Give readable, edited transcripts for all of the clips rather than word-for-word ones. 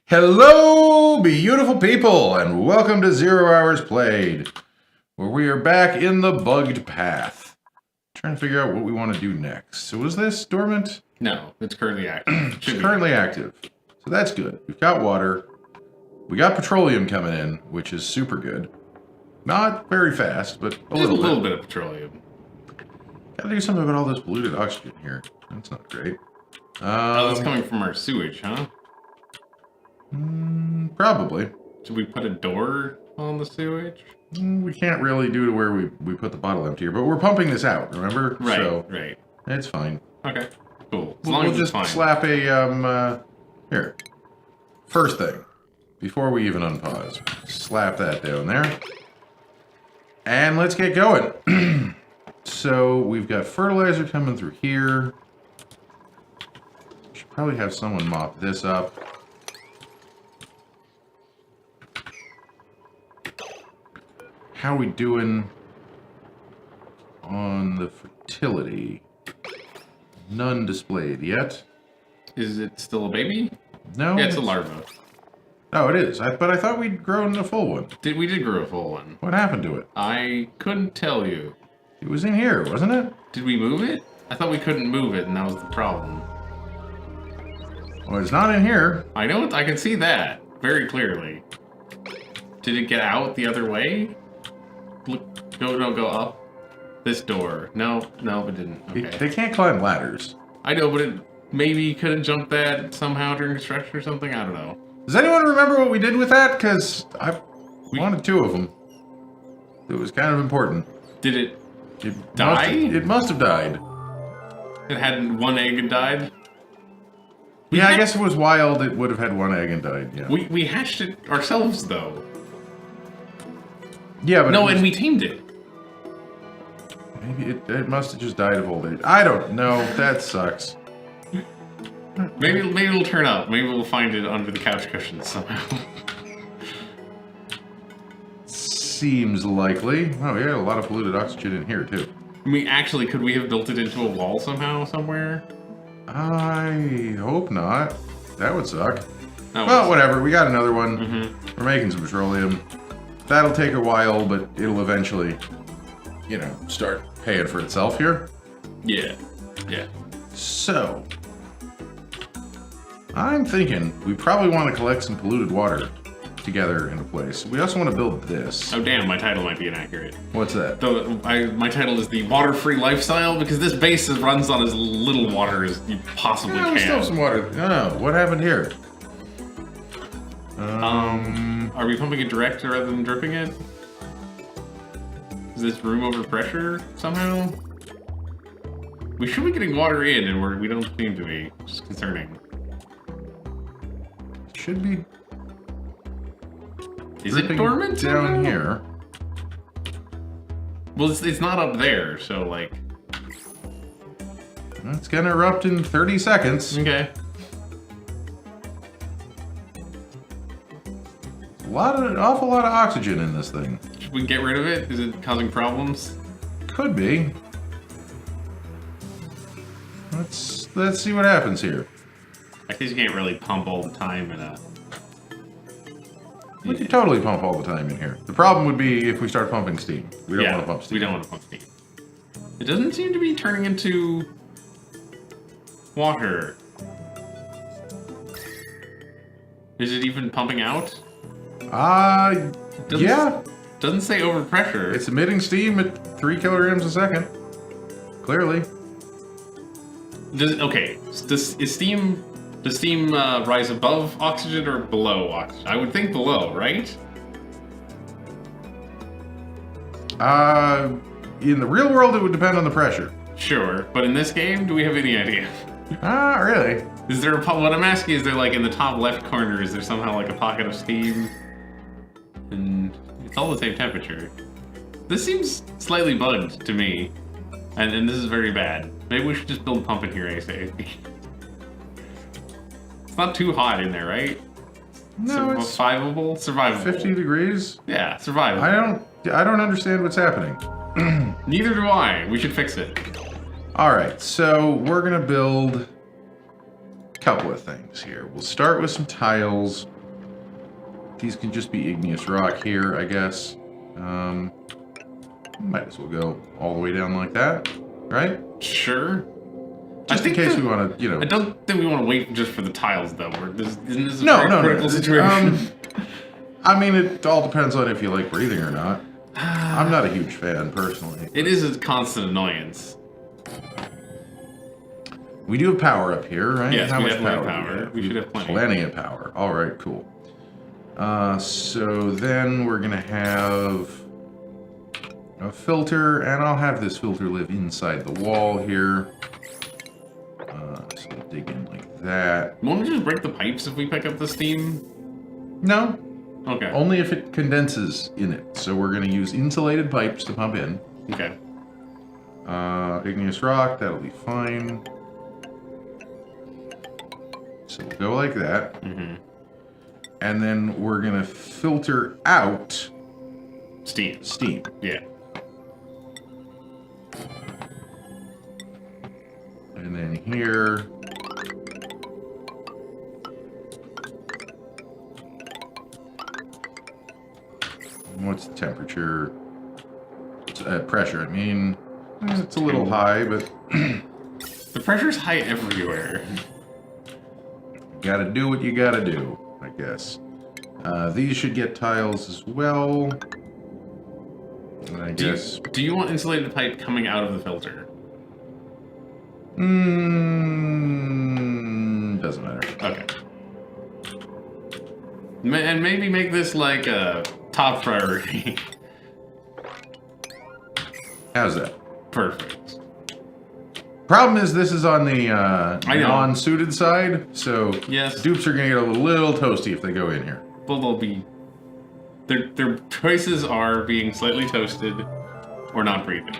Hello, beautiful people, and welcome to 0 Hours Played, where we are back in the bugged path. Trying to figure out what we want to do next. So was this dormant? No, it's currently active. It's currently active. So that's good. We've got water. We got petroleum coming in, which is super good. Not very fast, but a little bit of petroleum. Gotta do something about all this polluted oxygen here. That's not great. Oh, that's coming from our sewage, huh? Probably. Should we put a door on the sewage? We can't really do to where we put the bottle emptier, but we're pumping this out, remember? Right, so right. It's fine. Okay, cool. We'll just slap a, here. First thing, before we even unpause, slap that down there. And let's get going. So, we've got fertilizer coming through here. Should probably have someone mop this up. How are we doing on the fertility? None displayed yet. Is it still a baby? No. Yeah, it's a larva. Oh, it is. But I thought we'd grown a full one. We did grow a full one. What happened to it? I couldn't tell you. It was in here, wasn't it? Did we move it? I thought we couldn't move it, and that was the problem. Well, it's not in here. I know. I can see that very clearly. Did it get out the other way? Look, go up. This door. No, it didn't. Okay. They can't climb ladders. I know, but it maybe could have jumped that somehow during construction or something. I don't know. Does anyone remember what we did with that? Because I wanted 2 of them. It was kind of important. Did it die? It must have died. It had 1 egg and died? Yeah, I guess if it was wild, it would have had 1 egg and died, yeah. We hatched it ourselves, though. Yeah, but no, and we tamed it. Maybe it must have just died of old age. I don't know. That sucks. Maybe it'll turn up. Maybe we'll find it under the couch cushions somehow. Seems likely. Oh yeah, a lot of polluted oxygen in here too. I mean, actually, could we have built it into a wall somehow, somewhere? I hope not. That would suck. Well, whatever. We got another one. We're making some petroleum. That'll take a while, but it'll eventually, you know, start paying for itself here. Yeah. Yeah. So, I'm thinking we probably want to collect some polluted water together in a place. We also want to build this. Oh damn, my title might be inaccurate. What's that? My title is the water-free lifestyle because this base runs on as little water as you possibly can. We still have some water. No, what happened here? Are we pumping it direct rather than dripping it? Is this room over pressure somehow? We should be getting water in, and we don't seem to be, which is concerning. Should be. Is it dormant down here? Well, it's not up there, so like. It's gonna erupt in 30 seconds. Okay. Awful lot of oxygen in this thing. Should we get rid of it? Is it causing problems? Could be. Let's see what happens here. I guess you can't really pump all the time in a. We could totally pump all the time in here. The problem would be if we start pumping steam. We don't want to pump steam. We don't want to pump steam. It doesn't seem to be turning into water. Is it even pumping out? Yeah. Doesn't say overpressure. It's emitting steam at 3 kilograms a second. Clearly. Does steam rise above oxygen or below oxygen? I would think below, right? In the real world, it would depend on the pressure. Sure, but in this game, do we have any idea? Really? Is there what I'm asking is there like in the top left corner, is there somehow like a pocket of steam? And it's all the same temperature. This seems slightly bugged to me. And this is very bad. Maybe we should just build a pump in here ASAP. It's not too hot in there, right? No, it's survivable. 50 degrees? Yeah, survivable. I don't understand what's happening. Neither do I. We should fix it. Alright, so we're gonna build a couple of things here. We'll start with some tiles. These can just be igneous rock here, I guess. Might as well go all the way down like that, right? Sure. Just in case we want to, you know. I don't think we want to wait just for the tiles, though. Isn't this a No, very critical situation? I mean, it all depends on if you like breathing or not. I'm not a huge fan, personally. It is a constant annoyance. We do have power up here, right? Yes, How we much definitely power? have power. We should have plenty. Plenty of power. All right, cool. So then we're gonna have a filter, and I'll have this filter live inside the wall here. So we'll dig in like that. Won't we just break the pipes if we pick up the steam? No, Okay. only if it condenses in it. So we're gonna use insulated pipes to pump in. Okay. Igneous rock, that'll be fine. So we'll go like that. Mm-hmm. And then we're gonna filter out Steam. steam. Yeah. And then here. What's the temperature? Pressure, I mean. It's a little high, but The pressure's high everywhere. gotta do what you gotta do, I guess. These should get tiles as well. And I guess. Do you want insulated pipe coming out of the filter? Doesn't matter. Okay. And maybe make this like a top priority. How's that? Perfect. Problem is, this is on the I know. non-suited side, so Yes. dupes are gonna get a little toasty if they go in here. Well, they'll be. Their choices are being slightly toasted or not breathing.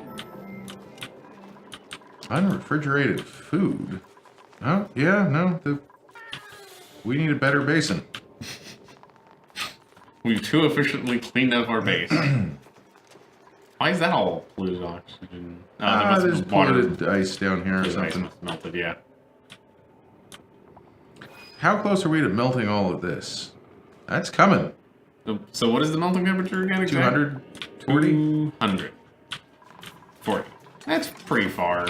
Unrefrigerated food. Oh, yeah, no. We need a better basin. We've too efficiently cleaned up our base. Why is that all polluted oxygen? That must There's have been water. polluted ice down here or The ice something. must have melted, yeah. How close are we to melting all of this? That's coming. So what is the melting temperature again? Exactly? 240? 200. 40. That's pretty far.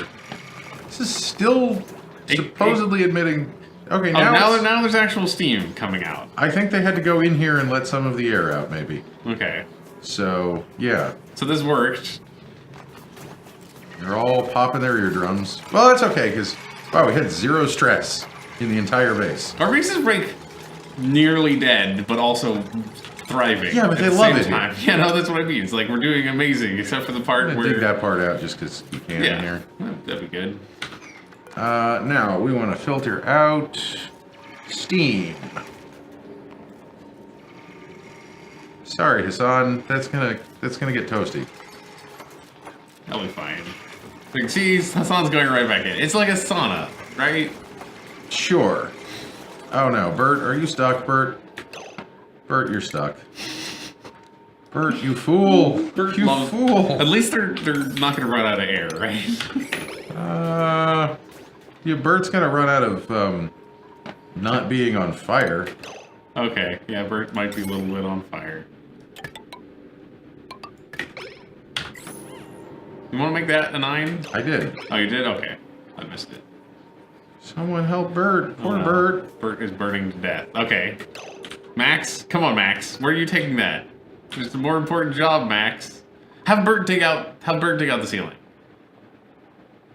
This is still supposedly admitting... Okay, Oh, now, now there's actual steam coming out. I think they had to go in here and let some of the air out, maybe. Okay. So, yeah. So this worked. They're all popping their eardrums. Well, that's okay, because, wow, we had zero stress in the entire base. Our base is like nearly dead, but also thriving. Yeah, but at they the love same it here. time. Yeah, no, that's what I mean. It's like we're doing amazing, except for the part I'm where... gonna dig that part out just because you can in here. That'd be good. Now, we want to filter out steam. Sorry, Hassan. That's gonna get toasty. That'll be fine. Like, see, Hassan's going right back in. It's like a sauna, right? Sure. Oh no, Bert, are you stuck, Bert? Bert, you're stuck. Bert, you fool! Bert You loves- fool! At least they're not gonna run out of air, right? Yeah, Bert's gonna run out of not being on fire. Okay, yeah, Bert might be a little bit on fire. You want to make that a 9? I did. Oh, you did? Okay. I missed it. Someone help Bert. Poor Oh, no. Bert. Bert is burning to death. Okay. Max? Come on, Max. Where are you taking that? There's a more important job, Max. Have Bert dig out the ceiling.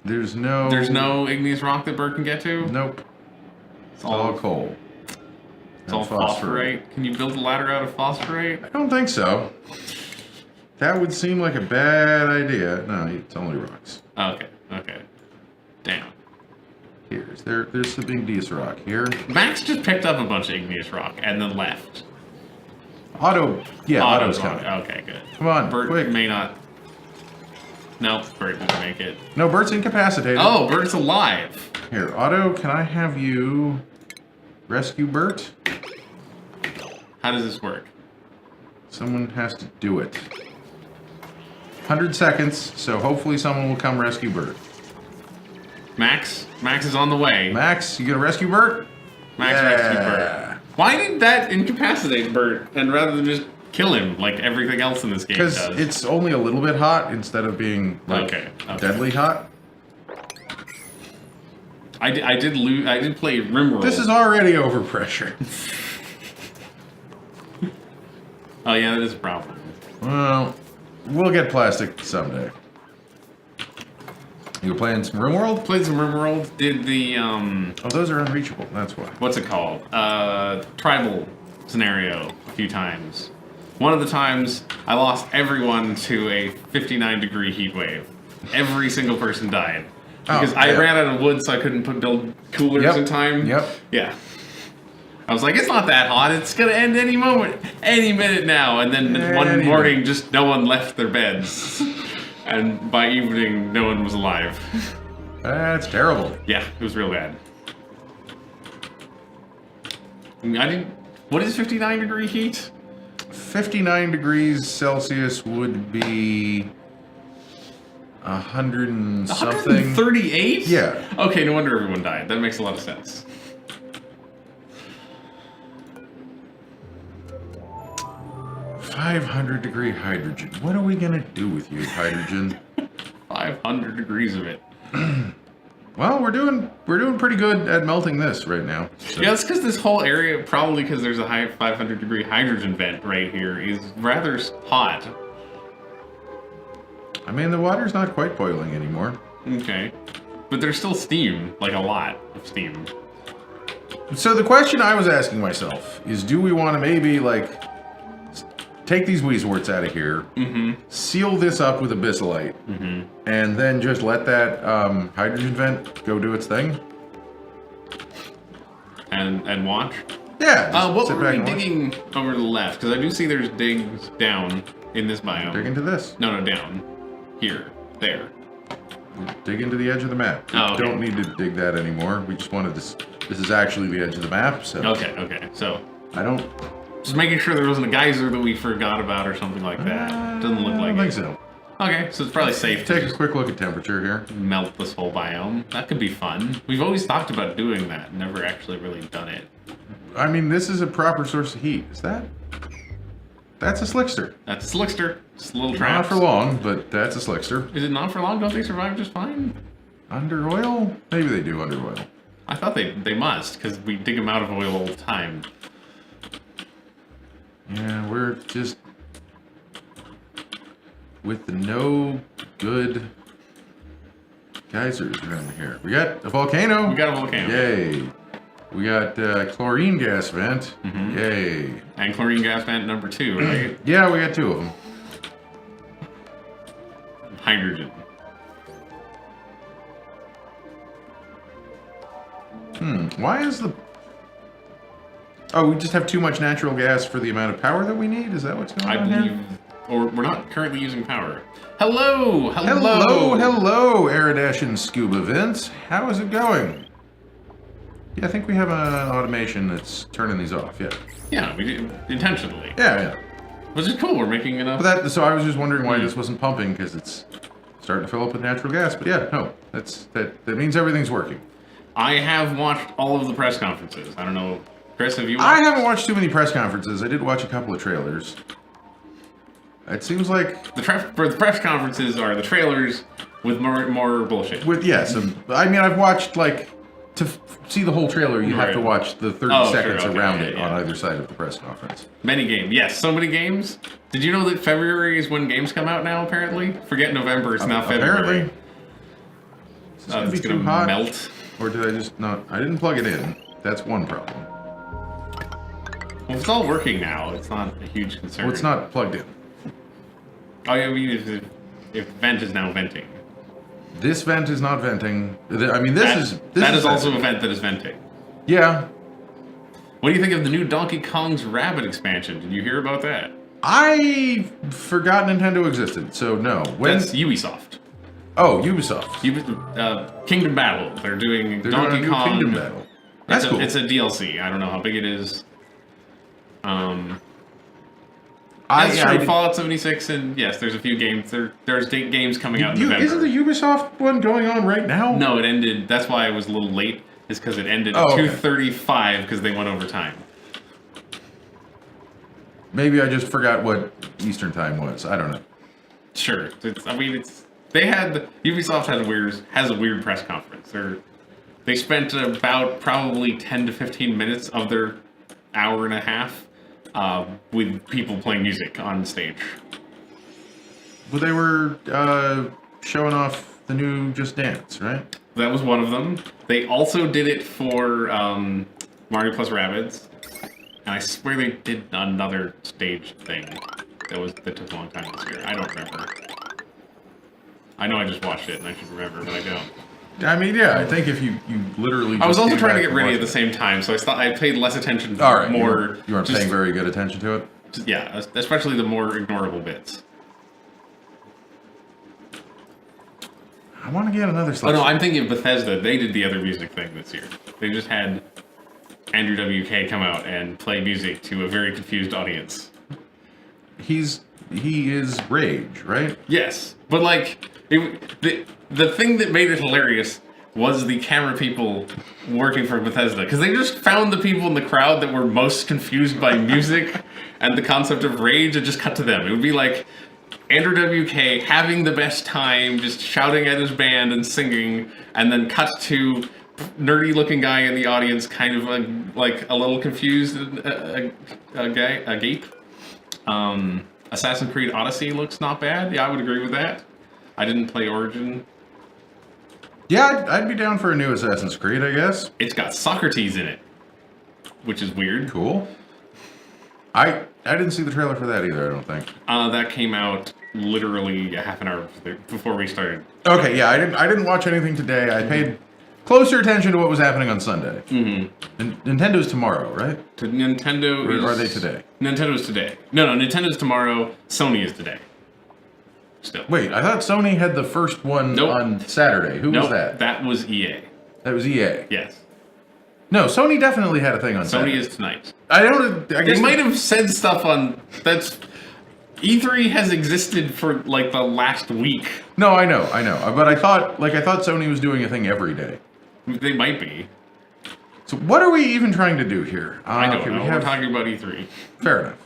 There's no... There's no igneous rock that Bert can get to? Nope. It's All coal. It's all phosphorite. Can you build a ladder out of phosphorite? I don't think so. That would seem like a bad idea. No, it's only rocks. Okay, okay. Damn. There's some igneous rock here. Max just picked up a bunch of igneous rock and then left. Otto, yeah, Otto's Otto's coming. Okay, good. Come on, Bert quick. may not. Nope, Bert didn't make it. No, Bert's incapacitated. Oh, Bert's alive. Here, Otto, can I have you rescue Bert? How does this work? Someone has to do it. 100 seconds, so hopefully someone will come rescue Bert. Max is on the way. Max, you gonna rescue Bert? Max rescue Bert. Why did that incapacitate Bert, and rather than just kill him like everything else in this game does? Because it's only a little bit hot instead of being like deadly hot. I did play Rimworld. This is already overpressure. Oh yeah, that is a problem. Well, we'll get plastic someday. You were playing some Rimworld? Played some Rimworld. Did the Oh, those are unreachable. That's why. what's it called? Tribal scenario a few times. One of the times, I lost everyone to a 59-degree heat wave. Every single person died. Because I ran out of wood, so I couldn't build coolers in time. Yep. Yeah. I was like, it's not that hot. It's going to end any moment. Any minute now. And then one morning, just no one left their beds. And by evening, no one was alive. That's terrible. Yeah, it was real bad. What is 59-degree heat? 59 degrees Celsius would be 100 and something. 138? Yeah. Okay, no wonder everyone died. That makes a lot of sense. $500-degree hydrogen. What are we gonna do with you, hydrogen? 500 degrees of it. Well, we're doing pretty good at melting this right now. So. Yeah, that's because this whole area, probably because there's a high 500-degree hydrogen vent right here, is rather hot. I mean, the water's not quite boiling anymore. Okay. But there's still steam, like a lot of steam. So the question I was asking myself is, do we want to maybe, like, take these Weezeworts out of here, seal this up with abyssalite, and then just let that hydrogen vent go do its thing? And watch? Yeah. What were we digging over to the left? Because I do see there's digs down in this biome. Dig into this. No, down. Here. There. Dig into the edge of the map. We don't need to dig that anymore. We just wanted this. This is actually the edge of the map, so... Okay. So... I don't... Just making sure there wasn't a geyser that we forgot about or something like that. Doesn't look like I don't think so. Okay, so it's probably safe to take a quick look at temperature here. Melt this whole biome. That could be fun. We've always talked about doing that, never actually really done it. I mean, this is a proper source of heat. Is that? That's a slickster. That's a slickster. It's a little trap. Not for long, but that's a slickster. Is it not for long? Don't they survive just fine? Under oil? Maybe they do under oil. I thought they must, because we dig them out of oil all the time. Yeah, we're just with the no good geysers around here. We got a volcano. We got a volcano. Yay. We got chlorine gas vent. Yay. And chlorine gas vent number 2, right? Yeah, we got 2 of them. Hydrogen. Why is the... Oh, we just have too much natural gas for the amount of power that we need? Is that what's going on here? I believe... Or we're not currently using power. Hello! Hello, Aerodashin Scuba Vince. How is it going? Yeah, I think we have an automation that's turning these off, yeah. Yeah, we do. Intentionally. Yeah. Which is cool, we're making enough... So I was just wondering why this wasn't pumping, because it's starting to fill up with natural gas. But yeah, no, that means everything's working. I have watched all of the press conferences. I don't know... Kris, have you watched? I haven't watched too many press conferences. I did watch a couple of trailers. It seems like... The press conferences are the trailers with more bullshit. I mean, I've watched, like... To see the whole trailer, you have to watch the 30 seconds around it on either side of the press conference. Many games. Yes, so many games. Did you know that February is when games come out now, apparently? Forget November, it's now February. Apparently. Is this gonna be too hot? Melt. Or did I just not... I didn't plug it in. That's one problem. Well, it's all working now. It's not a huge concern. Well, it's not plugged in. Oh, yeah, I mean, if vent is now venting. This vent is not venting. I mean, that is also a vent that is venting. Yeah. What do you think of the new Donkey Kong's Rabbit expansion? Did you hear about that? I forgot Nintendo existed, so no. That's Ubisoft. Oh, Ubisoft. Kingdom Battle. They're doing Donkey Kong. Kingdom Battle. That's cool. It's a DLC. I don't know how big it is. Fallout 76, and yes, there's a few games. There's games coming out in November. Isn't the Ubisoft one going on right now? No, it ended. That's why I was a little late. Is because it ended at 2:35 because they went over time. maybe I just forgot what Eastern time was. I don't know. Sure. They had Ubisoft has a weird press conference. They spent about probably 10 to 15 minutes of their hour and a half with people playing music on stage. Well, they were showing off the new Just Dance, right? That was one of them. They also did it for Mario Plus Rabbids, and I swear they did another stage thing that took a long time this year. I don't remember. I know I just watched it and I should remember, but I don't. I mean, yeah, I think if you literally. I was just also came trying to back get ready and at the same time, so I paid less attention. All right, more. You weren't paying very good attention to it. Yeah, especially the more ignorable bits. I want to get another selection. Oh no, I'm thinking of Bethesda. They did the other music thing this year. They just had Andrew WK come out and play music to a very confused audience. He is Rage, right? Yes, but like the thing that made it hilarious was the camera people working for Bethesda, because they just found the people in the crowd that were most confused by music and the concept of Rage and just cut to them. It would be like Andrew WK having the best time, just shouting at his band and singing, and then cut to nerdy-looking guy in the audience, kind of like a little confused, gape. Assassin's Creed Odyssey looks not bad. Yeah, I would agree with that. I didn't play Origin. Yeah, I'd be down for a new Assassin's Creed, I guess. It's got Socrates in it, which is weird. Cool. I didn't see the trailer for that either, I don't think. That came out literally a half an hour before we started. Okay, yeah, I didn't watch anything today. I paid closer attention to what was happening on Sunday. Mm-hmm. Nintendo's tomorrow, right? Nintendo or are they today? Nintendo's today. No, Nintendo's tomorrow. Sony is today. Still. Wait, I thought Sony had the first one on Saturday. Who was that? That was EA. That was EA. Yes. No, Sony definitely had a thing on Saturday. Sony is tonight. I guess they might have said stuff on that's. E3 has existed for like the last week. No, I know, but I thought Sony was doing a thing every day. They might be. So what are we even trying to do here? I don't know. We're talking about E3. Fair enough.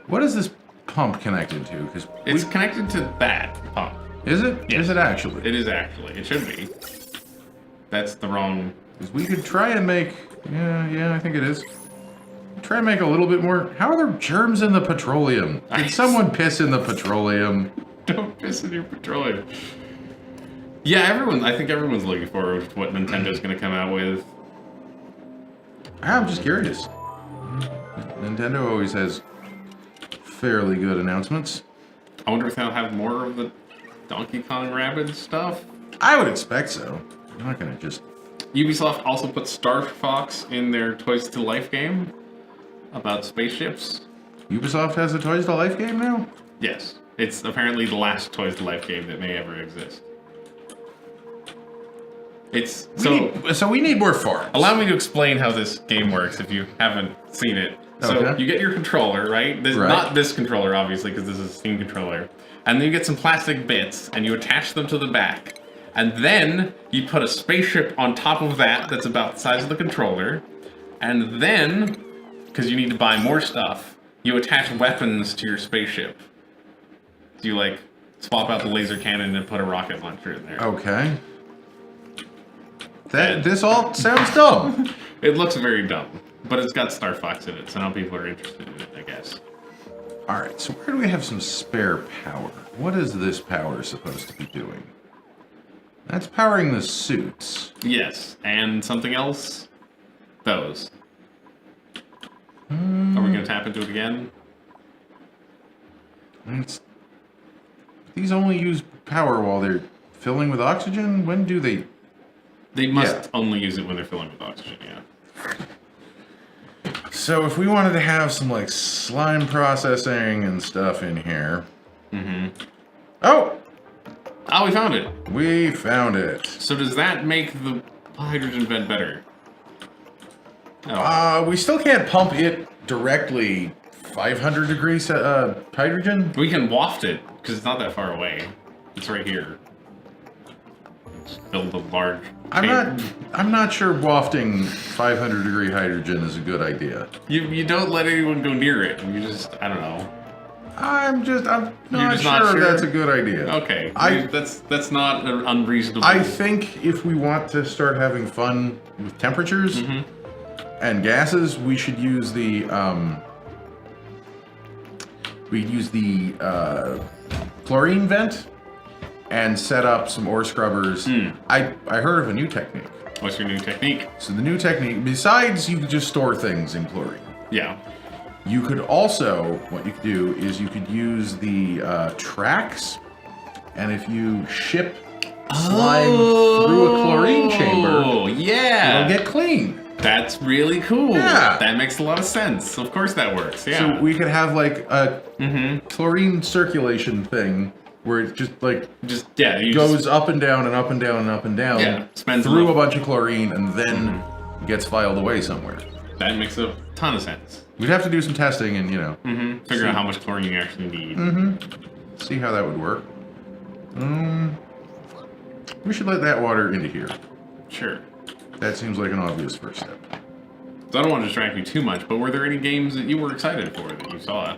What is this pump connected to? Because it's connected to that pump. Is it? Yes. Is it actually? It is actually. It should be. That's the wrong. Because we could try and make. Yeah, I think it is. Try and make a little bit more. How are there germs in the petroleum? Did someone piss in the petroleum? Don't piss in your petroleum. Yeah, I think everyone's looking forward to what Nintendo's going to come out with. I'm just curious. Nintendo always has fairly good announcements. I wonder if they'll have more of the Donkey Kong Rabbids stuff. I would expect so. I'm not going to just... Ubisoft also put Star Fox in their Toys to Life game about spaceships. Ubisoft has a Toys to Life game now? Yes. It's apparently the last Toys to Life game that may ever exist. So we need more farms. Allow me to explain how this game works if you haven't seen it. So Okay. you get your controller, right? Not this controller, obviously, because this is a Steam controller. And then you get some plastic bits, and you attach them to the back. And then you put a spaceship on top of that that's about the size of the controller. And then, because you need to buy more stuff, you attach weapons to your spaceship. So you, like, swap out the laser cannon and put a rocket launcher in there. Okay. This all sounds dumb. It looks very dumb, but it's got Star Fox in it, so now people are interested in it, I guess. All right, so where do we have some spare power? What is this power supposed to be doing? That's powering the suits. Yes, and something else? Those. Are we going to tap into it again? These only use power while they're filling with oxygen? When do they... They must only use it when they're filling with oxygen, yeah. So if we wanted to have some, like, slime processing and stuff in here... Mm-hmm. Oh! Oh, we found it! We found it. So does that make the hydrogen vent better? Oh. We still can't pump it directly 500 degrees hydrogen? We can waft it, because it's not that far away. It's right here. Just build a large I'm not sure wafting 500-degree hydrogen is a good idea. You don't let anyone go near it. You just, I don't know. I'm not just sure, not sure? that's a good idea. Okay, that's not unreasonable. I think if we want to start having fun with temperatures and gases, we should use the chlorine vent and set up some ore scrubbers. I heard of a new technique. What's your new technique? So the new technique, besides you could just store things in chlorine. Yeah. You could also, what you could do is you could use the tracks, and if you ship slime through a chlorine chamber, yeah, it'll get clean. That's really cool. Yeah. That makes a lot of sense. Of course that works, yeah. So we could have like a chlorine circulation thing where it just like goes up and down and up and down and up and down through a bunch of chlorine and then gets filed away somewhere. That makes a ton of sense. We'd have to do some testing and, figure out how much chlorine you actually need. See how that would work. We should let that water into here. Sure. That seems like an obvious first step. So I don't want to distract you too much, but were there any games that you were excited for that you saw?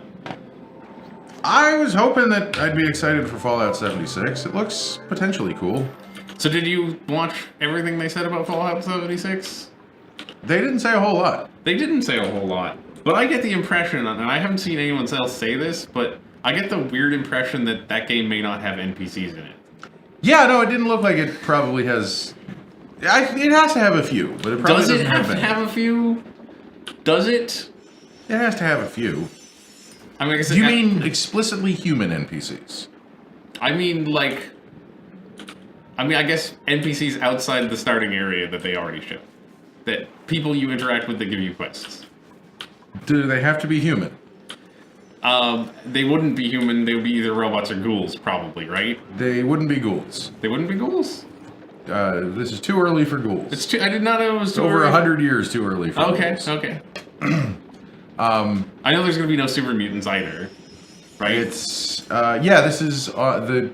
I was hoping that I'd be excited for Fallout 76. It looks potentially cool. So did you watch everything they said about Fallout 76? They didn't say a whole lot. They didn't say a whole lot. But I get the impression, and I haven't seen anyone else say this, but I get the weird impression that that game may not have NPCs in it. Yeah, no, it didn't look like it probably has... it has to have a few, but it probably doesn't have any. Have a few? Does it? It has to have a few. I mean, you mean explicitly human NPCs? I mean, I guess NPCs outside the starting area that they already show. That people you interact with that give you quests. Do they have to be human? They wouldn't be human. They would be either robots or ghouls, probably, right? They wouldn't be ghouls. They wouldn't be ghouls? This is too early for ghouls. I did not know it was too over early. 100 years too early for ghouls. Okay. I know there's going to be no super mutants either, right? It's, this is, the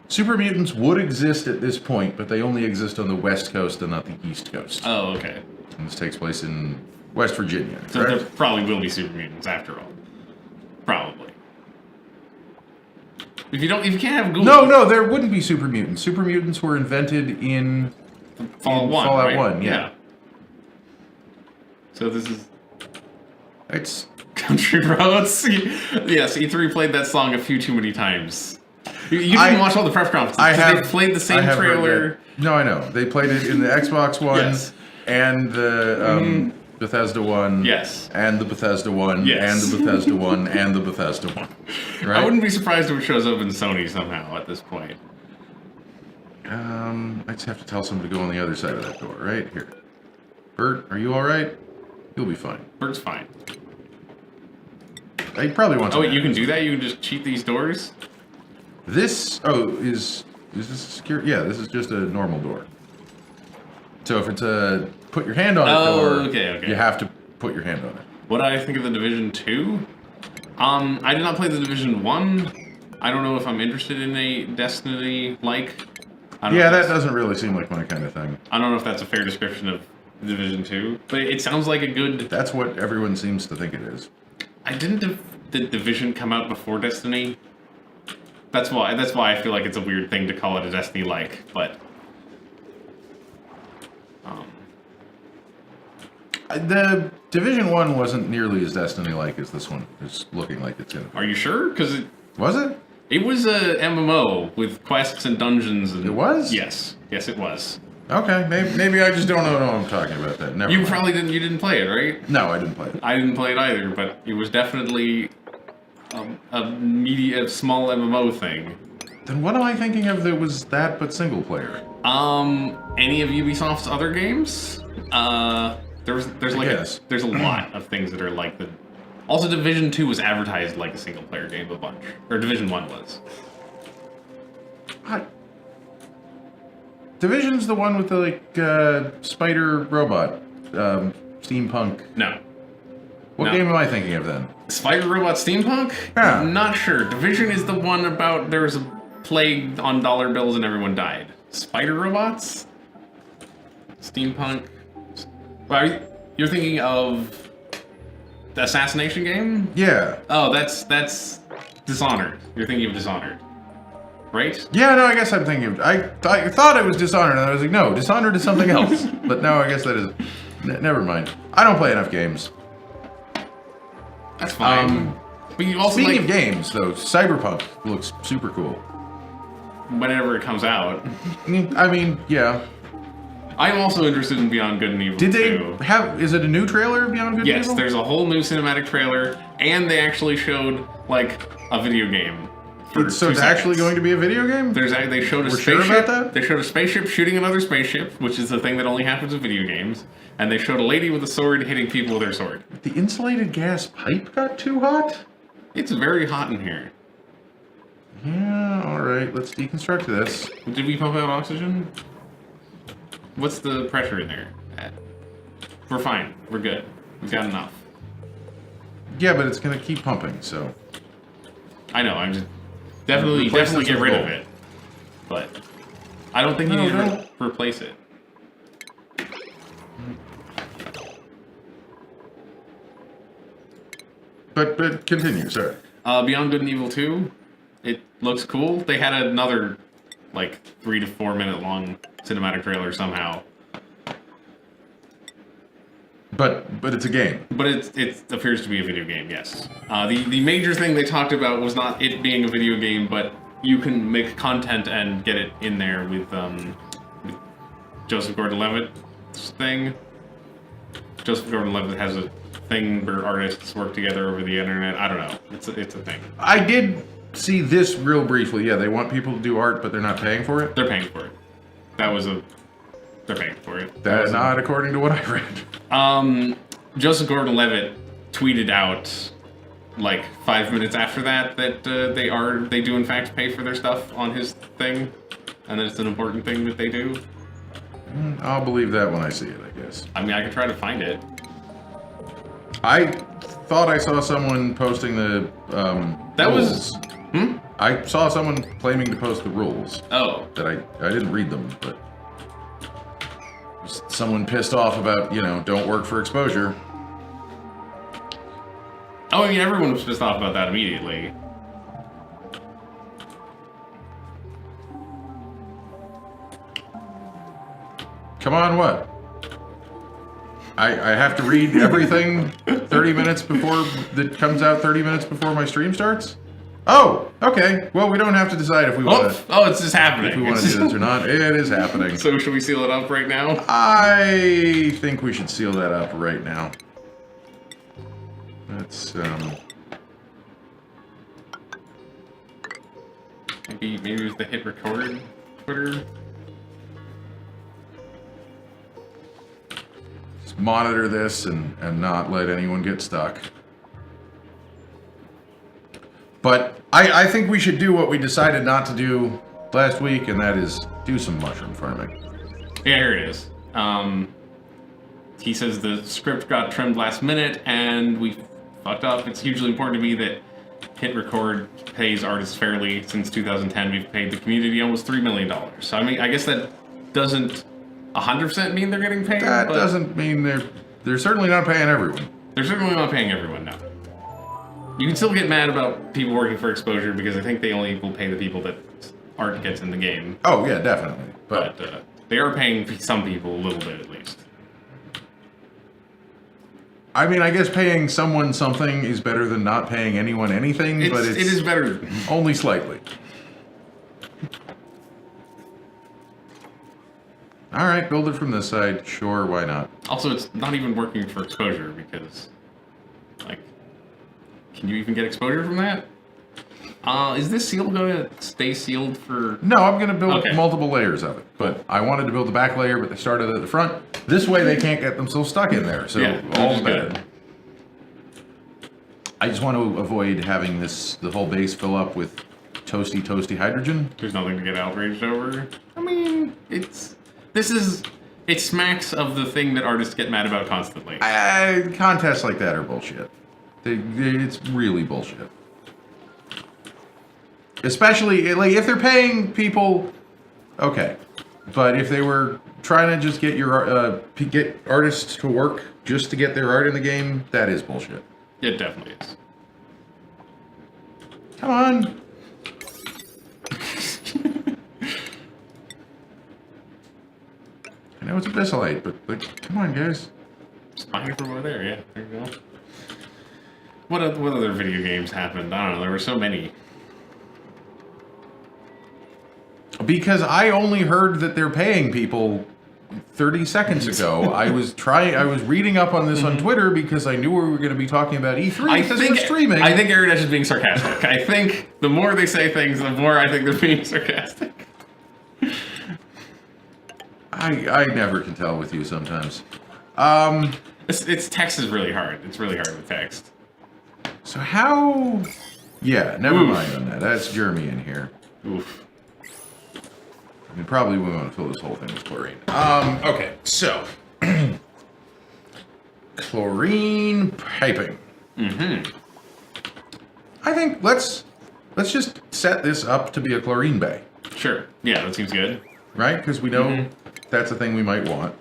super mutants would exist at this point, but they only exist on the West Coast and not the East Coast. Oh, okay. And this takes place in West Virginia, So there probably will be super mutants after all. Probably. If you can't have ghouls... No, there wouldn't be super mutants. Super mutants were invented in... Fallout 1, yeah. So this is... It's... Country Roads? Yes, E3 played that song a few too many times. You didn't watch all the press conferences. They played the same trailer. No, I know. They played it in the Xbox One and the Bethesda one. Yes. And the Bethesda one. Yes. And the Bethesda one. And the Bethesda one. Right? I wouldn't be surprised if it shows up in Sony somehow at this point. I just have to tell someone to go on the other side of that door, right? Here. Bert, are you alright? You'll be fine. Bert's fine. He probably wants Oh, wait, you can do that? You can just cheat these doors? This, is this secure? Yeah, this is just a normal door. So if it's a put your hand on it door, okay. You have to put your hand on it. What did I think of the Division 2? I did not play the Division 1. I don't know if I'm interested in a Destiny-like. Yeah, that doesn't really seem like my kind of thing. I don't know if that's a fair description of Division 2, but it sounds like a good... That's what everyone seems to think it is. Didn't the Division come out before Destiny? That's why I feel like it's a weird thing to call it a Destiny-like, but... The Division 1 wasn't nearly as Destiny-like as this one is looking like it's going to be. Are you sure? Because Was it? It was a MMO with quests and dungeons. And, it was? Yes, it was. Okay, maybe I just don't know what I'm talking about that. Never mind. Probably didn't. You didn't play it, right? No, I didn't play it. I didn't play it either, but it was definitely a small MMO thing. Then what am I thinking of that was that but single player? Any of Ubisoft's other games? There's a lot of things that are like the. Also, Division 2 was advertised like a single player game a bunch, or Division 1 was. Division's the one with the spider robot, steampunk. No. What game am I thinking of then? Spider Robot Steampunk? Yeah. Not sure. Division is the one about there was a plague on dollar bills and everyone died. Spider robots? Steampunk. Well, you're thinking of the assassination game? Yeah. Oh, that's Dishonored. You're thinking of Dishonored, right? Yeah, no, I guess I'm thinking of... I thought it was Dishonored, and I was like, no, Dishonored is something else. But no, I guess that is... never mind. I don't play enough games. That's fine. But you also Speaking of games, though, Cyberpunk looks super cool. Whenever it comes out. I mean, yeah. I'm also interested in Beyond Good and Evil Did they too. have... Is it a new trailer of Beyond Good and Yes, Evil? there's a whole new cinematic trailer, and they actually showed, like, a video game. So it's actually going to be a video game? They showed a We're spaceship. sure about that? They showed a spaceship shooting another spaceship, which is a thing that only happens in video games. And they showed a lady with a sword hitting people with her sword. The insulated gas pipe got too hot? It's very hot in here. Yeah, alright, let's deconstruct this. Did we pump out oxygen? What's the pressure in there at? We're fine. We're good. We've got enough. Yeah, but it's gonna keep pumping, so... I know, I'm just... Definitely get rid of it. But I don't think you need to replace it. But continue, sorry. Beyond Good and Evil 2, it looks cool. They had another, like, 3 to 4 minute long cinematic trailer somehow. But it's a game. But it appears to be a video game, yes. The major thing they talked about was not it being a video game, but you can make content and get it in there with Joseph Gordon-Levitt's thing. Joseph Gordon-Levitt has a thing where artists work together over the internet. I don't know. It's a thing. I did see this real briefly. Yeah, they want people to do art, but they're not paying for it. They're paying for it. They're paying for it. That's not according to what I read. Joseph Gordon-Levitt tweeted out like 5 minutes after that they do in fact pay for their stuff on his thing, and that it's an important thing that they do. I'll believe that when I see it, I guess. I mean, I could try to find it. I thought I saw someone posting the rules. I saw someone claiming to post the rules. Oh. That I didn't read them, but someone pissed off about, don't work for exposure. Oh, I mean, everyone was pissed off about that immediately. Come on, what? I have to read everything 30 minutes before that comes out 30 minutes before my stream starts? Oh, okay. Well, we don't have to decide if we want to. Oh, it's just happening. If we want to do this or not, it is happening. So should we seal it up right now? I think we should seal that up right now. Let's maybe it was the hit record Twitter. Let's monitor this and not let anyone get stuck. But I think we should do what we decided not to do last week, and that is do some mushroom farming. Yeah, here it is. He says the script got trimmed last minute, and we fucked up. It's hugely important to me that Hit Record pays artists fairly. Since 2010, we've paid the community almost $3 million. So, I mean, I guess that doesn't 100% mean they're getting paid. That doesn't mean they're certainly not paying everyone. They're certainly not paying everyone, no. You can still get mad about people working for exposure, because I think they only will pay the people that art gets in the game. Oh, yeah, definitely. But they are paying some people a little bit, at least. I mean, I guess paying someone something is better than not paying anyone anything, but it is better. Only slightly. All right, build it from this side. Sure, why not? Also, it's not even working for exposure, because, like, can you even get exposure from that? Is this seal going to stay sealed for... No, I'm going to build multiple layers of it. But I wanted to build the back layer, but they started at the front. This way they can't get themselves stuck in there. So yeah, all's bad. I just want to avoid having the whole base fill up with toasty hydrogen. There's nothing to get outraged over. I mean, it smacks of the thing that artists get mad about constantly. Contests like that are bullshit. It's really bullshit. Especially, like, if they're paying people, okay. But if they were trying to just get your get artists to work just to get their art in the game, that is bullshit. It definitely is. Come on. I know it's Abyssalite, but like, come on, guys. Spying from over there, yeah. There you go. What other video games happened? I don't know. There were so many. Because I only heard that they're paying people 30 seconds ago. I was reading up on this on Twitter because I knew we were going to be talking about E3 because we're streaming. I think Eridash is being sarcastic. I think the more they say things, the more I think they're being sarcastic. I never can tell with you sometimes. It's text is really hard. It's really hard with text. So how... Yeah, never Oof. mind on that. That's Jeremy in here. Oof. I mean, probably we want to fill this whole thing with chlorine. Okay, so... chlorine piping. Mm-hmm. I think let's just set this up to be a chlorine bay. Sure. Yeah, that seems good. Right? Because we know that's a thing we might want.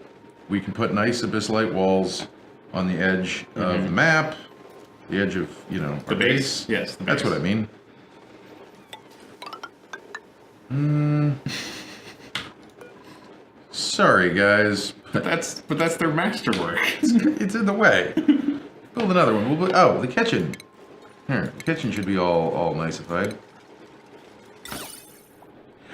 We can put nice abyssalite walls on the edge of the map, the edge of, you know, The our base. Yes, the That's base. what I mean. Sorry, guys. But that's their masterwork. It's in the way. Build another one. Oh, the kitchen. Here, the kitchen should be all niceified.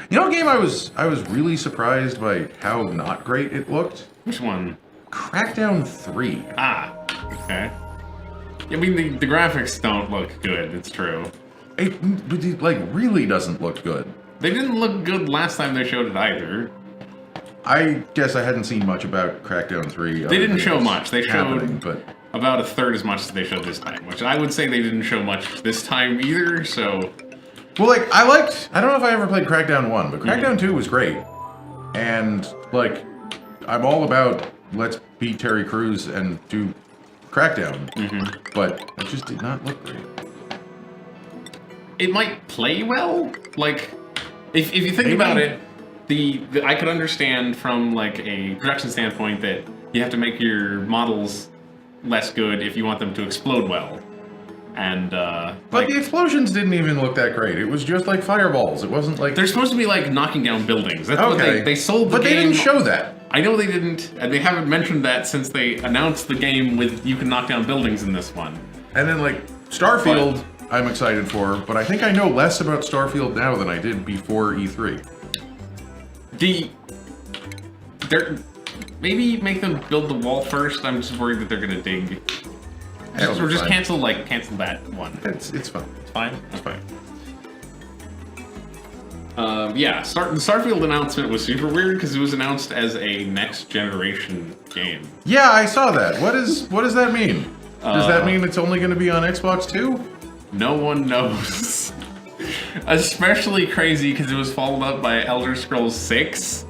You know, a game I was really surprised by how not great it looked. Which one? Crackdown 3. Ah. Okay. I mean, the graphics don't look good. It's true. It like really doesn't look good. They didn't look good last time they showed it either. I guess I hadn't seen much about Crackdown 3. They didn't show much. They showed but about a third as much as they showed this time, which I would say they didn't show much this time either, so... well, like, I don't know if I ever played Crackdown 1, but Crackdown 2 was great. And, like, I'm all about let's beat Terry Crews and do Crackdown. But it just did not look great. It might play well. Like, if you think about it, I could understand from, like, a production standpoint that you have to make your models less good if you want them to explode well. And, But like, the explosions didn't even look that great. It was just like fireballs. It wasn't like... they're supposed to be, like, knocking down buildings. That's what they sold the game. But they didn't show that. I know they didn't, and they haven't mentioned that since they announced the game with you can knock down buildings in this one. And then, like, Starfield, I'm excited for, but I think I know less about Starfield now than I did before E3. Maybe make them build the wall first. I'm just worried that they're gonna dig. Or just cancel that one. It's fine. It's fine. It's fine. Yeah, the Starfield announcement was super weird because it was announced as a next generation game. Yeah, I saw that. What does that mean? Does that mean it's only going to be on Xbox 2? No one knows. Especially crazy because it was followed up by Elder Scrolls 6.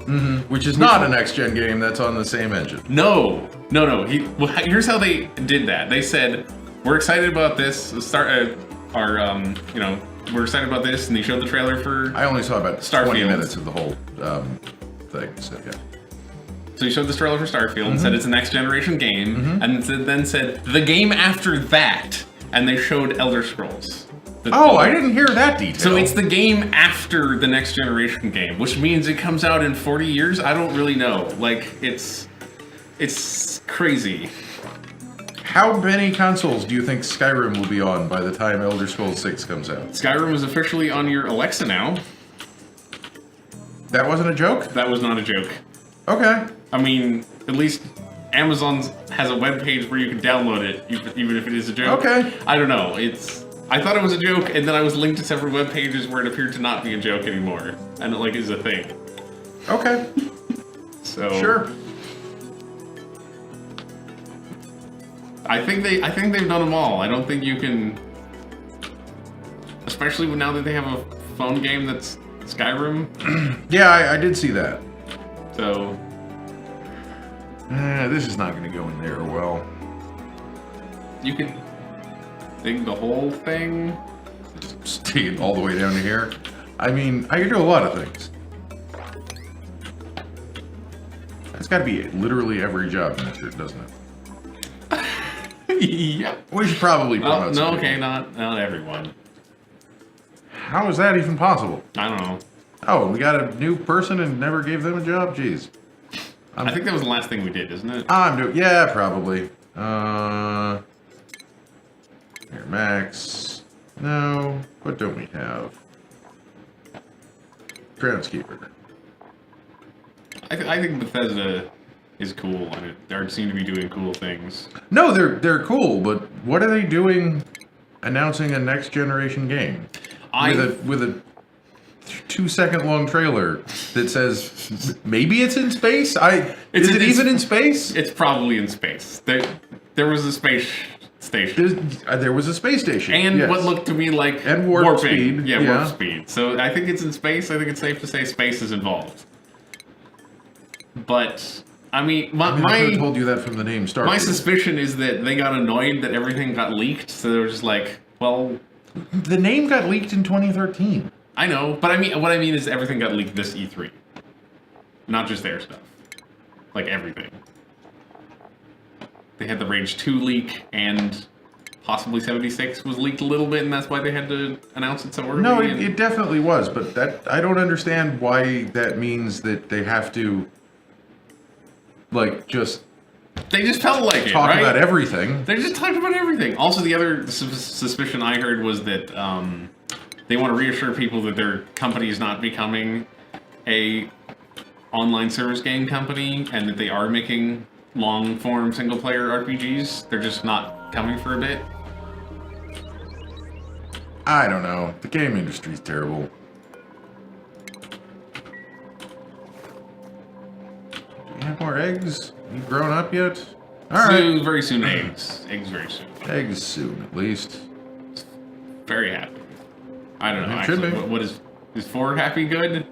Which is not a next-gen game that's on the same engine. No. Here's how they did that. They said, we're excited about this. We're excited about this, and they showed the trailer for I only saw about Starfield. 20 minutes of the whole thing, so yeah. So you showed this trailer for Starfield and said it's a next generation game, and then said the game after that, and they showed Elder Scrolls. I didn't hear that detail. So it's the game after the next generation game, which means it comes out in 40 years? I don't really know. Like, it's crazy. How many consoles do you think Skyrim will be on by the time Elder Scrolls 6 comes out? Skyrim is officially on your Alexa now. That wasn't a joke? That was not a joke. Okay. I mean, at least Amazon has a web page where you can download it, even if it is a joke. Okay. I don't know. I thought it was a joke, and then I was linked to several web pages where it appeared to not be a joke anymore, and it like is a thing. Okay. So Sure. I think they've done them all. I don't think you can, especially now that they have a phone game that's Skyrim. Yeah, I did see that. So This is not going to go in there well. you could dig the whole thing. Just dig it all the way down to here. I mean, I could do a lot of things. It's got to be literally every job minister, doesn't it? Yeah. We should probably promote No, some okay, people. not everyone. How is that even possible? I don't know. Oh, we got a new person and never gave them a job? Jeez. I think that was the last thing we did, isn't it? Yeah, probably. Here, Max. No. What don't we have? Groundskeeper. I think Bethesda is cool, and they seem to be doing cool things. No, they're cool, but what are they doing announcing a next generation game? With a 2-second long trailer that says maybe it's in space? Is it even in space? It's probably in space. There was a space station. There was a space station. And yes. what looked to me like and warp speed. Yeah, warp speed. So I think it's in space. I think it's safe to say space is involved. But I mean, I could have told you that from the name Star. My suspicion is that they got annoyed that everything got leaked, so they were just like, well, the name got leaked in 2013. I know, but what I mean is everything got leaked this E3. Not just their stuff. Like everything. They had the Rage 2 leak, and possibly 76 was leaked a little bit, and that's why they had to announce it so early. No, it definitely was, but I don't understand why that means that they have to, like, They just felt like talk right? about everything. They just talked about everything. Also, the other suspicion I heard was that they want to reassure people that their company is not becoming a online service game company, and that they are making long-form single-player RPGs. They're just not coming for a bit. I don't know. The game industry's terrible. Do you have more eggs? You grown up yet? Alright. Very soon, eggs. Eggs very soon. Eggs soon, at least. Very happy. I don't know, It should actually. be. What is 4 happy good?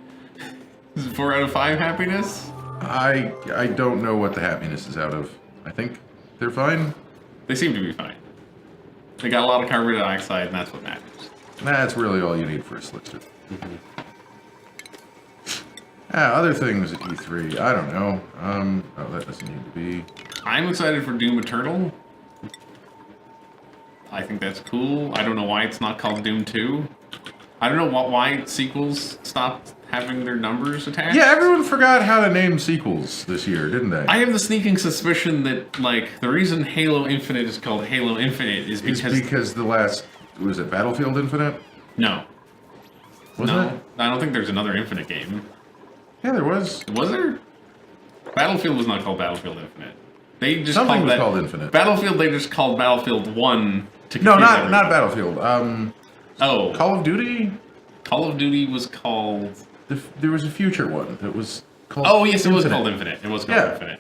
Is it 4 out of 5 happiness? I don't know what the happiness is out of. I think they're fine. They seem to be fine. They got a lot of carbon dioxide, and that's what matters. That's really all you need for a slister. Other things at E3. I don't know. Oh, that doesn't need to be. I'm excited for Doom Eternal. I think that's cool. I don't know why it's not called Doom 2. I don't know why sequels stopped having their numbers attached. Yeah, everyone forgot how to name sequels this year, didn't they? I have the sneaking suspicion that, like, the reason Halo Infinite is called Halo Infinite is because the last... Was it Battlefield Infinite? No. Wasn't it? I don't think there's another Infinite game. Yeah, there was. Was there? Battlefield was not called Battlefield Infinite. They just Something called was that called Infinite. Battlefield. They just called Battlefield 1 to No, confuse not everyone. Battlefield. Oh, Call of Duty? Call of Duty was called. There was a future one that was called. Oh yes, it was Infinite. called Infinite. It was called Yeah. Infinite.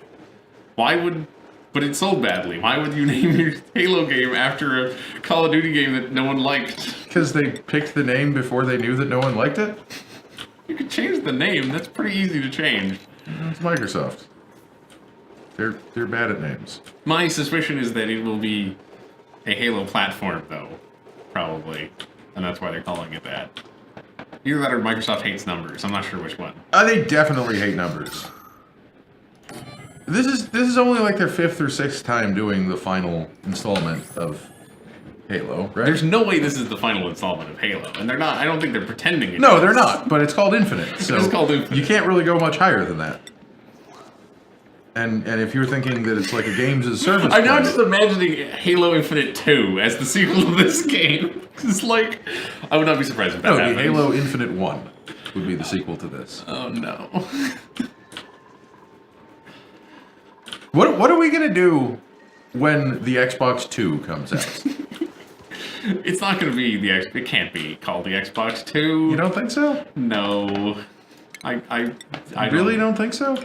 Why would? But it sold badly. Why would you name your Halo game after a Call of Duty game that no one liked? Because they picked the name before they knew that no one liked it? You could change the name. That's pretty easy to change. It's Microsoft. They're bad at names. My suspicion is that it will be a Halo platform, though, probably, and that's why they're calling it that. Either that or Microsoft hates numbers. I'm not sure which one. They definitely hate numbers. This is only like their 5th or 6th time doing the final installment of Halo, right? There's no way this is the final installment of Halo, and they're not. I don't think they're pretending. No, they're not. But it's called Infinite, so It's called Infinite. you can't really go much higher than that. And if you're thinking that it's like a games as a service, I'm now play, just imagining Halo Infinite 2 as the sequel to this game. It's like, I would not be surprised if that no, the happens. Halo Infinite 1 would be the sequel to this. Oh no. What are we gonna do when the Xbox 2 comes out? It's not going to be it can't be called the Xbox 2. You don't think so? No. I really don't think so?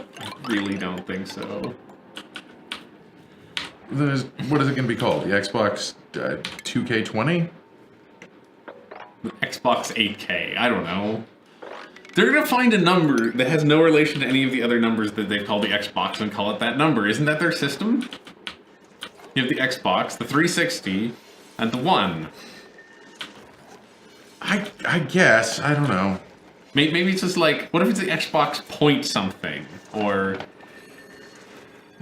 really don't think so. What is it gonna be called? The Xbox 2K20? Xbox 8K. I don't know. They're gonna find a number that has no relation to any of the other numbers that they've called the Xbox and call it that number. Isn't that their system? You have the Xbox, the 360, and the One. I guess. I don't know. Maybe it's just like, what if it's the Xbox point something? Or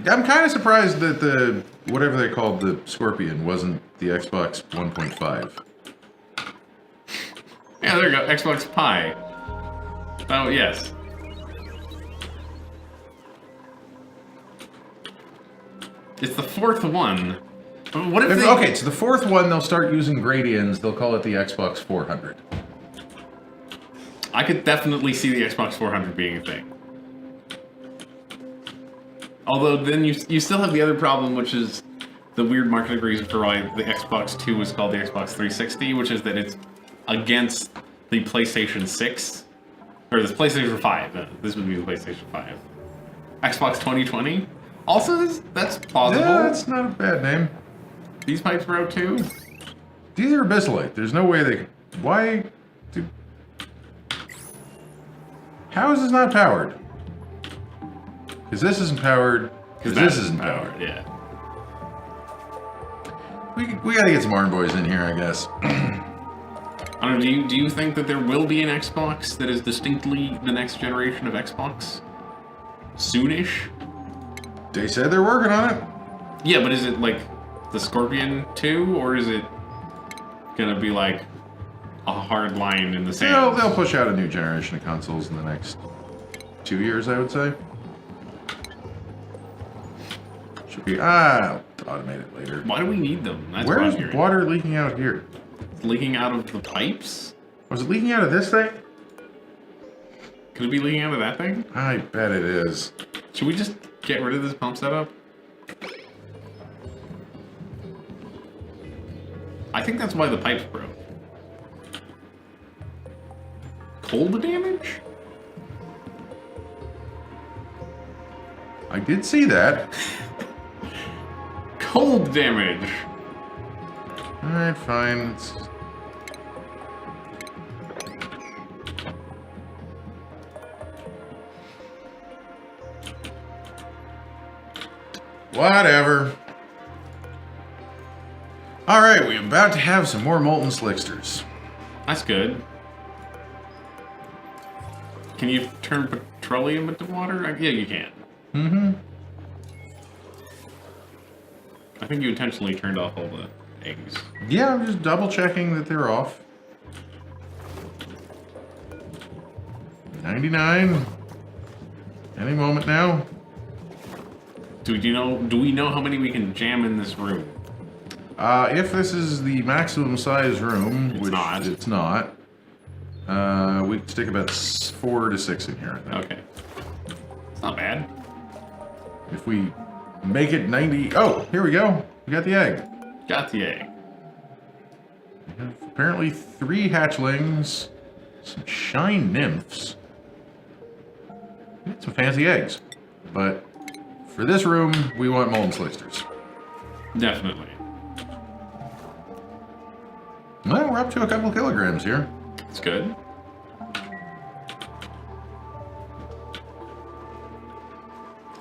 I'm kind of surprised that the whatever they called the Scorpion wasn't the Xbox 1.5. Yeah, there you go. Xbox Pi. Oh, yes. It's the fourth one. What if they... Okay, so the fourth one, they'll start using gradients. They'll call it the Xbox 400. I could definitely see the Xbox 400 being a thing. Although then you still have the other problem, which is the weird marketing reason for why the Xbox 2 was called the Xbox 360, which is that it's against the PlayStation 6. Or the PlayStation 5. This would be the PlayStation 5. Xbox 2020? Also, that's plausible. Yeah, that's not a bad name. These pipes broke too? These are Abyssalite. There's no way they... Why... How is this not powered? Because this isn't powered. Because this isn't powered. Yeah. We gotta get some Arn Boys in here, I guess. I don't know, do you think that there will be an Xbox that is distinctly the next generation of Xbox? Soonish? They said they're working on it. Yeah, but is it like the Scorpion 2, or is it gonna be like a hard line in the sand? They'll push out a new generation of consoles in the next 2 years, I would say. Should be... I'll automate it later. Why do we need them? That's Where is hearing. water leaking out here? It's leaking out of the pipes? Was it leaking out of this thing? Could it be leaking out of that thing? I bet it is. Should we just get rid of this pump setup? I think that's why the pipes broke. Cold damage? I did see that. Cold damage! Alright, fine. Whatever. Alright, we're about to have some more molten slicksters. That's good. Can you turn petroleum into water? Yeah, you can. Mm-hmm. I think you intentionally turned off all the eggs. Yeah, I'm just double checking that they're off. 99. Any moment now. Do we know how many we can jam in this room? If this is the maximum size room, It's which not. it's not, we can stick about 4 to 6 in here, I think. Okay. It's not bad. If we make it 90... Oh, here we go. We got the egg. Got the egg. We have apparently 3 hatchlings, some shine nymphs, and some fancy eggs. But for this room, we want molten slicksters. Definitely. Well, we're up to a couple kilograms here. It's good.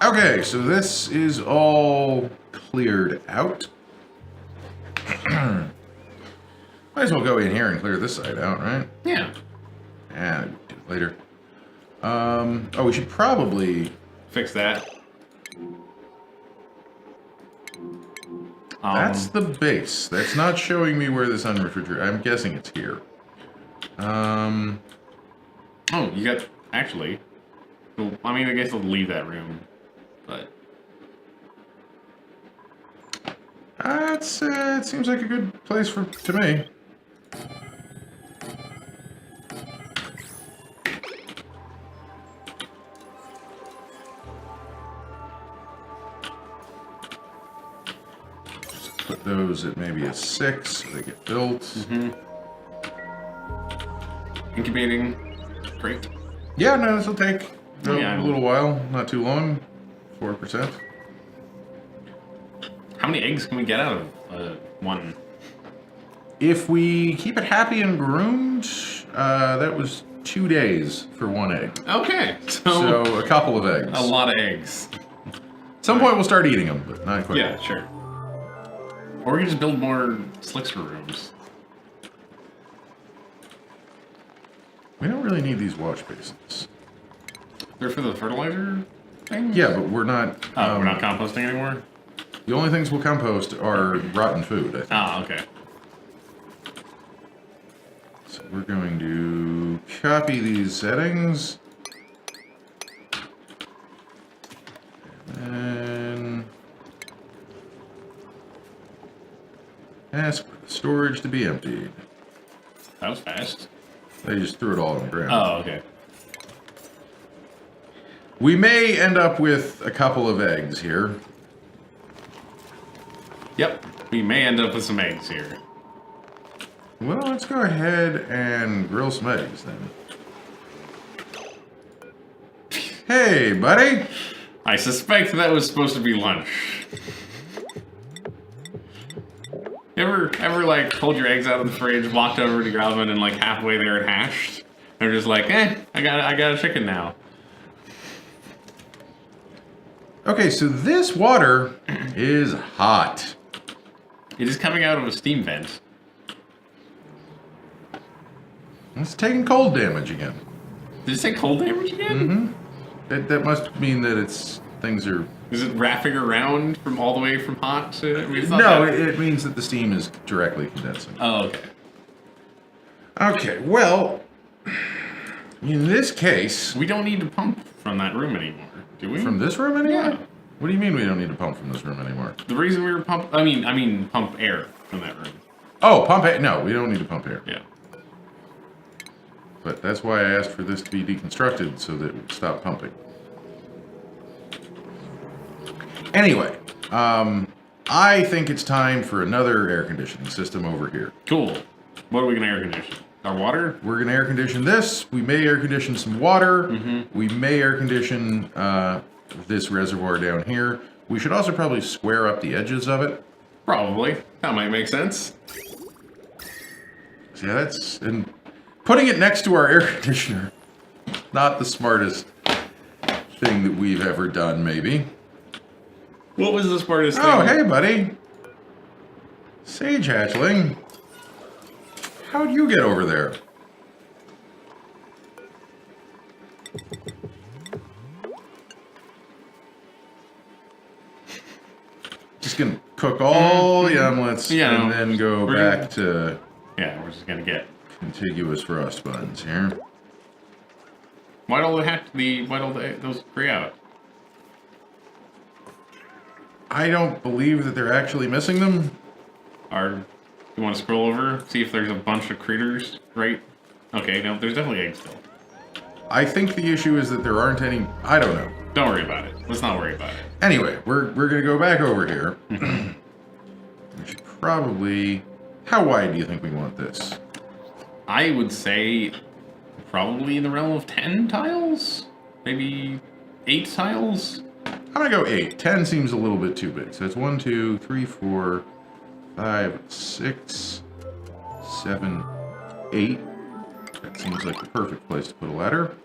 Okay, so this is all cleared out. Might as well go in here and clear this side out, right? Yeah. Yeah, we'll do it later. Oh, we should probably... Fix that. That's the base. That's not showing me where this unrefrigerated... I'm guessing it's here. Oh, you got... Actually... Well, I mean, I guess I'll leave that room. But... That's, it seems like a good place to me. Just put those at maybe a 6 so they get built. Mm-hmm. Incubating. Great. Yeah, no, this will take a Yeah. little while, not too long. 4%. How many eggs can we get out of one? If we keep it happy and groomed, that was 2 days for 1 egg. Okay, So a couple of eggs. a lot of eggs. At some point we'll start eating them, but not quite. Yeah, sure. Or we can just build more slickster rooms. We don't really need these wash basins. They're for the fertilizer? things? Yeah, but we're not. Oh, we're not composting anymore? The only things we'll compost are rotten food, I think. Oh, okay. So we're going to copy these settings. And ask for the storage to be emptied. That was fast. They just threw it all on the ground. Oh, okay. We may end up with a couple of eggs here. Yep. We may end up with some eggs here. Well, let's go ahead and grill some eggs then. Hey, buddy! I suspect that was supposed to be lunch. Ever like pulled your eggs out of the fridge, walked over to grab them, and like halfway there it hatched? They're just like, I got a chicken now. Okay, so this water is hot. It is coming out of a steam vent. It's taking cold damage again. Did it say cold damage again? Mm-hmm. That must mean that things are... Is it wrapping around from all the way from hot to... I mean, it's not No, that... it means that the steam is directly condensing. Oh, okay. Okay, well, in this case... We don't need to pump from that room anymore, do we? From this room anymore? Yeah. What do you mean we don't need to pump from this room anymore? The reason we were I mean pump air from that room. Oh, pump air? No, we don't need to pump air. Yeah. But that's why I asked for this to be deconstructed, so that it would stop pumping. Anyway, I think it's time for another air conditioning system over here. Cool. What are we gonna air condition? Our water? We're gonna air condition this. We may air condition some water. We may air condition this reservoir down here. We should also probably square up the edges of it. Probably. That might make sense. Yeah, and putting it next to our air conditioner, not the smartest thing that we've ever done, maybe. What was the smartest thing? Oh, hey, buddy. Sage hatchling. How'd you get over there? Just gonna cook all the omelets and then go back to... Yeah, we're just gonna get contiguous roast buns here. Why'd all those gray out? I don't believe that they're actually missing them. You want to scroll over, see if there's a bunch of critters, right? Okay, no, there's definitely eggs still. I think the issue is that there aren't any... I don't know. Don't worry about it. Let's not worry about it. Anyway, we're gonna go back over here. We should probably... How wide do you think we want this? I would say probably in the realm of 10 tiles? Maybe 8 tiles? I'm gonna go 8. 10 seems a little bit too big. So it's 1, 2, 3, 4, 5, 6, 7, 8. That seems like the perfect place to put a ladder.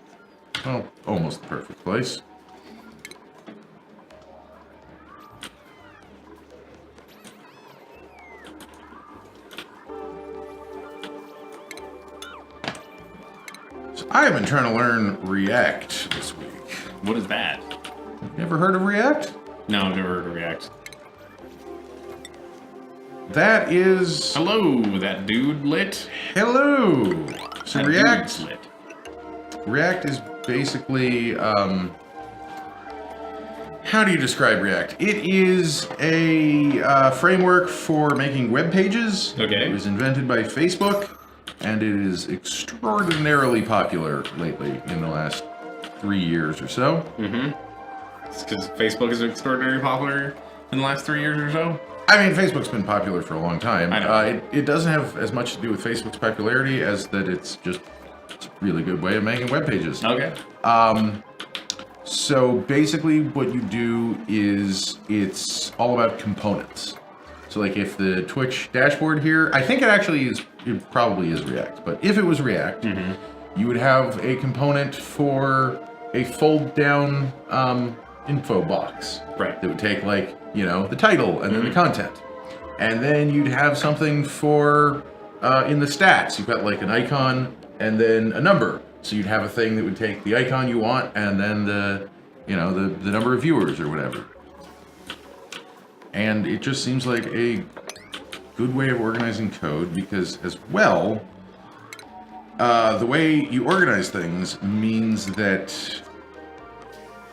Well, almost the perfect place. So I have been trying to learn React this week. What is that? You ever heard of React? No, I've never heard of React. That is... Hello, that dude lit? Hello! So That React... dude's lit. React is basically, how do you describe React? It is a framework for making web pages. Okay. It was invented by Facebook, and it is extraordinarily popular lately in the last 3 years or so. It's because Facebook is extraordinarily popular in the last 3 years or so? I mean, Facebook's been popular for a long time. I know. It doesn't have as much to do with Facebook's popularity as that it's a really good way of making web pages. Okay. So basically what you do is it's all about components. So like if the Twitch dashboard here, I think it probably is React, but if it was React, you would have a component for a fold down info box. Right. That would take like, the title and then the content. And then you'd have something for, in the stats, you've got like an icon and then a number. So you'd have a thing that would take the icon you want and then the you know, the number of viewers or whatever. And it just seems like a good way of organizing code because, as well, the way you organize things means that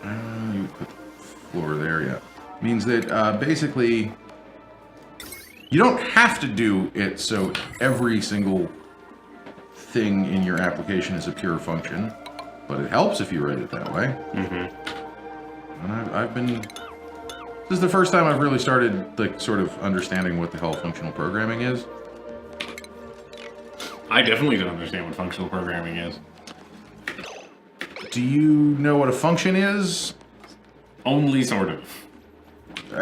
you put the floor there, yeah. Means that basically you don't have to do it so every single thing in your application is a pure function, but it helps if you write it that way. And I've been. This is the first time I've really started, like, sort of understanding what the hell functional programming is. I definitely don't understand what functional programming is. Do you know what a function is? Only sort of.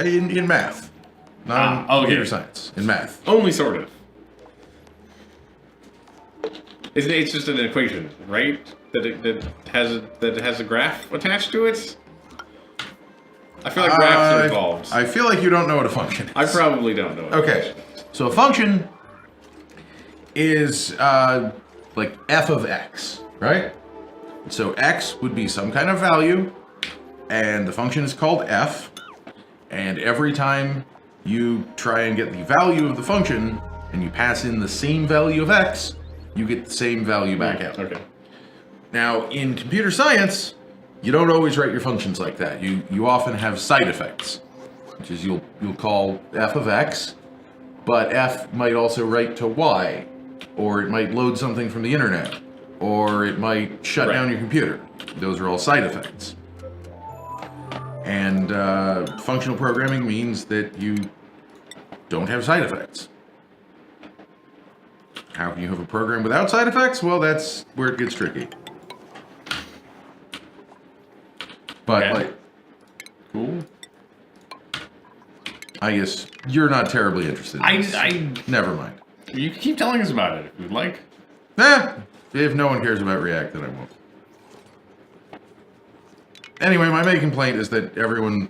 In math. Not in computer science. In math. Only sort of. It's just an equation, right? That has a graph attached to it? I feel like graphs are involved. I feel like you don't know what a function is. I probably don't know. Okay, so a function is like f of x, right? So x would be some kind of value, and the function is called f, and every time you try and get the value of the function, and you pass in the same value of x, you get the same value back out. Okay. Now, in computer science, you don't always write your functions like that. You often have side effects, which is you'll call f of x, but f might also write to y, or it might load something from the internet, or it might shut down your computer. Those are all side effects. And functional programming means that you don't have side effects. How can you have a program without side effects? Well, that's where it gets tricky. But, like, cool. I guess you're not terribly interested in this. Never mind. You can keep telling us about it if you'd like. If no one cares about React, then I won't. Anyway, my main complaint is that everyone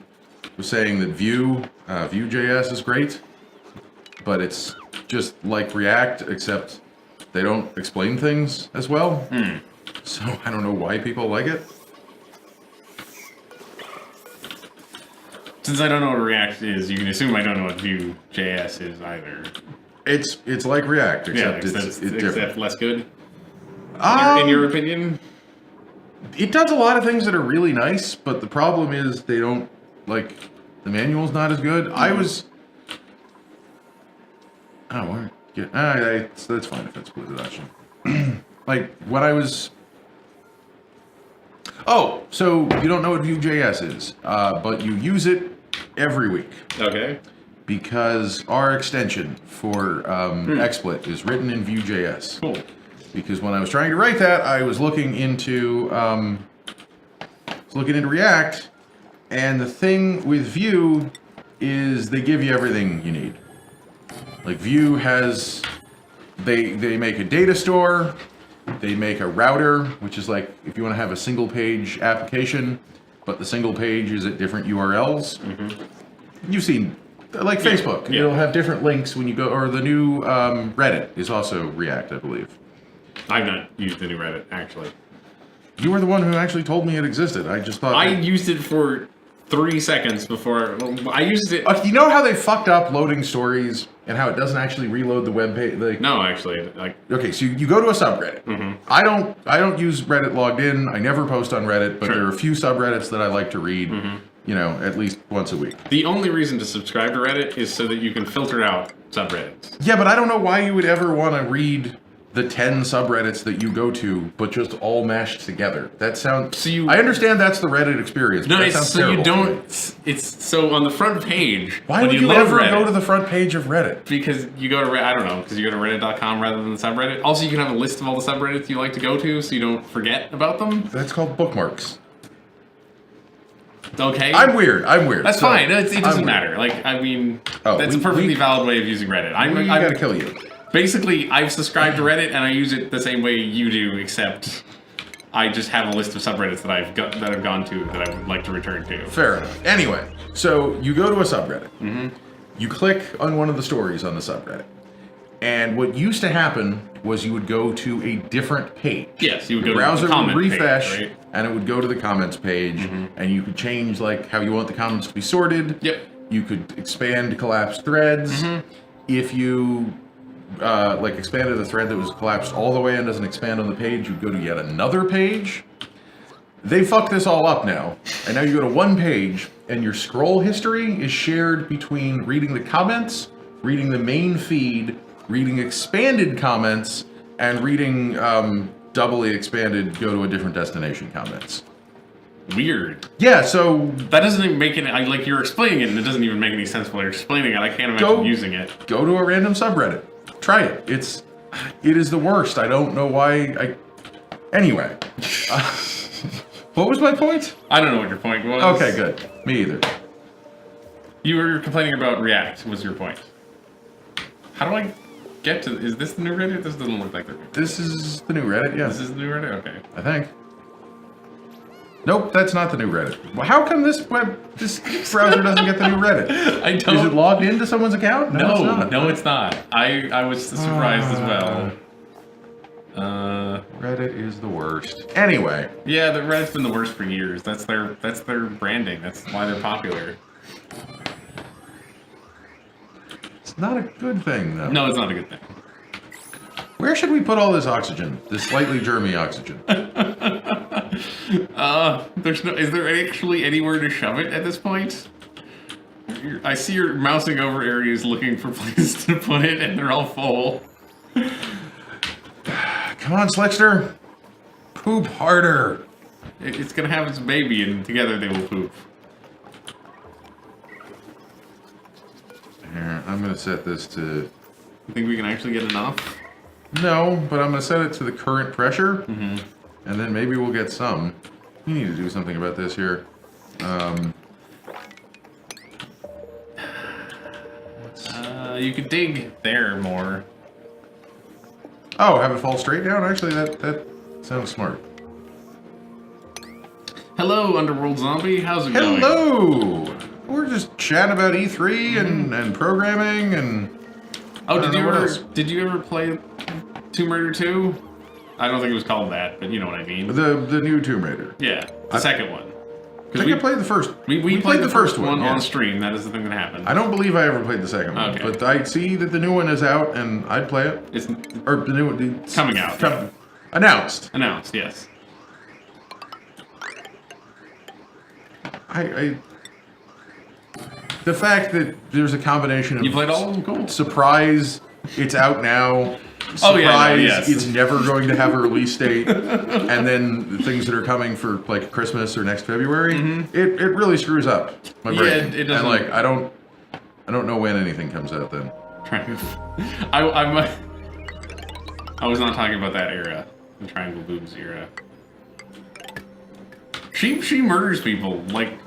was saying that Vue.js is great, but it's just like React, except they don't explain things as well. So I don't know why people like it. Since I don't know what React is, you can assume I don't know what Vue.js is either. It's like React, except it's different. Except less good? In your opinion? It does a lot of things that are really nice, but the problem is they don't, like, the manual's not as good. I was... Oh, that's fine if it's split option. Like, when I was... Oh, so you don't know what Vue.js is, but you use it every week. Okay. Because our extension for XSplit is written in Vue.js. Cool. Because when I was trying to write that, I was looking into React, and the thing with Vue is they give you everything you need. Like Vue has, they make a data store, they make a router, which is like if you want to have a single page application, but the single page is at different URLs. You've seen, like Facebook, it'll have different links when you go, or the new Reddit is also React, I believe. I've not used the new Reddit, actually. You were the one who actually told me it existed. I just thought... I used it for 3 seconds before... I used it... You know how they fucked up loading stories and how it doesn't actually reload the web page? Like, no, actually. Okay, so you go to a subreddit. I don't use Reddit logged in. I never post on Reddit, but there are a few subreddits that I like to read, you know, at least once a week. The only reason to subscribe to Reddit is so that you can filter out subreddits. Yeah, but I don't know why you would ever want to read the 10 subreddits that you go to, but just all mashed together. That sounds... So I understand that's the Reddit experience. No, it's so you don't... It's so on the front page... Why would you ever go to the front page of Reddit? Because you go to... I don't know, because you go to reddit.com rather than the subreddit. Also, you can have a list of all the subreddits you like to go to so you don't forget about them. That's called bookmarks. Okay. I'm weird. That's fine. It doesn't matter. Like, I mean, that's a perfectly valid way of using Reddit. I'm gotta kill you. Basically, I've subscribed to Reddit and I use it the same way you do, except I just have a list of subreddits that I've gone to that I would like to return to. Fair enough. Anyway, so you go to a subreddit. You click on one of the stories on the subreddit. And what used to happen was you would go to a different page. Yes, you would go to the browser, comment would refresh, page, right? and it would go to the comments page, and you could change like how you want the comments to be sorted. Yep. You could expand collapsed threads. If you like expanded a thread that was collapsed all the way and doesn't expand on the page, you go to yet another page. They fucked this all up now, and now you go to one page, and your scroll history is shared between reading the comments, reading the main feed, reading expanded comments, and reading doubly expanded go to a different destination comments. Weird. Yeah, so that doesn't even make any. Like you're explaining it, and it doesn't even make any sense while you're explaining it. I can't imagine using it. Go to a random subreddit. Try it. It is the worst. I don't know why. Anyway, what was my point? I don't know what your point was. Okay, good. Me either. You were complaining about React. Was your point? How do I get to? Is this the new Reddit? This doesn't look like the Reddit. This is the new Reddit. Yeah. This is the new Reddit. Okay. I think. Nope, that's not the new Reddit. Well, how come this browser doesn't get the new Reddit? I don't. Is it logged into someone's account? No, it's not. No, it's not. I was surprised as well. Reddit is the worst. Anyway. Yeah, the Reddit's been the worst for years. That's their branding. That's why they're popular. It's not a good thing, though. No, it's not a good thing. Where should we put all this oxygen? This slightly germy oxygen? Is there actually anywhere to shove it at this point? I see you're mousing over areas looking for places to put it, and they're all full. Come on, Slickster. Poop harder. It's gonna have its baby, and together they will poop. Here, I'm gonna set this to... You think we can actually get enough? No, but I'm gonna set it to the current pressure, and then maybe we'll get some. We need to do something about this here. You could dig there more. Oh, have it fall straight down? Actually, that sounds smart. Hello, Underworld Zombie. How's it going? Hello! We're just chatting about E3 and programming and... Oh, did you ever play Tomb Raider 2? I don't think it was called that, but you know what I mean. The new Tomb Raider. Yeah, the second one. I think I played the first. We played the first one yeah. on stream. That is the thing that happened. I don't believe I ever played the second one, Okay. but I see that the new one is out, and I'd play it. It's Or the new one... It's coming out. Announced. Announced, yes. The fact that there's a combination of... You played all of them? Cool. Surprise, it's out now. Surprise, Oh, yeah, no, yes. It's never going to have a release date. And then the things that are coming for like Christmas or next February, it really screws up my brain. Yeah, it doesn't... And like I don't know when anything comes out then. I was not talking about that era. The Triangle Boobs era. She murders people. Like,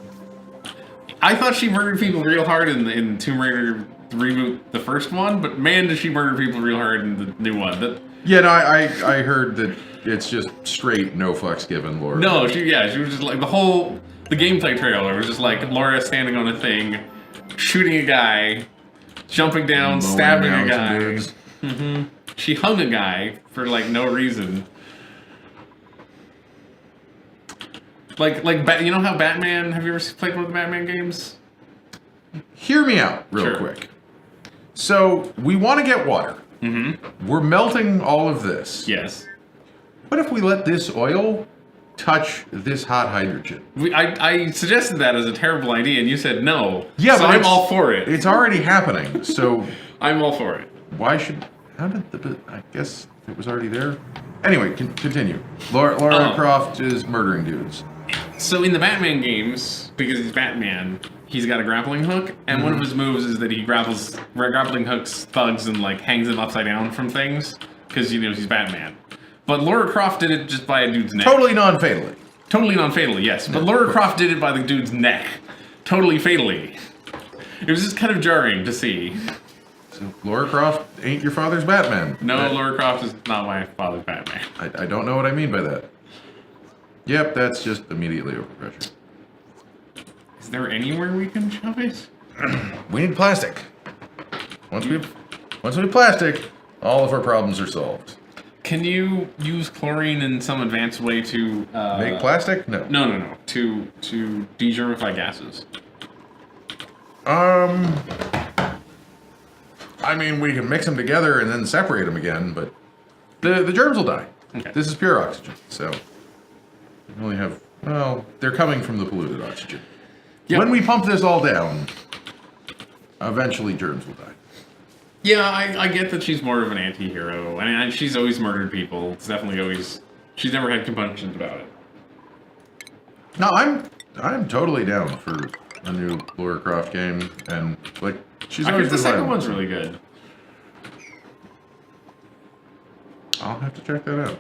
I thought she murdered people real hard in Tomb Raider reboot, the first one, but man, does she murder people real hard in the new one. Yeah, no, I heard that it's just straight no fucks given, Laura. No, she was just like the gameplay trailer was just like Laura standing on a thing, shooting a guy, jumping down, stabbing a guy. She hung a guy for like no reason. Like you know how Batman? Have you ever played one of the Batman games? Hear me out real quick. So we want to get water. We're melting all of this. Yes. What if we let this oil touch this hot hydrogen? I suggested that as a terrible idea, and you said no. Yeah, so but I'm all for it. It's already happening. So I'm all for it. why should? How did the? I guess it was already there. Anyway, continue. Laura Croft is murdering dudes. So in the Batman games, because he's Batman, he's got a grappling hook, and one of his moves is that he grappling hooks thugs and like hangs them upside down from things, because he's Batman. But Laura Croft did it just by a dude's neck. Totally non-fatally. Totally non-fatally, yes. But Laura Croft did it by the dude's neck. Totally fatally. It was just kind of jarring to see. So Laura Croft ain't your father's Batman. No, Laura Croft is not my father's Batman. I don't know what I mean by that. Yep, that's just immediately overpressure. Is there anywhere we can shove it? We need plastic. Once we have plastic, all of our problems are solved. Can you use chlorine in some advanced way to Make plastic? No. No. To degermify gases. I mean, we can mix them together and then separate them again, but the germs will die. Okay. This is pure oxygen, so we only have. Well, they're coming from the polluted oxygen. Yep. When we pump this all down, eventually germs will die. Yeah, I get that she's more of an anti-hero, and she's always murdered people. It's definitely always... She's never had compunctions about it. No, I'm totally down for a new Lara Croft game, and like she's I always heard the been second violent. one's really good. I'll have to check that out.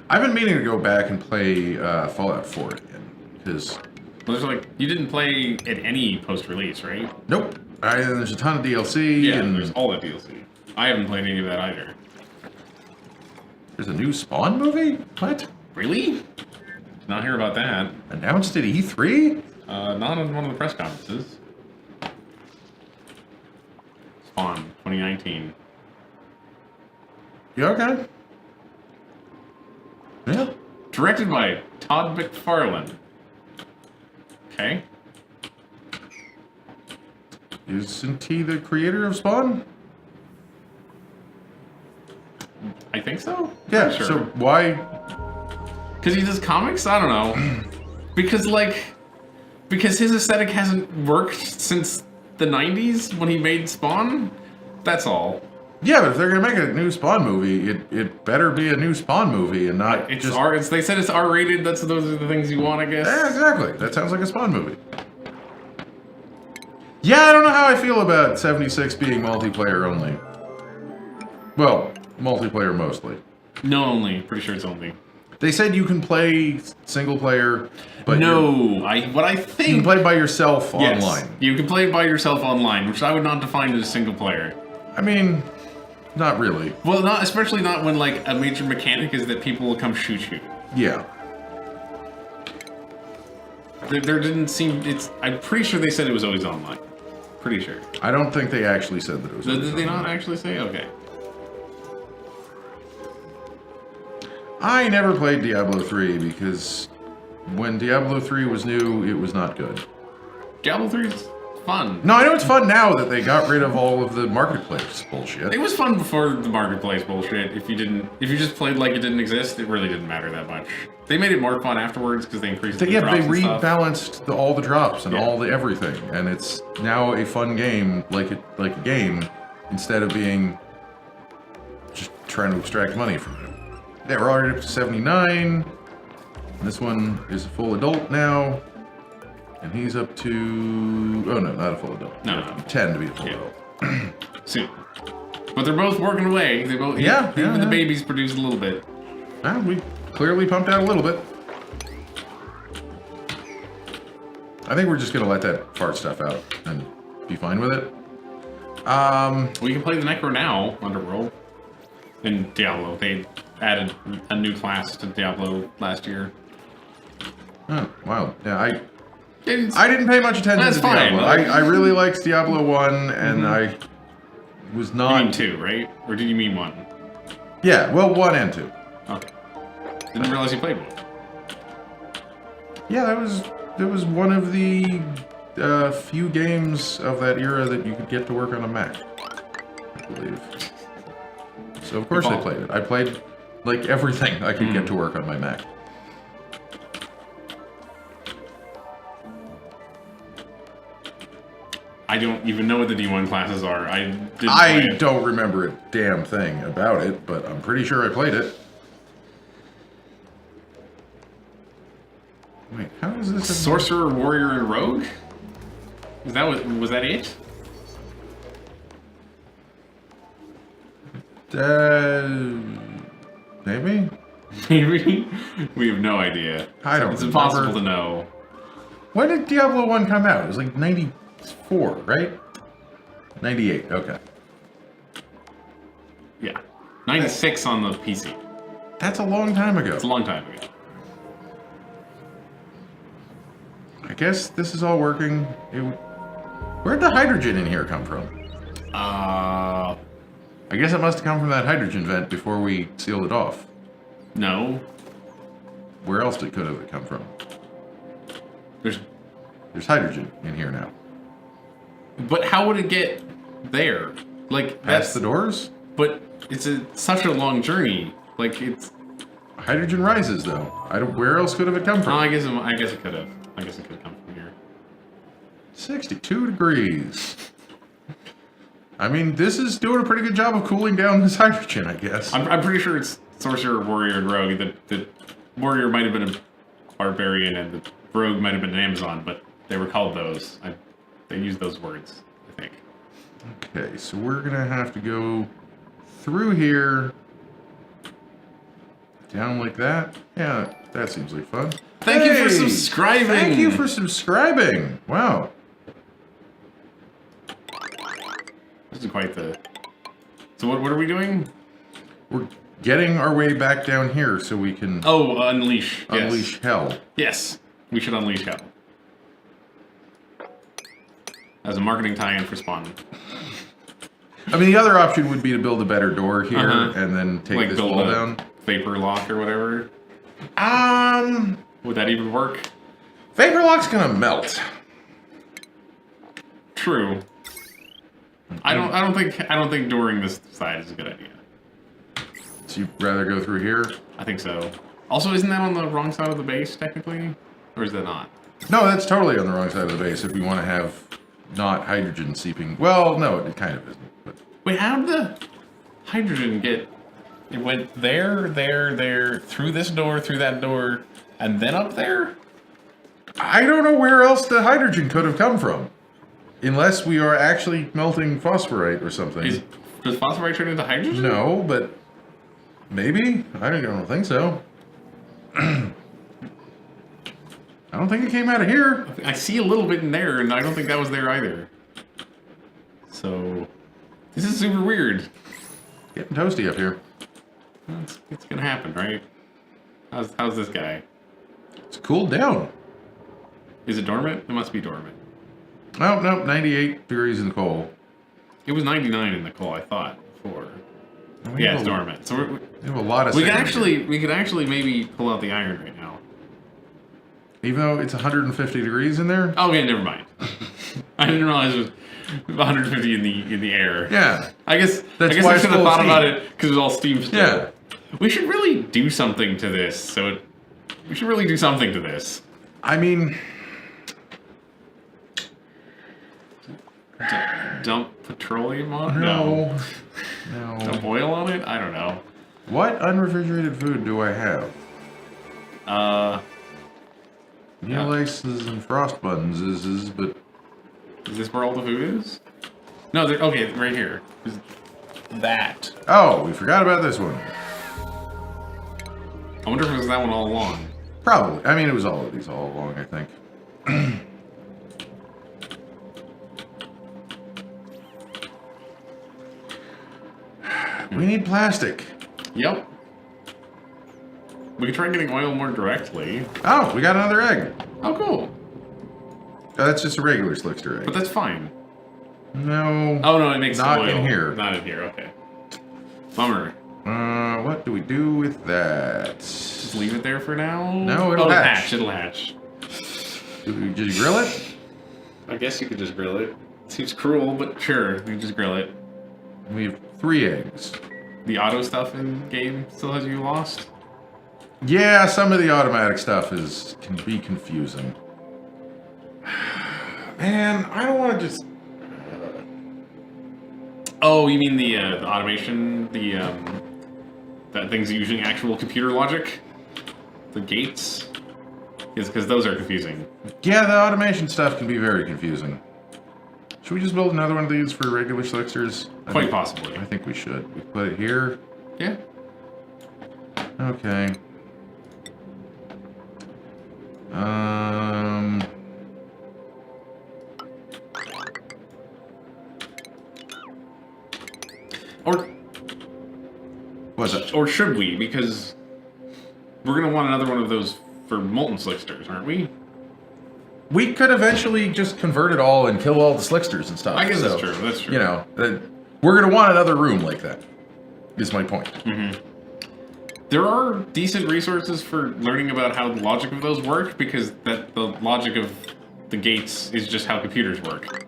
I've been meaning to go back and play Fallout 4 again, because... There's like... You didn't play at any post-release, right? Nope. There's a ton of DLC, Yeah, and there's all that DLC. I haven't played any of that either. there's a new Spawn movie? What? Really? Did not hear about that. Announced at E3? Not on one of the press conferences. Spawn, 2019. You okay? Yeah. Directed by Todd McFarlane. Okay. Isn't he the creator of Spawn? I think so? Yeah, Sure. so why? Because he does comics? I don't know. Because his aesthetic hasn't worked since the 90s when he made Spawn? That's all. Yeah, but if they're gonna make a new Spawn movie, it better be a new Spawn movie and not It's just... R. They said it's R-rated. Those are the things you want, I guess. Yeah, exactly. That sounds like a Spawn movie. Yeah, I don't know how I feel about 76 being multiplayer only. Well, multiplayer mostly. No, only. Pretty sure it's only. They said you can play single player, but No, what I you think. can play by yourself Yes, online. you can play by yourself online, which I would not define as single player. I mean, not really. Well, especially not when like a major mechanic is that people will come shoot you. Yeah. There didn't seem. I'm pretty sure they said it was always online. Pretty sure. I don't think they actually said that it was. Did they online. not actually say? Okay. I never played Diablo 3 because when Diablo 3 was new, it was not good. Diablo 3 is fun. No, I know it's fun now that they got rid of all of the marketplace bullshit. It was fun before the marketplace bullshit. If you just played like it didn't exist, it really didn't matter that much. They made it more fun afterwards because they increased the Yeah, drops they and stuff. rebalanced all the drops and Yeah. all the everything, and it's now a fun game, like a game, instead of being just trying to extract money from it. Yeah, we're already up to 79. This one is a full adult now, and he's up to... Oh no, not a full adult. No. 10 to be a full Yeah. adult. Soon. But they're both working away. They both even the babies produce a little bit. Well, we clearly pumped out a little bit. I think we're just gonna let that fart stuff out and be fine with it. We can play the Necro now, Underworld. In Diablo. They added a new class to Diablo last year. Oh, wow. Yeah, I It's- didn't pay much attention That's to fine. Diablo. I really liked Diablo 1, and I was you not... mean 2, right? Or did you mean 1? Yeah, well, 1 and 2. Okay. Didn't realize you played 1. Yeah, that was one of the few games of that era that you could get to work on a Mac, I believe. So of course I played it. I played like everything I could get to work on my Mac. I don't even know what the D1 classes are. I didn't play it. don't remember a damn thing about it, but I'm pretty sure I played it. Wait, how is this? Sorcerer, Warrior, and Rogue? Was that it? Maybe? Maybe? We have no idea. I don't It's impossible remember. to know. When did Diablo 1 come out? It was like 94, right? 98, okay. Yeah. 96 on the PC. That's a long time ago. It's a long time ago. I guess this is all working. Where'd the hydrogen in here come from? I guess it must have come from that hydrogen vent before we sealed it off. No. Where else could it come from? There's hydrogen in here now. But how would it get there? Like Past the doors? But it's such a long journey. Like it's hydrogen rises though. Where else could have it come from? Oh, I guess it could have. I guess it could have come from here. 62 degrees. I mean, this is doing a pretty good job of cooling down this hydrogen, I guess. I'm pretty sure it's Sorcerer, Warrior, and Rogue. The Warrior might have been a Barbarian, and the Rogue might have been an Amazon, but they were called those. They used those words, I think. Okay, so we're going to have to go through here. Down like that. Yeah, that seems like fun. Thank you for subscribing! Thank you for subscribing! Wow. This is quite the... So what are we doing? We're getting our way back down here so we can... Oh, unleash. Unleash hell. Yes, we should unleash hell. As a marketing tie-in for Spawn. I mean, the other option would be to build a better door here and then take like this wall down. Vapor lock or whatever. Would that even work? Vapor lock's gonna melt. True. I don't think dooring this side is a good idea. So you'd rather go through here? I think so. Also, isn't that on the wrong side of the base technically, or is that not? No, that's totally on the wrong side of the base. If we want to have not hydrogen seeping. Well, no, it kind of isn't. But wait, how did the hydrogen get? It went there, through this door, through that door, and then up there? I don't know where else the hydrogen could have come from. Unless we are actually melting phosphorite or something. Does phosphorite turn into hydrogen? No, but maybe. I don't think so. I don't think it came out of here. I see a little bit in there, and I don't think that was there either. So, this is super weird. Getting toasty up here. It's gonna happen, right? How's this guy? It's cooled down. Is it dormant? It must be dormant. Oh, no, 98 degrees in the coal. It was 99 in the coal, I thought, before. Yeah, it's dormant. So we have a lot of we could actually maybe pull out the iron right now. Even though it's 150 degrees in there? Oh, okay, never mind. I didn't realize it was 150 in the air. Yeah. I guess I should have thought about it because it was all steam still. Yeah. We should really do something to this. We should really do something to this. I mean, dump petroleum on it? No. Dump oil on it? I don't know. What unrefrigerated food do I have? Meal laces and frost buns but... Is this where all the food is? No, okay, right here. That. Oh, we forgot about this one. I wonder if it was that one all along. Probably. I mean, it was all of these all along, I think. We need plastic. Yep. We could try getting oil more directly. Oh, we got another egg. Oh, cool. That's just a regular slickster egg. But that's fine. No. Oh, no, it makes not oil. in here. Not in here, okay. Bummer. What do we do with that? Just leave it there for now? No, it'll hatch. It'll hatch. Do we just grill it? I guess you could just grill it. Seems cruel, but sure, we can just grill it. We have 3 eggs. The auto stuff in game still has you lost? Yeah, some of the automatic stuff can be confusing. Man, I don't want to just... Oh, you mean the automation, that thing's using actual computer logic? The gates? Because those are confusing. Yeah, the automation stuff can be very confusing. Should we just build another one of these for regular slicksters? Quite possibly. I think we should. We put it here. Yeah. Okay. Or should we? Because we're gonna want another one of those for molten slicksters, aren't we? We could eventually just convert it all and kill all the slicksters and stuff. I guess that's true. That's true. You know, We're going to want another room like that, is my point. Mm-hmm. There are decent resources for learning about how the logic of those work, because the logic of the gates is just how computers work.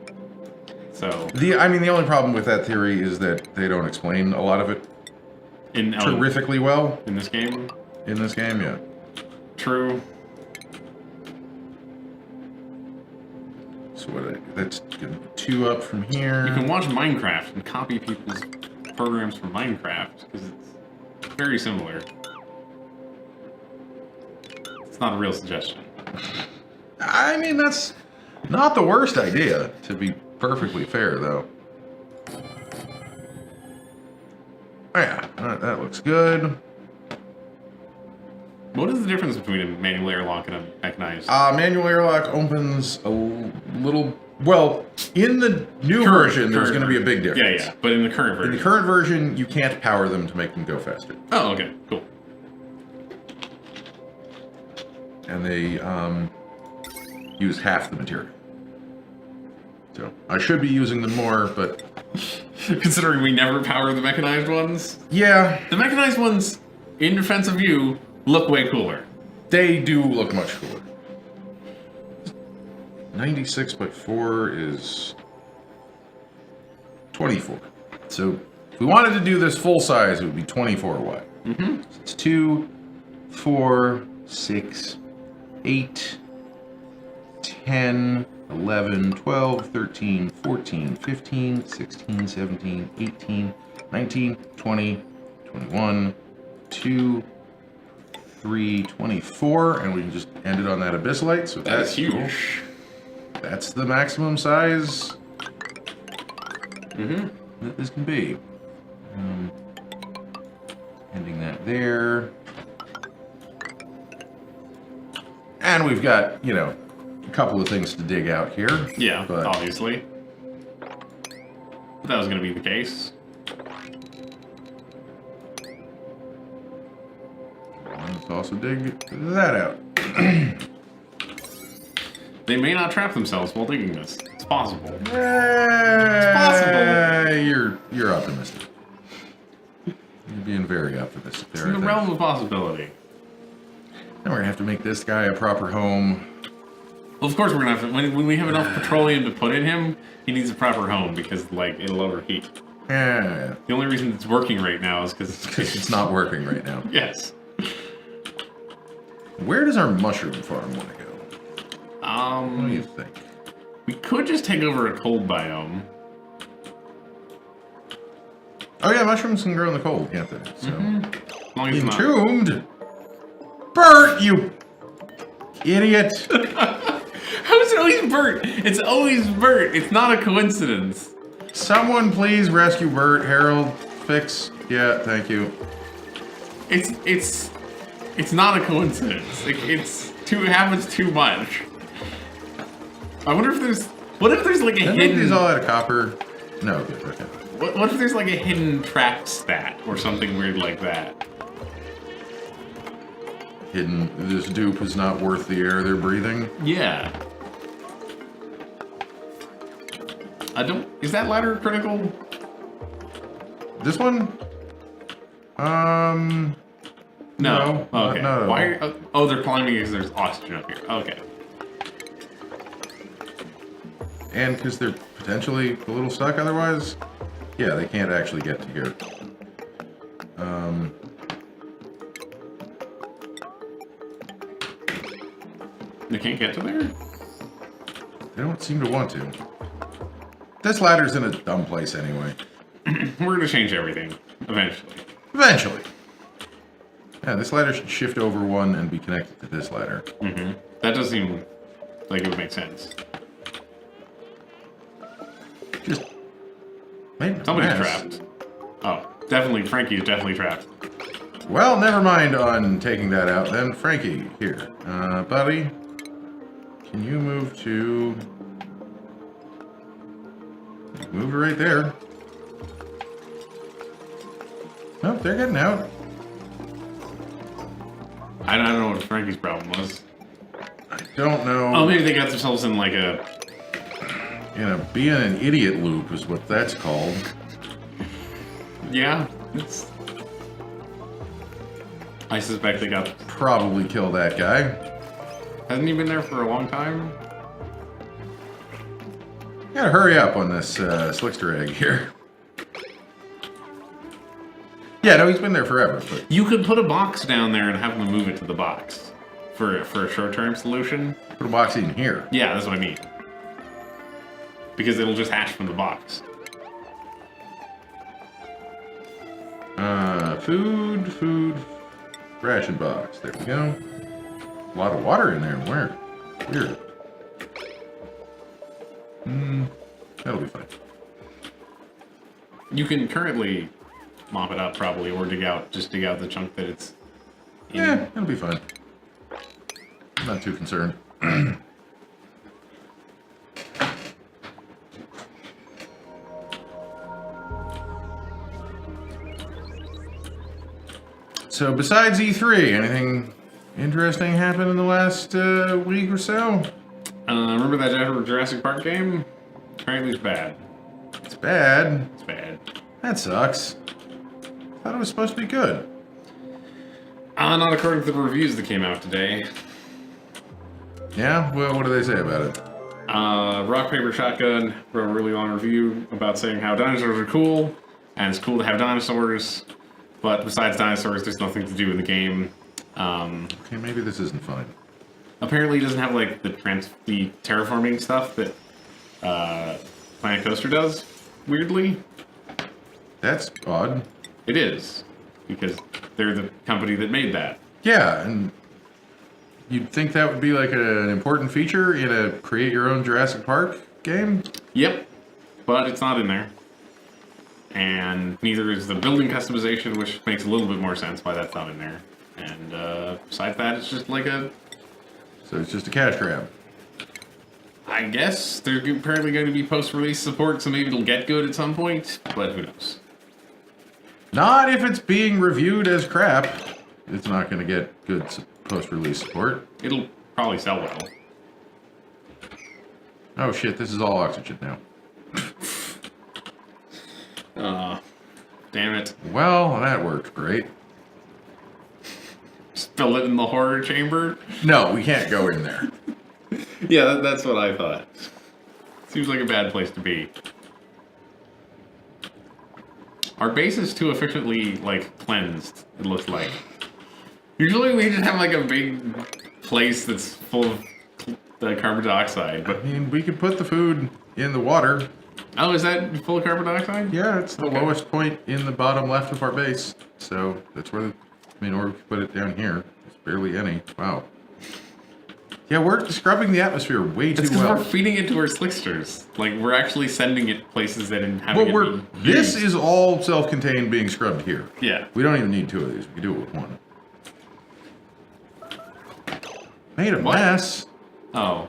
So the only problem with that theory is that they don't explain a lot of it terrifically well in this game. In this game, yeah. True. So that's gonna be 2 up from here. You can watch Minecraft and copy people's programs from Minecraft because it's very similar. It's not a real suggestion. I mean, that's not the worst idea, to be perfectly fair, though. Oh, yeah, that looks good. What is the difference between a manual airlock and a mechanized? Manual airlock opens a little... Well, in the new version, there's going to be a big difference. Yeah, but in the current version... In the current version, you can't power them to make them go faster. Oh, okay, cool. And they use half the material. So, I should be using them more, but... Considering we never power the mechanized ones? Yeah. The mechanized ones, in defense of you, look way cooler. They do look much cooler. 96/4 is 24. So if we wanted to do this full size, it would be 24 wide. Mm-hmm. So it's 2, 4, 6, 8, 10, 11, 12, 13, 14, 15, 16, 17, 18, 19, 20, 21, 2, 3, 24, and we can just end it on that abyss light. So that's huge. Cool. That's the maximum size that this can be. Ending that there. And we've got, you know, a couple of things to dig out here. Yeah, but obviously. But that was going to be the case. Let's also dig that out. They may not trap themselves while digging this. It's possible. It's possible. You're optimistic. You're being very optimistic there. It's in the realm of possibility. Then we're gonna have to make this guy a proper home. Well, of course we're gonna have to. When we have enough petroleum to put in him, he needs a proper home because, like, it'll overheat. Yeah. The only reason it's working right now is because it's not working right now. Yes. Where does our mushroom farm want to go? What do you think? We could just take over a cold biome. Oh yeah, mushrooms can grow in the cold, can't they? So As long as entombed. Bert, you idiot! How is it always Bert? It's always Bert. It's not a coincidence. Someone please rescue Bert. Harold, fix. Yeah, thank you. It's not a coincidence. It happens too much. I wonder if there's... What if there's like a hidden... These all out of copper? No, good, okay. What if there's like a hidden track stat or something weird like that? Hidden... This dupe is not worth the air they're breathing? Yeah. Is that ladder critical? This one? No. Okay. No. Why? They're climbing because there's oxygen up here. Okay. And because they're potentially a little stuck otherwise? Yeah, they can't actually get to here. They can't get to there? They don't seem to want to. This ladder's in a dumb place anyway. We're gonna change everything. Eventually. Eventually. Yeah, this ladder should shift over one and be connected to this ladder. Mm-hmm. That does seem like it would make sense. Just... Somebody's trapped. Oh, definitely. Frankie is definitely trapped. Well, never mind on taking that out then. Frankie, here. Buddy, can you move to... Move it right there. Nope, they're getting out. I don't know what Frankie's problem was. I don't know. Oh, maybe they got themselves in like a... You know, being an idiot loop is what that's called. Yeah, it's... I suspect they got... Probably kill that guy. Hasn't he been there for a long time? Gotta hurry up on this Slickster egg here. Yeah, no, he's been there forever. But You could put a box down there and have them move it to the box for a short-term solution. put a box in here. Yeah, that's what I mean. Because it'll just hatch from the box. Food, ration box. There we go. A lot of water in there. Where? Weird. That'll be fine. You can currently mop it up probably, or dig out the chunk that it's in. Yeah, it'll be fine. I'm not too concerned. So besides E3, anything interesting happened in the last week or so? Remember that Jurassic Park game? Apparently it's bad. It's bad. It's bad. That sucks. Thought it was supposed to be good. Not according to the reviews that came out today. Yeah? Well, what do they say about it? Rock, Paper, Shotgun wrote a really long review about saying how dinosaurs are cool, and it's cool to have dinosaurs, but besides dinosaurs, there's nothing to do in the game. Okay, maybe this isn't fine. Apparently, it doesn't have like the terraforming stuff that Planet Coaster does. Weirdly, That's odd. it is because they're the company that made that. Yeah, and you'd think that would be like an important feature in a create your own Jurassic Park game? Yep, but it's not in there. And neither is the building customization, which makes a little bit more sense why that's not in there. And besides that, it's just like a... So it's just a cash grab. I guess there's apparently going to be post-release support, so maybe it'll get good at some point, but who knows. Not if it's being reviewed as crap. It's not going to get good post-release support. It'll probably sell well. Oh shit, this is all oxygen now. Damn it. Well, that worked great. Spill it in the horror chamber? No, we can't go in there. Yeah, that's what I thought. Seems like a bad place to be. Our base is too efficiently, like, cleansed, it looks like. Usually we just have, like, a big place that's full of carbon dioxide, but... I mean, we could put the food in the water. Oh, is that full of carbon dioxide? Yeah, it's the Okay. lowest point in the bottom left of our base. So that's where, or we could put it down here. There's barely any. Wow. Yeah, we're scrubbing the atmosphere way too It's because well. we're feeding it to our slicksters. Like, we're actually sending it places that didn't have Well, this is all self-contained being scrubbed here. Yeah. We don't even need two of these. We can do it with one. Made a mess. Oh.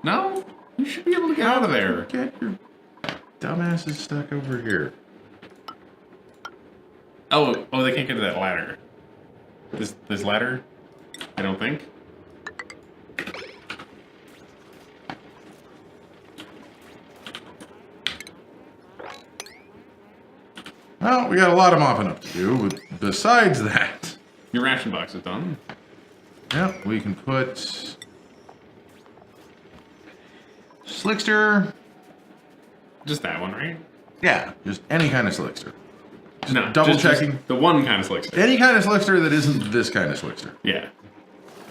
No? You should be able to get out of there. Get your dumbasses stuck over here. Oh, they can't get to that ladder. This ladder? I don't think. Well, we got a lot of mopping up to do, but besides that... Your ration box is done. Yeah, we can put... Slickster. Just that one, right? Yeah, just any kind of Slickster. No, double just checking. the one kind of slickster. Any kind of Slickster that isn't this kind of Slickster. Yeah.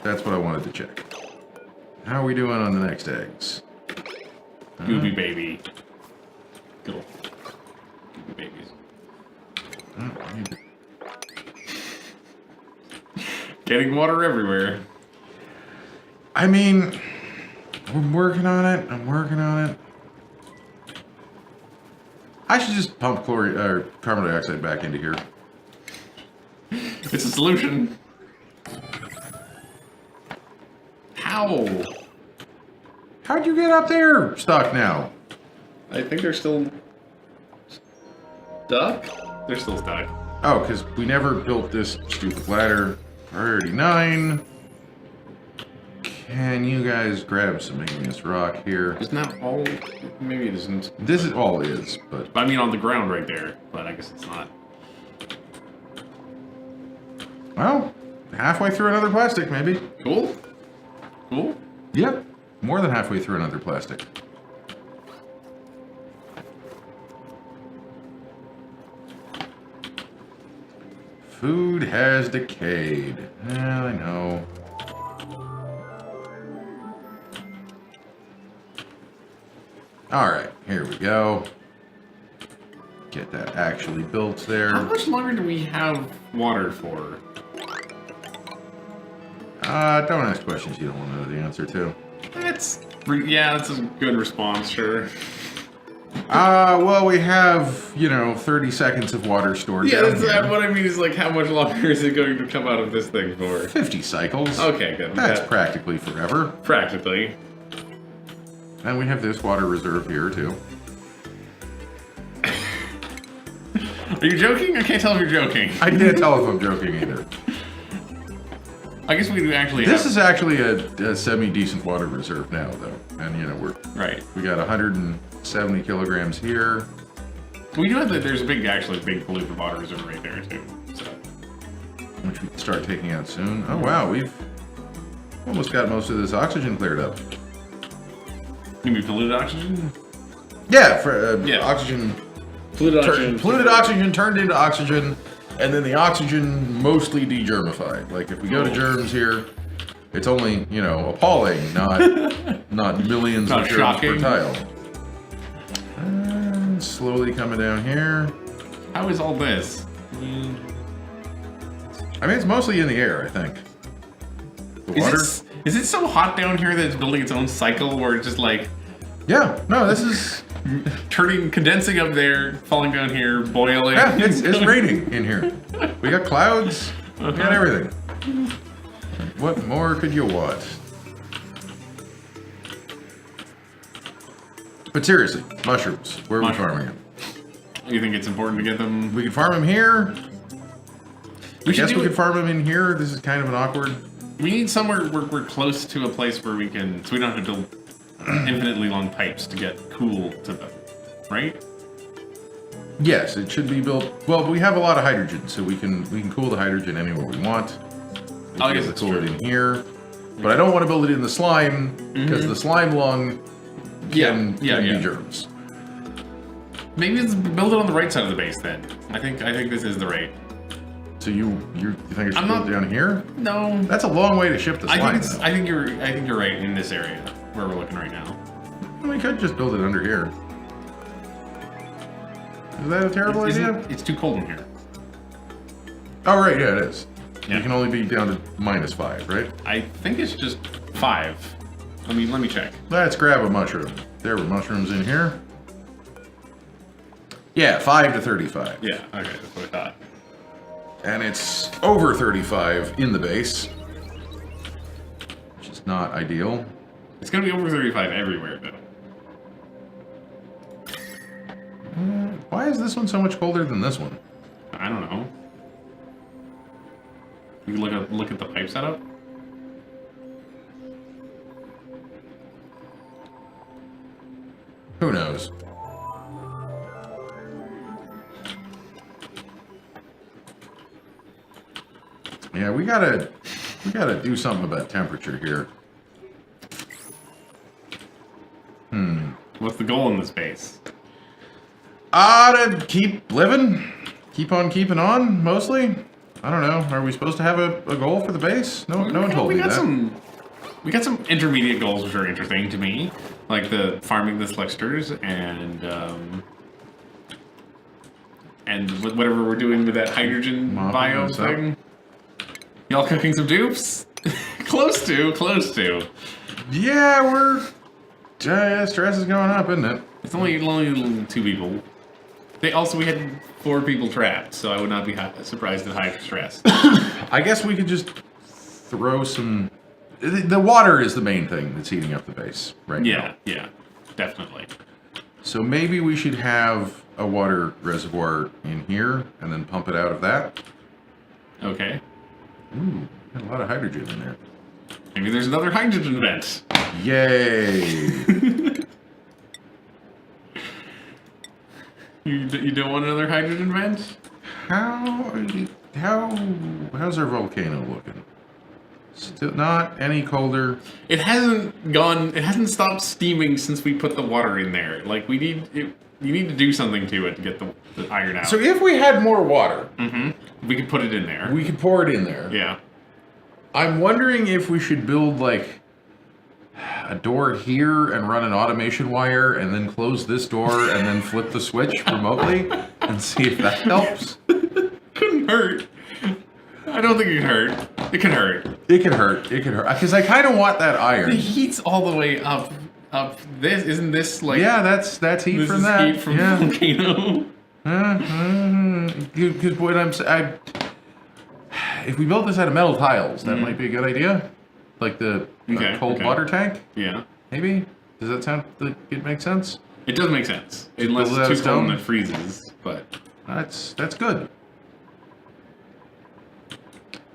That's what I wanted to check. How are we doing on the next eggs? Gooby baby. Good old Gooby babies. Getting water everywhere. I mean, I'm working on it. I'm working on it. I should just pump carbon dioxide back into here. It's a solution. How? How'd you get up there stuck now? I think they're still stuck. They're still stuck. Oh, because we never built this stupid ladder. Priority 9. Can you guys grab some igneous rock here? Isn't that all? Maybe it isn't. This is all it is, but I mean, on the ground right there. But I guess it's not. Well, halfway through another plastic, maybe. Cool. Cool. Yep. More than halfway through another plastic. Food has decayed. Yeah, I know. Alright, here we go. Get that actually built there. How much longer do we have water for? Don't ask questions you don't want to know the answer to. Yeah, that's a good response, sure. Well, we have, 30 seconds of water stored Yeah, down here. what I mean is, like, how much longer is it going to come out of this thing for? 50 cycles. Okay, good. That's practically forever. Practically. And we have this water reserve here, too. Are you joking? I can't tell if you're joking. I can't tell if I'm joking either. I guess we do actually This is actually a semi-decent water reserve now, though. And, Right. we got 170 kilograms here. We do have there's a big polluted water reserve right there, too. So. Which we can start taking out soon. Oh, wow, we've almost got most of this oxygen cleared up. You mean polluted oxygen? Yeah, for Yeah. oxygen... Polluted oxygen turned into oxygen, and then the oxygen mostly degermified. Like, if we go to germs here, it's only, appalling, not millions Not of germs shocking. per tile. And slowly coming down here. How is all this? I mean, it's mostly in the air, I think. The water? Is it so hot down here that it's building its own cycle where it's just like Yeah, no, this is... condensing up there, falling down here, boiling? Yeah, it's raining in here. We got clouds, we got everything. What more could you want? But seriously, mushrooms, where are we farming them? You think it's important to get them? We could farm them here. We I guess we could farm them in here. This is kind of an awkward... We need somewhere where we're close to a place where we can, so we don't have to build infinitely long pipes to get cool to them, right? Yes, it should be built... Well, we have a lot of hydrogen, so we can cool the hydrogen anywhere we want. Oh, I guess We'll it's cool true. it in here. But I don't want to build it in the slime, because the slime lung can be germs. Maybe let's build it on the right side of the base then. I think this is the right. So you think it's I'm built not- down here? No. That's a long way to ship the slime. I think you're right in this area where we're looking right now. We could just build it under here. Is that a terrible idea? It's too cold in here. Oh right, yeah, it is. Yeah. You can only be down to -5, right? I think it's just 5. Let me check. Let's grab a mushroom. There were mushrooms in here. Yeah, 5 to 35. Yeah, okay, that's what I thought. And it's over 35 in the base, which is not ideal. It's gonna be over 35 everywhere though. Why is this one so much colder than this one? I don't know. You can look at the pipe setup. Who knows? Yeah, we gotta do something about temperature here. What's the goal in this base? To keep living, keep on keeping on, mostly. I don't know. Are we supposed to have a goal for the base? No one told me that. We got some intermediate goals which are interesting to me, like the farming the Slexters and whatever we're doing with that hydrogen Mopping bio this up. thing. Y'all cooking some dupes? Close to. Yeah, stress is going up, isn't it? It's only 2 people. We had 4 people trapped, so I would not be surprised at high stress. I guess we could just throw some... The water is the main thing that's heating up the base right now. Yeah, definitely. So maybe we should have a water reservoir in here and then pump it out of that. Okay. Ooh, got a lot of hydrogen in there. Maybe there's another hydrogen vent. Yay! You don't want another hydrogen vent? How's our volcano looking? Still not any colder. It hasn't stopped steaming since we put the water in there. Like, you need to do something to it to get the iron out. So if we had more water, we could put it in there. we could pour it in there. Yeah. I'm wondering if we should build, like, a door here and run an automation wire and then close this door and then flip the switch remotely and see if that helps. Couldn't hurt. I don't think it could hurt. It could hurt. It could hurt. It could hurt. Because I kind of want that The iron. heat's all the way up. This isn't this like? Yeah, that's heat This from is that. heat from yeah. the volcano. Because what if we built this out of metal tiles, that might be a good idea. Like the cold water tank. Yeah. Maybe. Does that sound like it makes sense? It does make sense. Just Unless build it out it's of too cold stone? and it freezes. But That's good.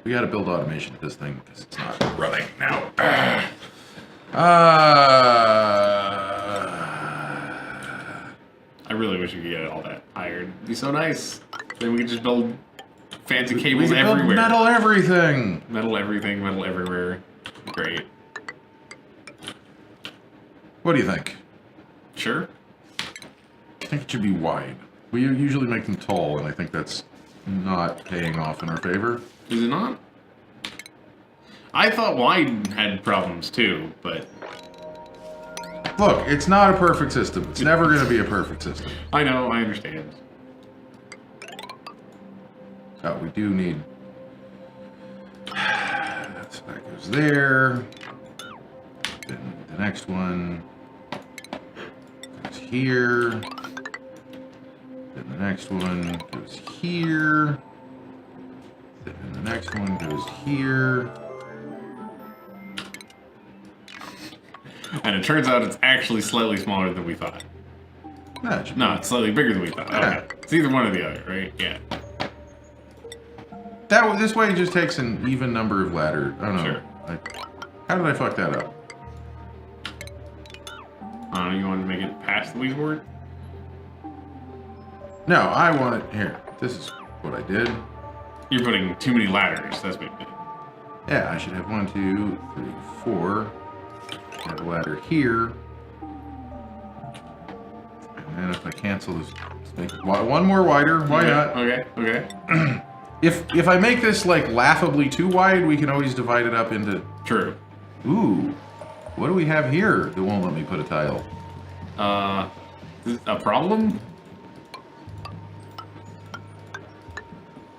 We got to build automation to this thing because it's not running now. I really wish we could get all that iron. It'd be so nice. Then we could just build fancy cables we could build everywhere. metal everything. Metal everything, metal everywhere. Great. What do you think? Sure. I think it should be wide. We usually make them tall, and I think that's not paying off in our favor. Is it not? I thought wide had problems too, but Look, it's not a perfect system. It's never going to be a perfect system. I know, I understand. Oh, we do need... that goes there. Then the next one goes here. Then the next one goes here. Then the next one goes here. And it turns out it's actually slightly smaller than we thought. No, it's slightly bigger than we thought. Yeah. Okay. It's either one or the other, right? Yeah. This way it just takes an even number of ladders. Oh no. Sure. How did I fuck that up? You want to make it past the weed board? No, I want it here. This is what I did. You're putting too many ladders. That's what you mean. Yeah, I should have 1, 2, 3, 4. Have a ladder here. And then if I cancel this, make it one more wider. Why not? Okay. If I make this like laughably too wide, we can always divide it up into. True. Ooh, what do we have here that won't let me put a tile? A problem?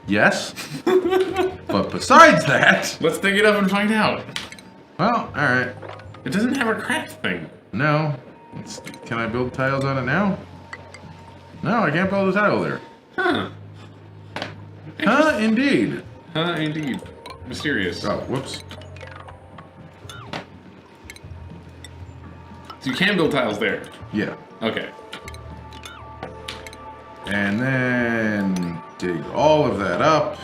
Yes. But besides that, Let's dig it up and find out. well, all right. It doesn't have a craft thing. No. Can I build tiles on it now? No, I can't build a tile there. Huh. Huh, indeed. Huh, indeed. Mysterious. Oh, whoops. So you can build tiles there. Yeah. Okay. And then dig all of that up.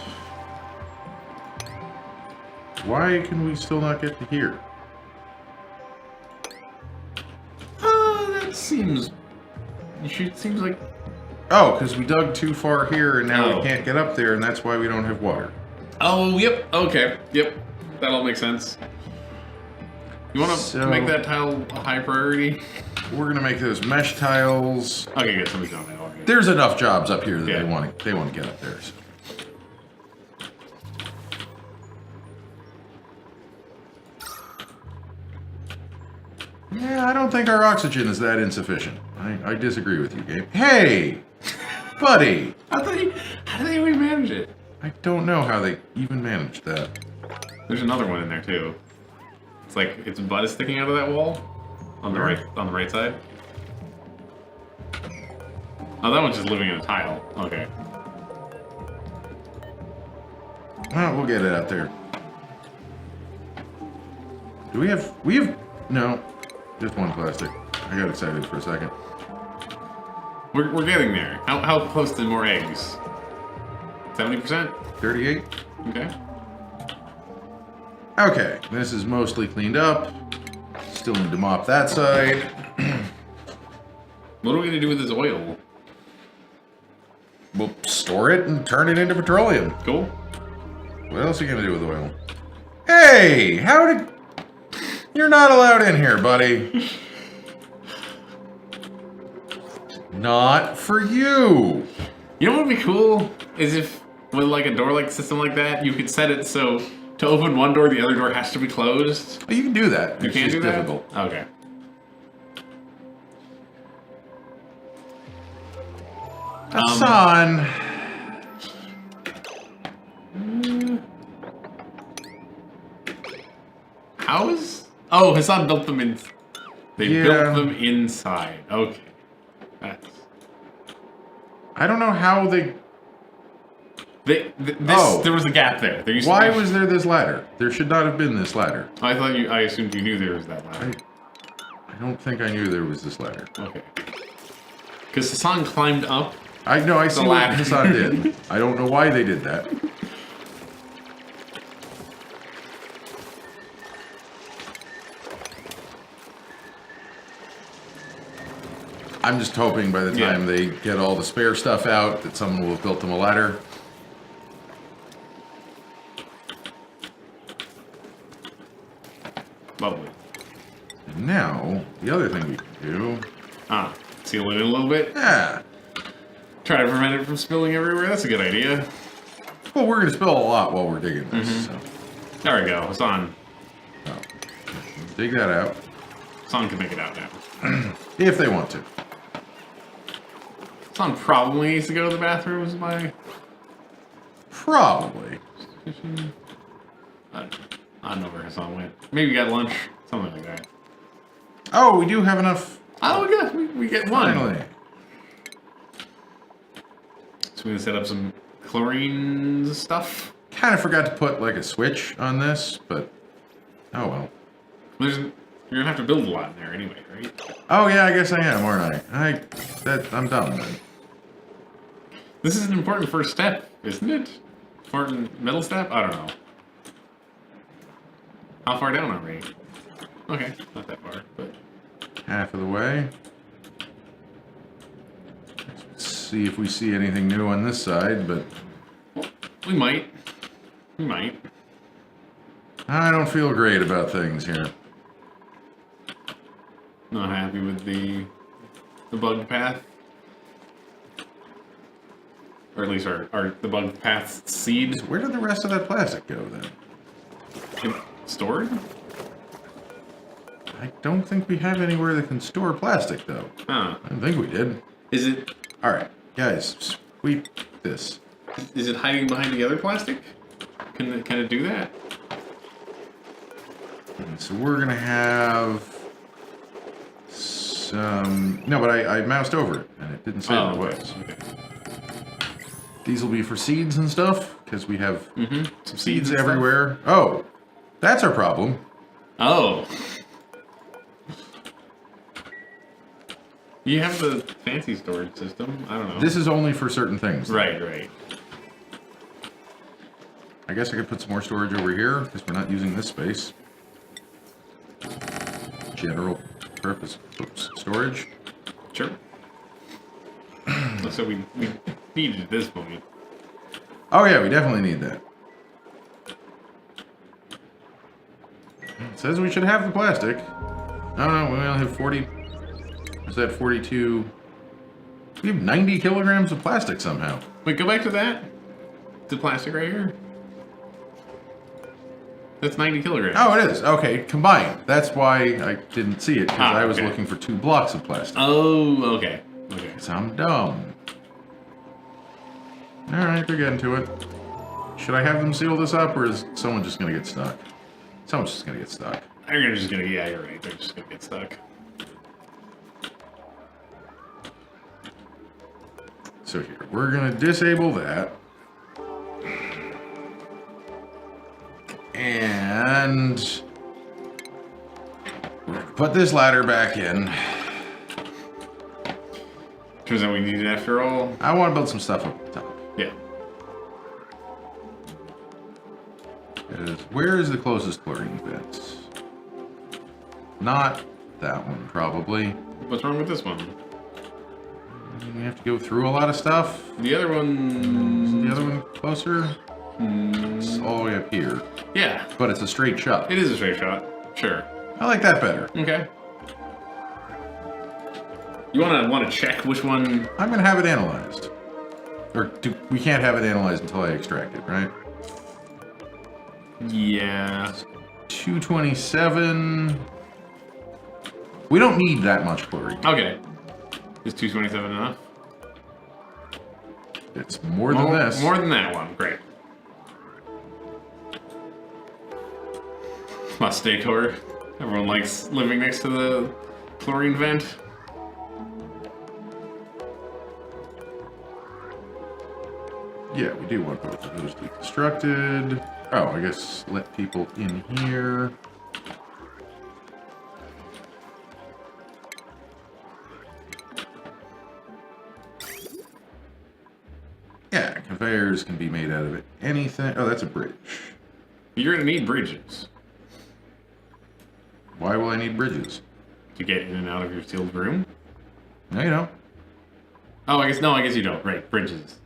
Why can we still not get to here? That seems... Seems like... Oh, because we dug too far here and now Oh. we can't get up there, and that's why we don't have water. Oh, yep. Okay. Yep. That all makes sense. You want to make that tile a high priority? We're gonna make those mesh tiles. Okay, good. Somebody's done it already. There's enough jobs up here that Yeah. they want to get up there. So. Yeah, I don't think our oxygen is that insufficient. I disagree with you, Gabe. Hey, buddy. How do they even manage it? I don't know how they even managed that. There's another one in there too. It's like its butt is sticking out of that wall on the right side. Oh, that one's just living in a tile. Okay. Well, we'll get it out there. Do we have no, just one plastic. I got excited for a second. We're getting there. How close to more eggs? 70%? 38. Okay. Okay, this is mostly cleaned up. Still need to mop that side. What are we gonna do with this oil? we'll store it and turn it into petroleum. Cool. What else are you gonna do with oil? Hey, how did... You're not allowed in here, buddy. Not for you. You know what would be cool? Is if, with like a door-like system like that, you could set it so to open one door, the other door has to be closed. You can do that. You can't do that? Difficult. Okay. Hassan. How is... Oh, Hassan built them in... They built them inside. Okay. That's... I don't know how they... There was a gap there. There used Why to be... was there this ladder? There should not have been this ladder. I assumed you knew there was that ladder. I don't think I knew there was this ladder. Okay. Because Hassan climbed up. I know, I see what ladder. Hassan did. I don't know why they did that. I'm just hoping by the time they get all the spare stuff out that someone will have built them a ladder. Lovely. And now, the other thing we can do... Seal it in a little bit. Yeah. Try to prevent it from spilling everywhere. That's a good idea. Well, we're going to spill a lot while we're digging this. So. There we go. Hassan. Oh. Dig that out. Hassan can make it out now. If they want to. Hassan probably needs to go to the bathroom, is my... Probably. I don't know where Hassan went. Maybe he got lunch. Something like that. Oh, we do have enough. Oh, good. We get one. Finally. So we're going to set up some chlorine stuff. Kind of forgot to put like a switch on this, but oh well. You're going to have to build a lot in there anyway, right? Oh yeah, I guess I am, aren't I? I'm dumb then. This is an important first step, isn't it? Important middle step? I don't know. How far down are we? Okay, not that far, but... Half of the way. Let's see if we see anything new on this side, but... Well, we might. We might. I don't feel great about things here. Not happy with the bug path. Or at least the bug path seed. Where did the rest of that plastic go then? Stored? I don't think we have anywhere that can store plastic though. Huh. I don't think we did. Is it... Alright, guys, sweep this. Is it hiding behind the other plastic? Can it do that? And so we're gonna have some... No, but I moused over it, and it didn't say what it was. Okay. These will be for seeds and stuff, because we have some seeds and everywhere. Oh, that's our problem. Oh. You have the fancy storage system. I don't know. This is only for certain things. Right. I guess I could put some more storage over here, because we're not using this space. General purpose storage. Sure. So we need it at this point. Oh yeah, we definitely need that. It says we should have the plastic. Oh no, we only have 40. Is that 42? We have 90 kilograms of plastic somehow. Wait, go back to that. The plastic right here. That's 90 kilograms. Oh, it is. Okay, combined. That's why I didn't see it, because I was okay. looking for 2 blocks of plastic. Oh, okay. Okay. Because I'm dumb. Alright, they're getting to it. Should I have them seal this up, or is someone just going to get stuck? Someone's just going to get stuck. They're just gonna, yeah, you're right. They're just gonna get stuck. So here, we're going to disable that. And we're going to put this ladder back in. Turns out we need it after all. I want to build some stuff up the top. Yeah. Where is the closest chlorine vent? Not that one, probably. What's wrong with this one? We have to go through a lot of stuff. The other one... Is the other one closer? It's all the way up here. Yeah. But it's a straight shot. It is a straight shot. Sure. I like that better. Okay. You want to check which one? I'm gonna have it analyzed. Or we can't have it analyzed until I extract it, right? Yeah. 227. We don't need that much chlorine. Okay. Is 227 enough? It's more than this. More than that one. Great. Must decor. Everyone likes living next to the chlorine vent. Yeah, we do want both of those deconstructed. Oh, I guess let people in here. Yeah, conveyors can be made out of anything. Oh, that's a bridge. You're gonna need bridges Why will I need bridges? to get in and out of your sealed room. No, you don't. Oh, I guess you don't. Right, bridges.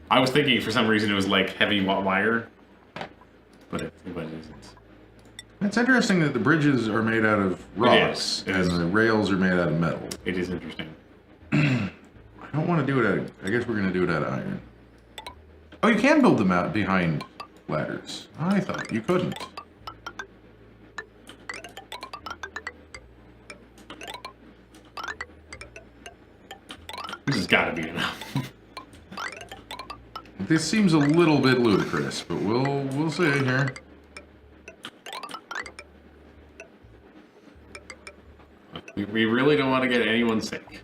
I was thinking for some reason it was like heavy wire, but it isn't. It's interesting that the bridges are made out of rocks It and is. the rails are made out of metal. It is interesting. I don't want to do it out of... I guess we're going to do it out of iron. Oh, you can build them out behind ladders. I thought you couldn't. This has got to be enough. This seems a little bit ludicrous, but we'll see here. We really don't want to get anyone sick.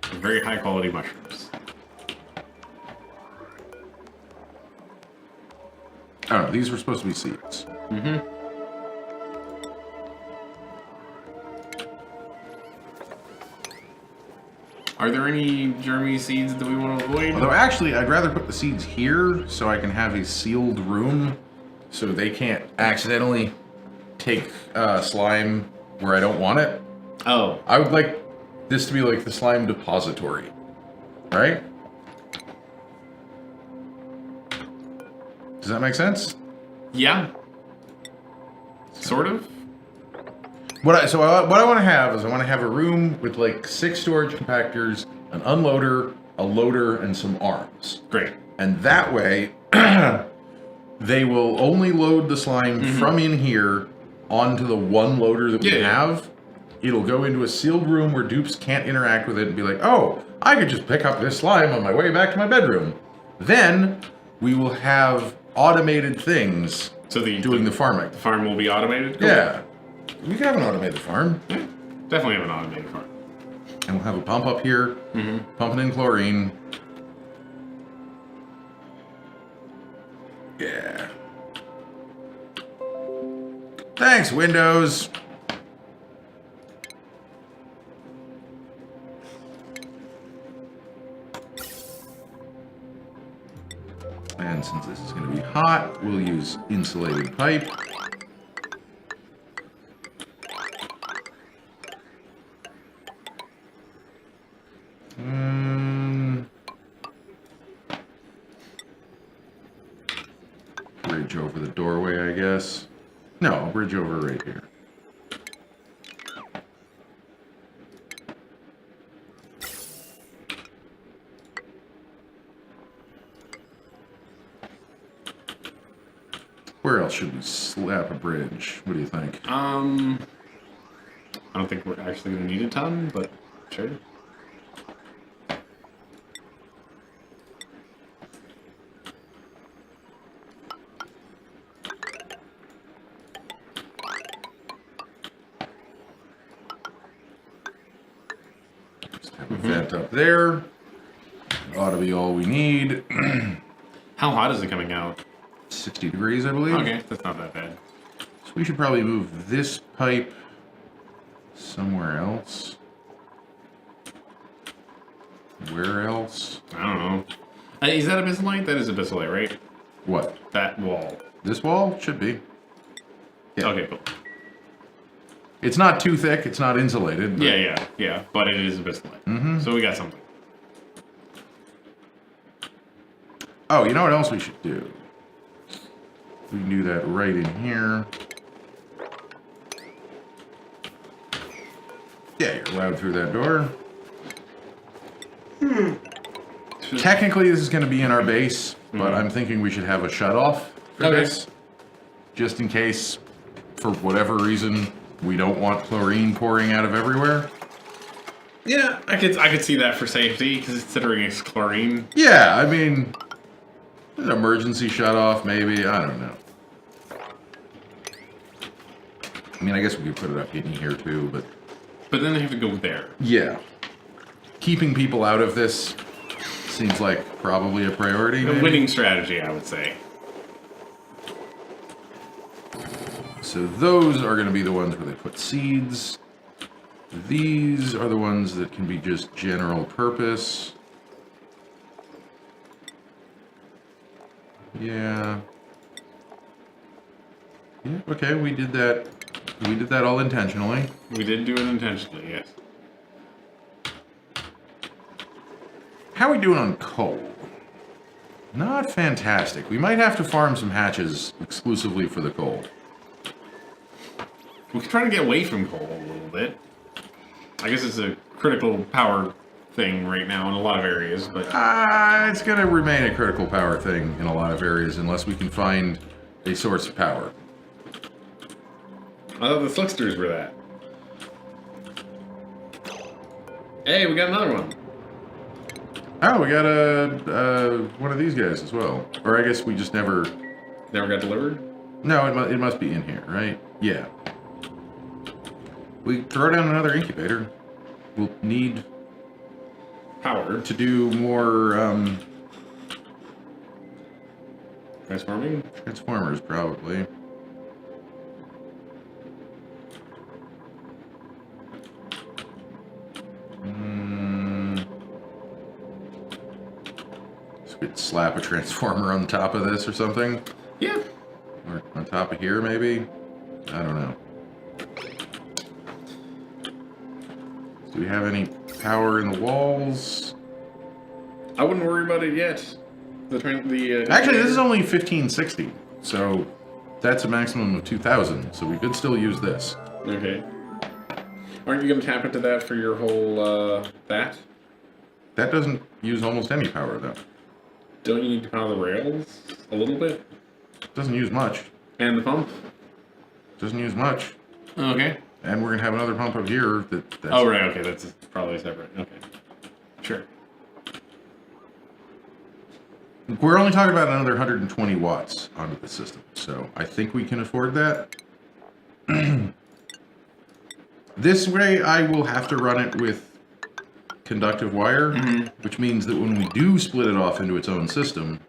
They're very high quality mushrooms. Oh, these were supposed to be seeds. Mm-hmm. Are there any germy seeds that we want to avoid? Although actually, I'd rather put the seeds here so I can have a sealed room so they can't accidentally take slime where I don't want it. Oh. I would like this to be like the slime depository, right? Does that make sense? Yeah. Sort of. What I want to have is I want to have a room with like 6 storage compactors, an unloader, a loader, and some arms. Great. And that way, they will only load the slime from in here onto the one loader that we have. It'll go into a sealed room where dupes can't interact with it and be like, oh, I could just pick up this slime on my way back to my bedroom. Then we will have automated things doing the farming. The farm will be automated? Cool. Yeah. We can have an automated farm. Yeah, definitely have an automated farm. And we'll have a pump up here, pumping in chlorine. Yeah. Thanks, Windows. And since this is going to be hot, we'll use insulated pipe. Bridge over the doorway, I guess. No, bridge over right here. Where else should we slap a bridge? What do you think? I don't think we're actually going to need a ton, but sure. Just have a vent up there. Ought to be all we need. How hot is it coming out? 60 degrees, I believe. Okay, that's not that bad. So we should probably move this pipe somewhere else. Where else? I don't know. Is that abyssalite? That is abyssalite, right? What? That wall. This wall? Should be. Yeah. Okay, cool. It's not too thick. It's not insulated. But... Yeah. But it is bismuth. Mm-hmm. So we got something. Oh, you know what else we should do? We can do that right in here. Yeah, you're allowed through that door. Technically, this is going to be in our base, but I'm thinking we should have a shut-off for this. Just in case, for whatever reason, we don't want chlorine pouring out of everywhere. Yeah, I could see that for safety, considering it's chlorine. Yeah, I mean, an emergency shut-off, maybe. I don't know. I mean, I guess we could put it up in here, too, but... But then they have to go there. Yeah. Keeping people out of this seems like probably a priority. A winning strategy, I would say. So those are going to be the ones where they put seeds. These are the ones that can be just general purpose. Yeah. Yeah, okay, we did that. We did that all intentionally. We did do it intentionally, yes. How are we doing on coal? Not fantastic. We might have to farm some hatches exclusively for the coal. We could try to get away from coal a little bit. I guess it's a critical power thing right now in a lot of areas, but... It's going to remain a critical power thing in a lot of areas unless we can find a source of power. I thought the slicksters were that. Hey, we got another one. Oh, we got one of these guys as well. Or I guess we just never... Never got delivered? No, it must be in here, right? Yeah. We throw down another incubator. We'll need... Power. To do more, Transforming? Transformers, probably. So we could slap a transformer on top of this or something? Yeah. Or on top of here, maybe? I don't know. Do we have any power in the walls? I wouldn't worry about it yet. Actually, this is only 1560, so that's a maximum of 2000, so we could still use this. Okay. Aren't you going to tap into that for your whole, that? That doesn't use almost any power, though. Don't you need to power the rails a little bit? Doesn't use much. And the pump? Doesn't use much. Okay. And we're going to have another pump up here. That's oh, right, okay, that's probably separate. Okay. Sure. We're only talking about another 120 watts onto the system, so I think we can afford that. This way, I will have to run it with conductive wire, which means that when we do split it off into its own system,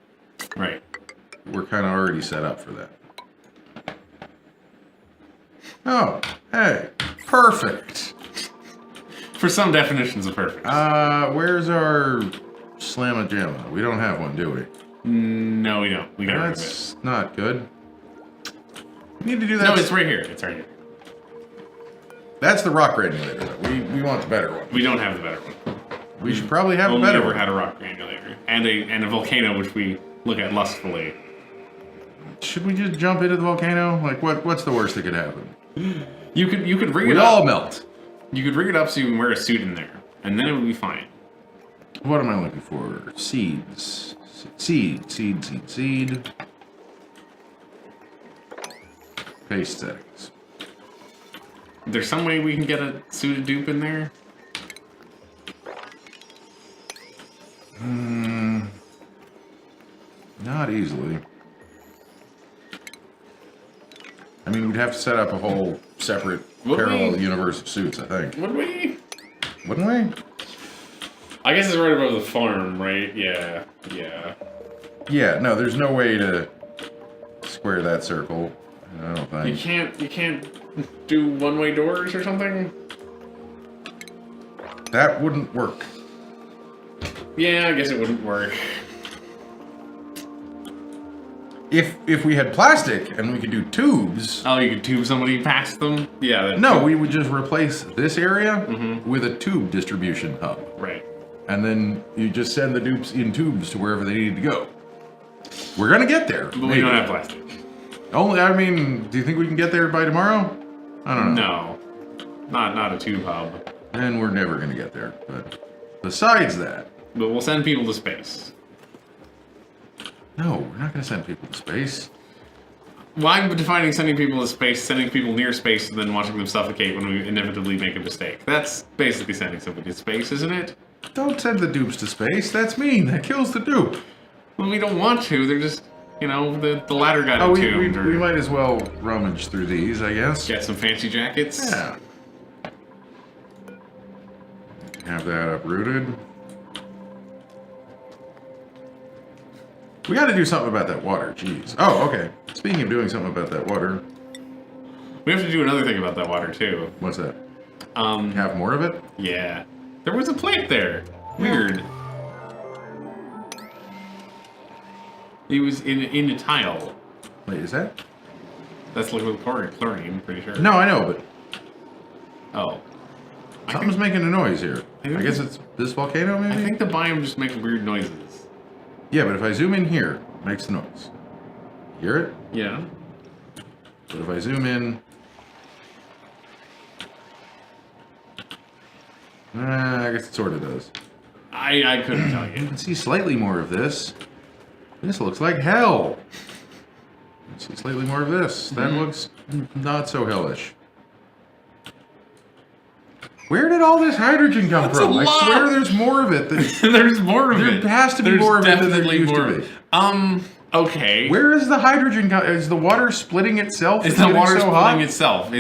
right, we're kind of already set up for that. Oh, hey, perfect. For some definitions of perfect. Where's our Slamma Jamma? We don't have one, do we? No, we don't. We got rid of it. That's not good. We need to do that. No, it's right here. It's right here. That's the rock granulator, though. We want the better one. We don't have the better one. We should probably have a Only better ever one. had a rock granulator. And a volcano, which we look at lustfully. Should we just jump into the volcano? Like, what's the worst that could happen? You could ring We'd it up. all melt. You could ring it up so you can wear a suit in there. And then it would be fine. What am I looking for? Seeds. Seed. Paste settings. There's some way we can get a suited dupe in there? Not easily. I mean, we'd have to set up a whole separate parallel universe of suits, I think. Would we? Wouldn't we? I guess it's right above the farm, right? Yeah. Yeah, no, there's no way to square that circle. I don't think. You can't do one-way doors or something? That wouldn't work. Yeah, I guess it wouldn't work. If we had plastic and we could do tubes... Oh, you could tube somebody past them? Yeah. No, we would just replace this area Mm-hmm. with a tube distribution hub. Right. And then you just send the dupes in tubes to wherever they need to go. We're gonna get there. But we don't have plastic. Only, I mean, do you think we can get there by tomorrow? I don't know. No. Not a tube hub. And we're never gonna get there. But besides that... But we'll send people to space. No, we're not gonna send people to space. Why am I defining sending people to space, sending people near space, and then watching them suffocate when we inevitably make a mistake? That's basically sending somebody to space, isn't it? Don't send the dupes to space. That's mean. That kills the dupe. Well, we don't want to. They're just, you know, the ladder got Oh, entombed. we might as well rummage through these, I guess. Get some fancy jackets. Yeah. Have that uprooted. We got to do something about that water. Jeez. Oh, okay. Speaking of doing something about that water. We have to do another thing about that water, too. What's that? Have more of it? Yeah. There was a plant there. Weird. It was in a tile. Wait, is that? That's liquid chlorine, pretty sure. No, I know, but Oh. something's making a noise here. I guess it's this volcano, maybe? I think the biome just makes weird noises. Yeah, but if I zoom in here, it makes the noise. Hear it? Yeah. But if I zoom in... I guess it sort of does. I couldn't tell You you. can see slightly more of this. This looks like hell. See slightly more of this. That looks not so hellish. Where did all this hydrogen come That's from? a I lot. swear there's more of it. There's more of There it. has to be There's more of it than there definitely used more to of be. it. Okay. Where is the hydrogen? Is the water splitting itself? Is It's the getting water so splitting hot? itself?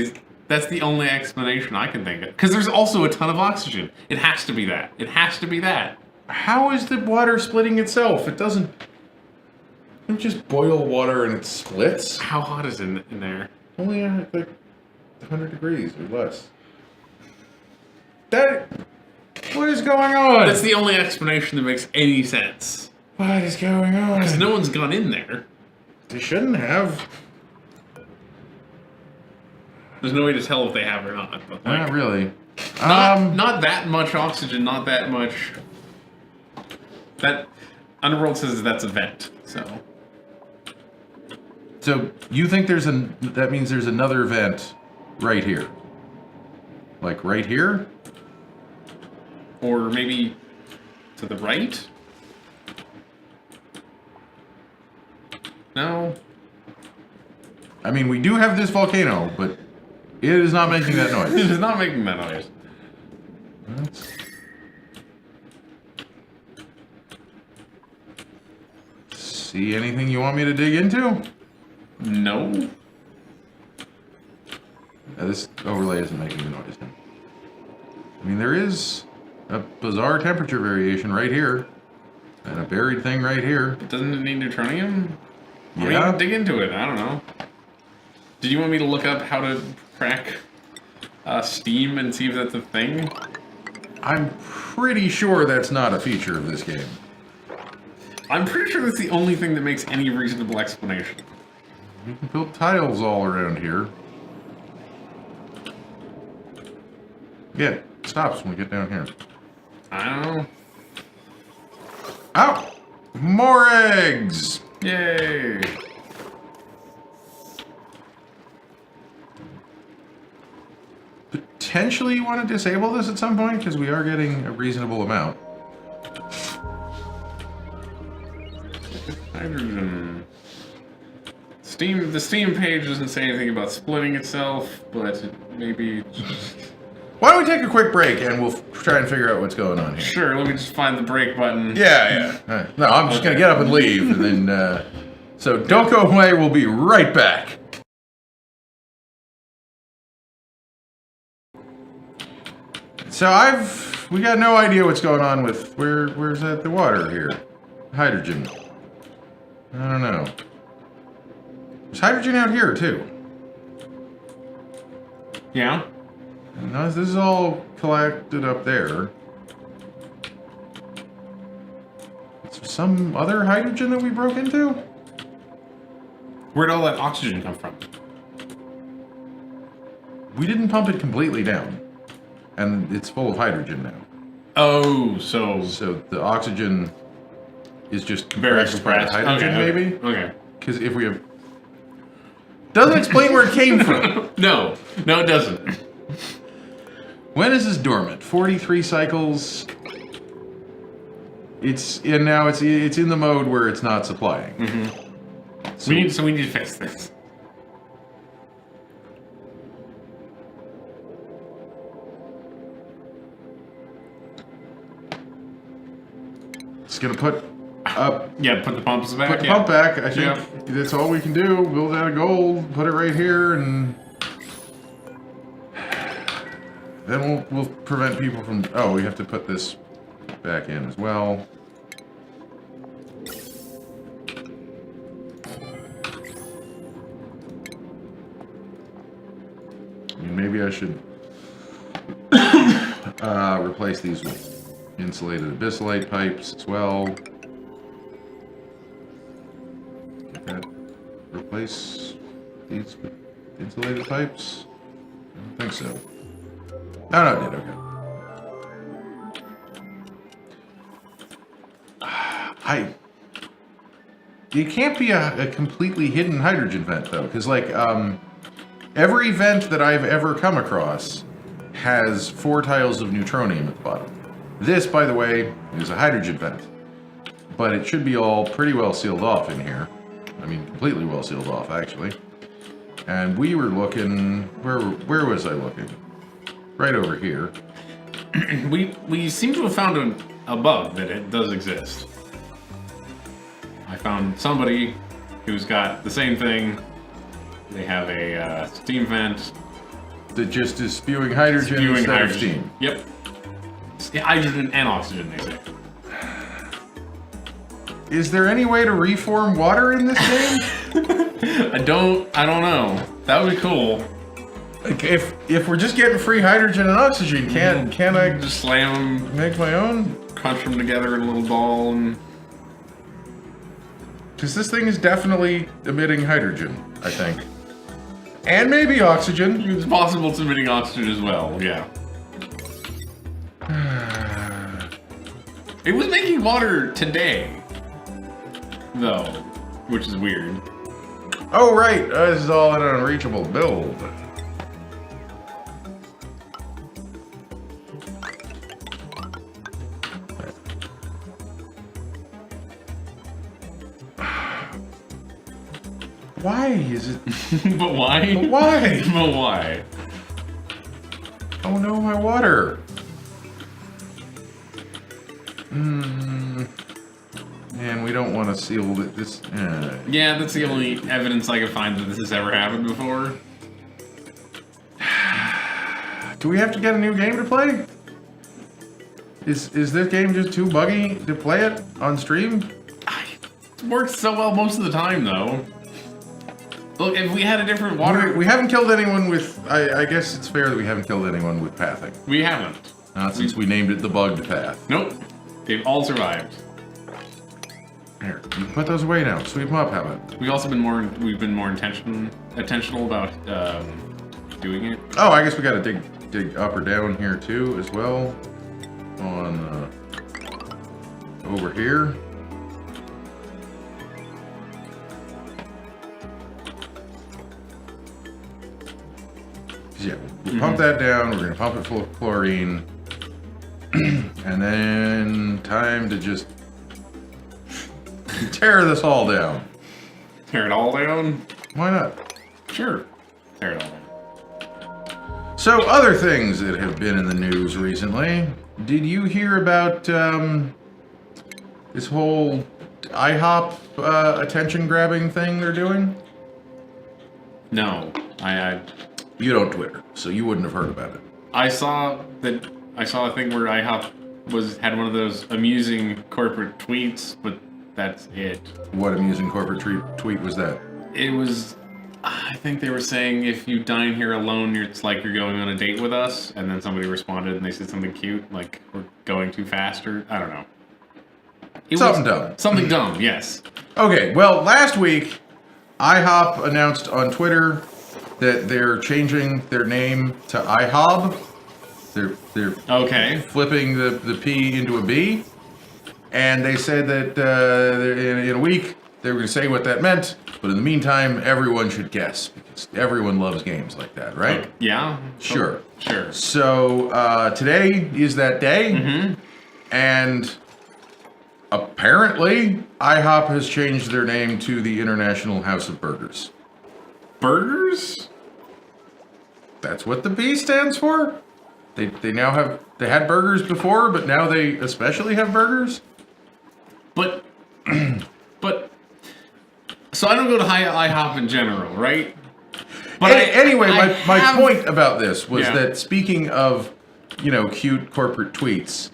That's the only explanation I can think of. Because there's also a ton of oxygen. It has to be that. It has to be that. How is the water splitting itself? It doesn't... You just boil water and it splits? How hot is it in there? Only like 100 degrees or less. What is going on? That's the only explanation that makes any sense. What is going on? Because no one's gone in there. They shouldn't have. There's no way to tell if they have or not. But like, Not really. not that much oxygen, not that much. That Underworld says that's a vent, so. So you think that means there's another vent right here? Like right here? Or maybe to the right? No. I mean, we do have this volcano, but it is not making that noise. It is not making that noise. See anything you want me to dig into? No. This overlay isn't making the noise. I mean, there is a bizarre temperature variation right here, and a buried thing right here. Doesn't it need neutronium? Yeah. I mean, dig into it. I don't know. Did you want me to look up how to crack Steam and see if that's a thing? I'm pretty sure that's not a feature of this game. I'm pretty sure that's the only thing that makes any reasonable explanation. You can build tiles all around here. Yeah, it stops when we get down here. I don't know. Ow! More eggs! Yay! Potentially you want to disable this at some point, because we are getting a reasonable amount. Hydrogen. The Steam page doesn't say anything about splitting itself, but maybe... Why don't we take a quick break and we'll try and figure out what's going on here. Sure, let me just find the break button. Yeah. All right. No, I'm just going to get up and leave, and then... So don't go away, we'll be right back. So we got no idea what's going on with, where's that, the water here? Hydrogen. I don't know. There's hydrogen out here, too. Yeah? No, this is all collected up there. Is there some other hydrogen that we broke into? Where'd all that oxygen come from? We didn't pump it completely down. And it's full of hydrogen now. Oh, so the oxygen is just very compressed by the compressed. hydrogen, Okay, maybe? Okay. Because if we have... Doesn't explain where it came from. No, it doesn't. When is this dormant? 43 cycles. And now it's in the mode where it's not supplying. Mm-hmm. So we need to fix this. It's gonna put up. Yeah, put the pumps back. Put the pump back. I think that's all we can do. Build out of gold. Put it right here, and then we'll prevent people from. Oh, we have to put this back in as well. Maybe I should replace these with insulated abyssalate pipes as well. Get that. Replace these with insulated pipes? I don't think so. No, it did. Okay. It can't be a completely hidden hydrogen vent though, because like every vent that I've ever come across has 4 tiles of neutronium at the bottom. This, by the way, is a hydrogen vent. But it should be all pretty well sealed off in here. I mean, completely well sealed off, actually. And we were looking... Where was I looking? Right over here. we seem to have found a bug that it does exist. I found somebody who's got the same thing. They have a steam vent. That just is spewing hydrogen instead of steam. Yep. Hydrogen and oxygen, they say. Is there any way to reform water in this game? I don't know. That would be cool. Like if we're just getting free hydrogen and oxygen, can I just slam them, make my own? Crunch them together in a little ball and... Because this thing is definitely emitting hydrogen, I think. And maybe oxygen. It's possible it's emitting oxygen as well, yeah. It was making water today, though, which is weird. Oh, right. This is all an unreachable build. Why is it? But why? But why? But why? Oh no, my water. Man, we don't want to seal this. Yeah, that's the only evidence I can find that this has ever happened before. Do we have to get a new game to play? Is this game just too buggy to play it on stream? It works so well most of the time, though. Look, if we had a different water... We haven't killed anyone with... I guess it's fair that we haven't killed anyone with pathing. We haven't. Not since we named it the bugged path. Nope. They've all survived. Here, you can put those away now. Sweep them up, have it. We've also been more intentional about doing it. Oh, I guess we gotta dig up or down here too, as well. On over here. Yeah, we'll pump that down. We're gonna pump it full of chlorine, and then time to just tear this all down. Tear it all down? Why not? Sure. Tear it all down. So, other things that have been in the news recently. Did you hear about this whole IHOP attention-grabbing thing they're doing? No, You don't Twitter, so you wouldn't have heard about it. I saw a thing where IHOP had one of those amusing corporate tweets, but that's it. What amusing corporate tweet was that? It was, I think they were saying if you dine here alone, it's like you're going on a date with us, and then somebody responded and they said something cute, like we're going too fast, or I don't know. Something dumb. Something dumb, yes. Okay, well, last week IHOP announced on Twitter that they're changing their name to IHOB. They're Okay. flipping the P into a B. And they said that in a week they were going to say what that meant. But in the meantime, everyone should guess because everyone loves games like that, right? Yeah. Sure. Sure. So today is that day. Mm-hmm. And apparently, IHOP has changed their name to the International House of Burgers. Burgers? That's what the B stands for? They now have... They had burgers before, but now they especially have burgers? But... So I don't go to IHOP in general, right? But anyway, my have- point about this was Yeah. that speaking of, cute corporate tweets,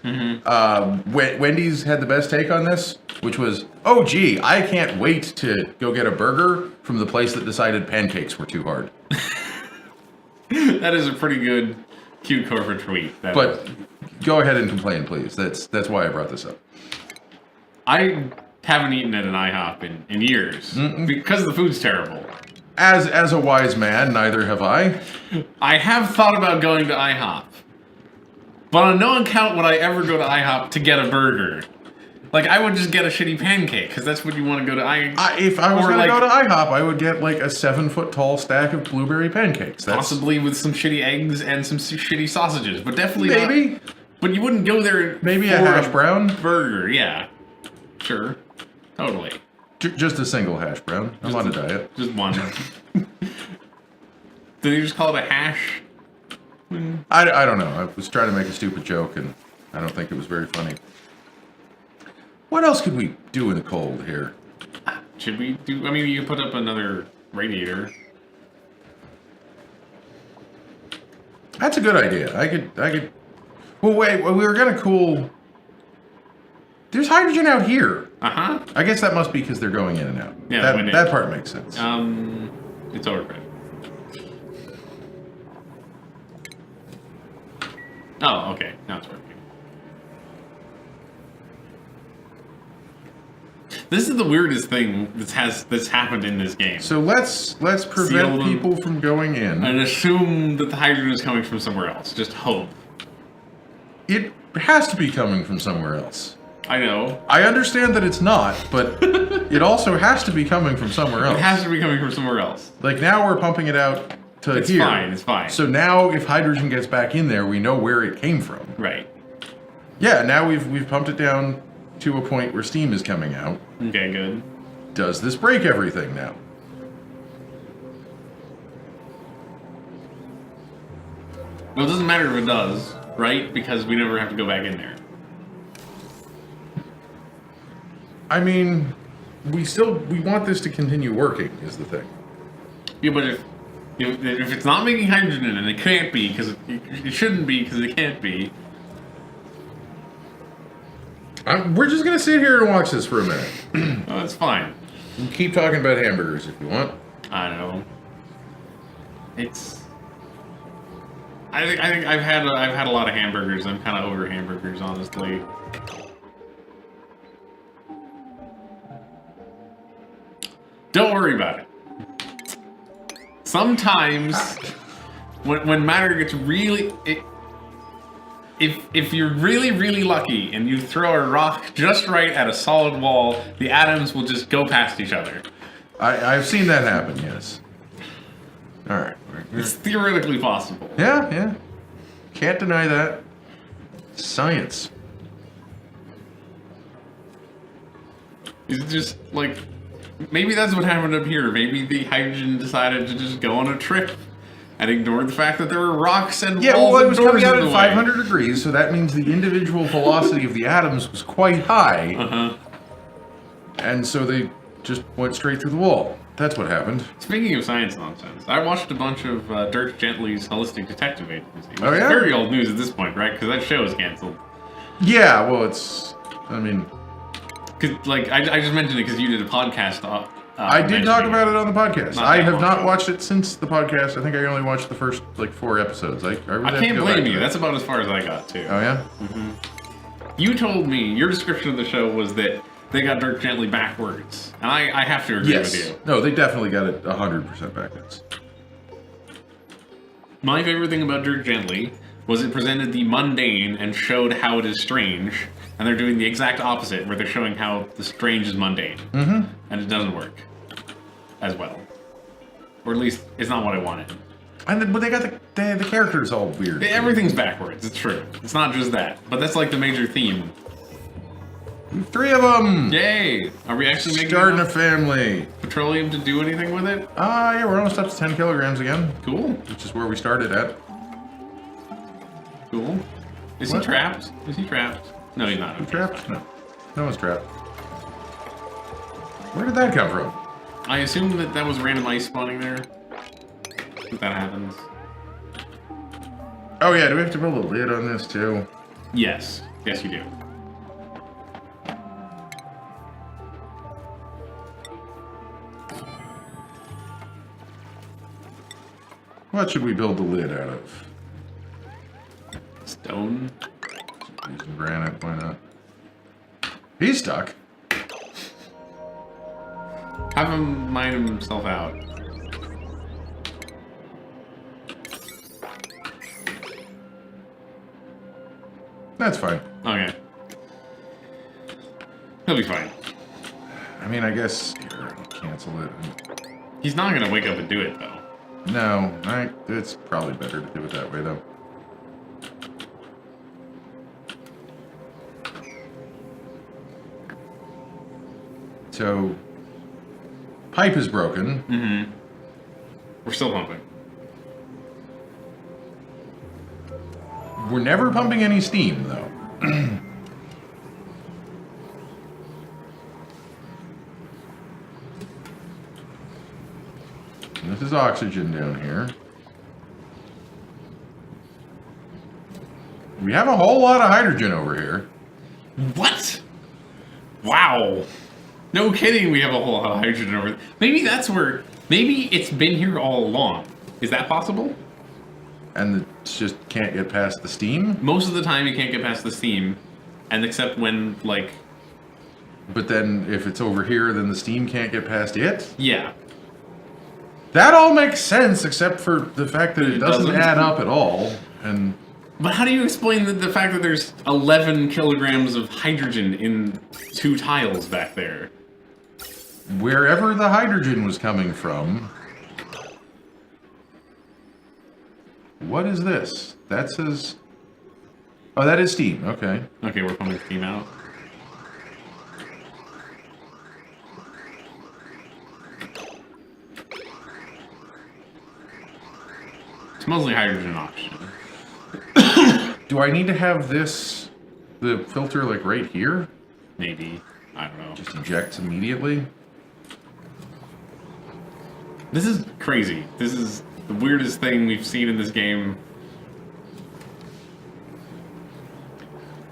Wendy's had the best take on this, which was, oh gee, I can't wait to go get a burger from the place that decided pancakes were too hard. That is a pretty good cute corporate tweet. But go ahead and complain, please. That's why I brought this up. I haven't eaten at an IHOP in years because the food's terrible. As a wise man, neither have I. I have thought about going to IHOP, but on no account would I ever go to IHOP to get a burger. Like, I would just get a shitty pancake, because that's what you want to go to IHOP. If I was Or going to like- go to IHOP, I would get like a 7-foot-tall stack of blueberry pancakes. That's Possibly with some shitty eggs and some shitty sausages, but definitely maybe not. But you wouldn't go there maybe for a hash brown. burger, yeah. Sure. Totally. Just a single hash brown. I'm on a diet. Just one. Did you just call it a hash? I don't know. I was trying to make a stupid joke, and I don't think it was very funny. What else could we do in the cold here? Should we do... I mean, you could put up another radiator. That's a good idea. I could... Well, wait. We were going to cool... There's hydrogen out here. Uh-huh. I guess that must be because they're going in and out. Yeah, that part makes sense. It's overfed. Oh, okay. Now it's working. This is the weirdest thing that's happened in this game. So let's Seal prevent them. people from going in. And assume that the hydrogen is coming from somewhere else. Just hope. It has to be coming from somewhere else. I know. I understand that it's not, but it also has to be coming from somewhere else. It has to be coming from somewhere else. Like now we're pumping it out to It's here. fine, it's fine. So now if hydrogen gets back in there, we know where it came from. Right. Yeah, now we've pumped it down to a point where steam is coming out. Okay, good. Does this break everything now? Well, it doesn't matter if it does, right? Because we never have to go back in there. I mean, we want this to continue working is the thing. Yeah, but if it's not making hydrogen and it can't be because it shouldn't be because it can't be. We're just gonna sit here and watch this for a minute. Oh, that's fine. You can keep talking about hamburgers if you want. I don't know. It's. I think I've had a lot of hamburgers. I'm kind of over hamburgers, honestly. Don't worry about it. Sometimes, when matter gets really, if you're really lucky and you throw a rock just right at a solid wall, the atoms will just go past each other. I've seen that happen. Yes. All right. It's theoretically possible. Yeah. Can't deny that. Science. It's just like, maybe that's what happened up here. Maybe the hydrogen decided to just go on a trip and ignore the fact that there were rocks and Yeah, walls well, it and was doors coming out in the at way. 500 degrees, so that means the individual velocity of the atoms was quite high, Uh-huh. and so they just went straight through the wall. That's what happened. Speaking of science nonsense, I watched a bunch of Dirk Gently's Holistic Detective Agency. Which Oh, yeah? is very old news at this point, right? Because that show is canceled. Yeah, well, it's... I mean... Because, like, I just mentioned it because you did a podcast. I did talk about it on the podcast. Not I that have long not ago. watched it since the podcast. I think I only watched the first, 4 episodes. I really have to can't go back blame to you. that. That's about as far as I got, too. Oh, yeah? You told me, your description of the show was that they got Dirk Gently backwards. And I have to agree with you. No, they definitely got it 100% backwards. My favorite thing about Dirk Gently was it presented the mundane and showed how it is strange, and they're doing the exact opposite, where they're showing how the strange is mundane. Mm-hmm. And it doesn't work as well. Or at least, it's not what I wanted. But they got the characters all weird. Everything's backwards, it's true. It's not just that. But that's like the major theme. 3 of them! Yay! Are we actually making Starting a enough family. petroleum to do anything with it? Yeah, we're almost up to 10 kilograms again. Cool. Which is where we started at. Cool. Is What? he trapped? Is he trapped? No, he's not. You trapped? No. No one's trapped. Where did that come from? I assume that was random ice spawning there. If that happens. Oh yeah, do we have to build a lid on this too? Yes. Yes, you do. What should we build the lid out of? Stone? Using granite, why not? He's stuck. Have him mine himself out. That's fine. Okay. He'll be fine. I mean, I guess here, I'll cancel it. He's not gonna wake up and do it, though. No, it's probably better to do it that way, though. So, pipe is broken. Mm-hmm. We're still pumping. We're never pumping any steam, though. This is oxygen down here. We have a whole lot of hydrogen over here. What? Wow. No kidding, we have a whole lot of hydrogen over there. Maybe that's where... Maybe it's been here all along. Is that possible? And it just can't get past the steam? Most of the time, you can't get past the steam. And except when, like... But then, if it's over here, then the steam can't get past it? Yeah. That all makes sense, except for the fact that it doesn't add up at all. And But how do you explain the fact that there's 11 kilograms of hydrogen in 2 tiles back there? wherever the hydrogen was coming from... What is this? That says... Oh, that is steam. Okay. Okay, we're pumping steam out. It's mostly hydrogen and oxygen. Do I need to have this, the filter, like right here? Maybe. I don't know. Just ejects immediately? This is crazy. This is the weirdest thing we've seen in this game.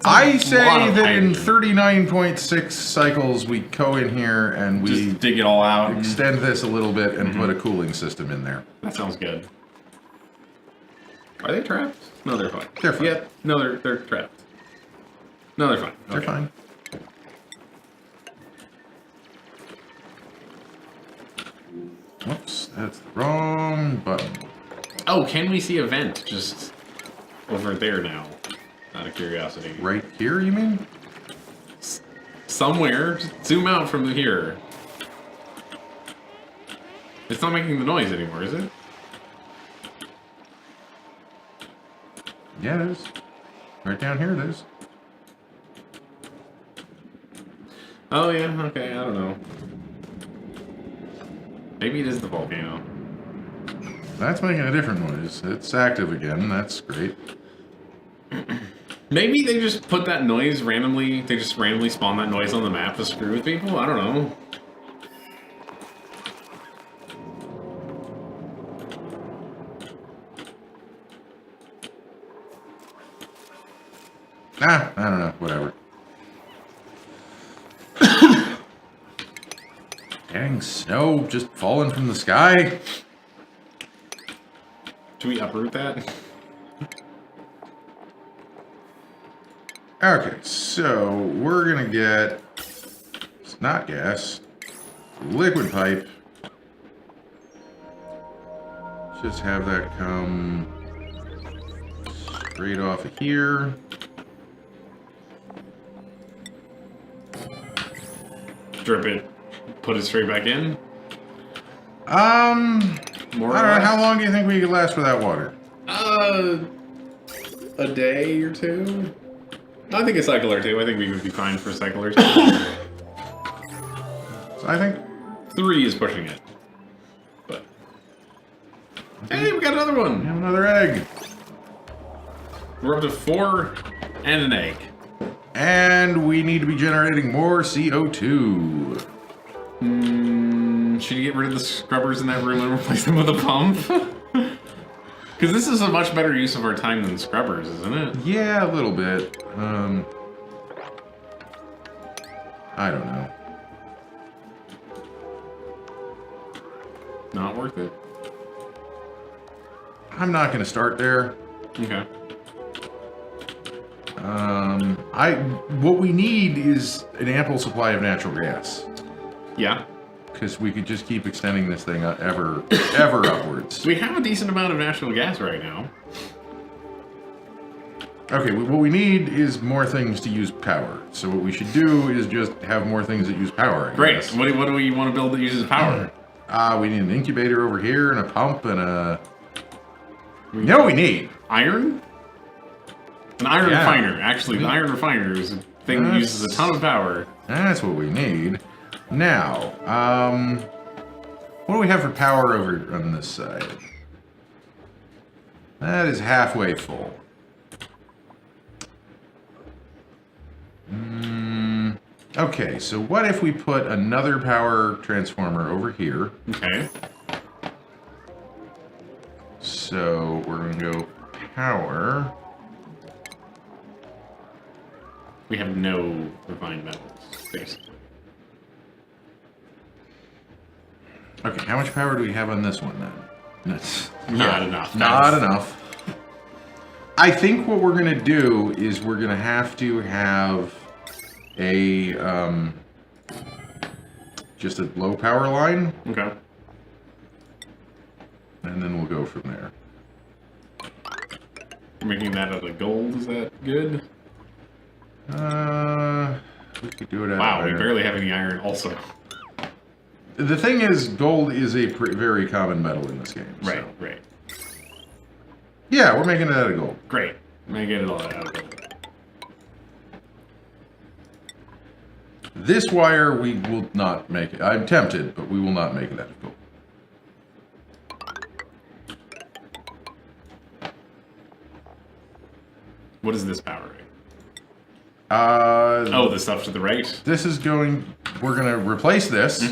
I say lot of that in hydrogen. 39.6 cycles we go in here and we Just dig it all out. and- extend this a little bit and put a cooling system in there. That sounds good. Are they trapped? No, they're fine. They're fine. Yep. No, they're trapped. No, they're fine. They're Okay. fine. Whoops, that's the wrong button. Oh, can we see a vent just over there now? Out of curiosity. Right here, you mean? Somewhere. Just zoom out from here. It's not making the noise anymore, is it? Yeah, it is. Right down here it is. Oh, yeah. Okay, I don't know. Maybe it is the volcano. That's making a different noise. It's active again. That's great. Maybe they just put that noise randomly. They just randomly spawn that noise on the map to screw with people? I don't know. Ah, I don't know. Whatever. Dang, snow just falling from the sky. Should we uproot that? Okay, so we're gonna get gas, not gas, liquid pipe. Just have that come straight off of here. Drip it, put it straight back in. More I don't know, how long do you think we could last without water? A day or two. I think a cycle or two. I think we would be fine for a cycle or two. So I think 3 is pushing it. But hey, we got another we one. have another egg. We're up to 4 and an egg. And we need to be generating more CO2. Should you get rid of the scrubbers in that room and replace them with a pump? Because this is a much better use of our time than scrubbers, isn't it? Yeah, a little bit. I don't know. Not worth it? I'm not going to start there. Okay. What we need is an ample supply of natural gas. Yeah. Because we could just keep extending this thing ever upwards. We have a decent amount of natural gas right now. Okay, what we need is more things to use power. So what we should do is just have more things that use power. I Great. guess. What do we want to build that uses power? We need an incubator over here and a pump and a... You know what we need? Iron? An iron Yeah. refiner. Actually, the iron refiner is a thing that uses a ton of power. That's what we need. Now, what do we have for power over on this side? That is halfway full. Okay, so what if we put another power transformer over here? Okay. So we're going to go power. We have no refined metals, basically. Okay, how much power do we have on this one then? That's Not enough. Not enough. I think what we're going to do is we're going to have a just a low power line, Okay. and then we'll go from there. Making that out of gold, is that good? We could do it out Wow, of we iron. barely have any iron also. The thing is, gold is a very common metal in this game. Right, So. right. Yeah, we're making it out of gold. Great. Make it all out of gold. This wire we will not make it. I'm tempted, but we will not make it out of gold. What is this power rate? Oh, Oh, the stuff to the right? this is going. We're gonna replace this,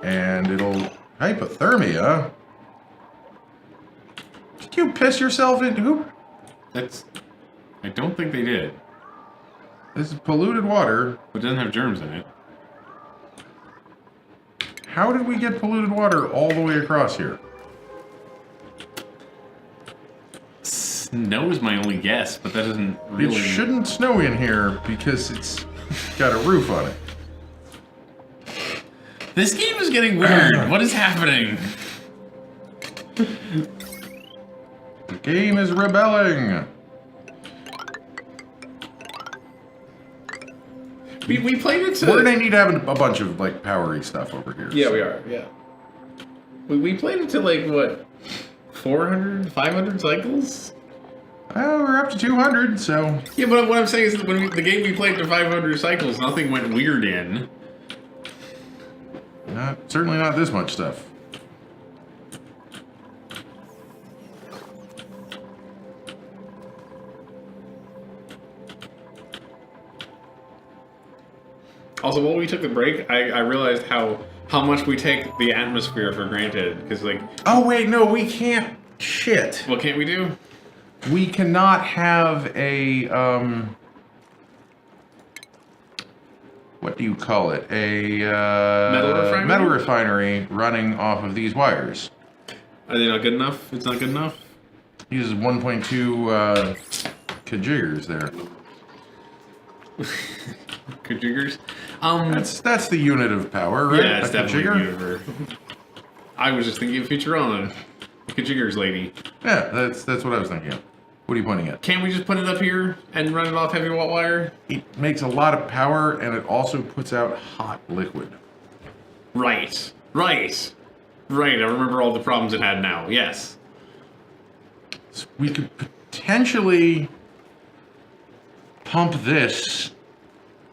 and it'll hypothermia. Did you piss yourself into who? That's... I don't think they did. This is polluted water. It doesn't have germs in it. How did we get polluted water all the way across here? Snow is my only guess, but that doesn't really... It shouldn't snow in here because it's got a roof on it. This game is getting weird. What is happening? The game is rebelling. We played it to... We're gonna need to have a bunch of like powery stuff over here. Yeah, we are, yeah. We played it to like, what, 400, 500 cycles? Well, we're up to 200, so Yeah, but what I'm saying is that when the game we played to 500 cycles, nothing went weird in. certainly not this much stuff. Also, while we took the break, I realized how much we take the atmosphere for granted. Because, like... Oh, wait, no, we can't. Shit. What can't we do? We cannot have a, what do you call it? A, Metal refinery? metal refinery running off of these wires. Are they not good enough? It's not good enough? Uses 1.2, kajiggers there. Kajiggers. That's the unit of power, right? Yeah, it's A definitely Kajigger? Univer. I was just thinking of Futurona. Kajiggers lady. Yeah, that's what I was thinking of. What are you pointing at? Can't we just put it up here and run it off heavy watt wire? It makes a lot of power, and it also puts out hot liquid. Right. Right. Right, I remember all the problems it had now. Yes. So we could potentially pump this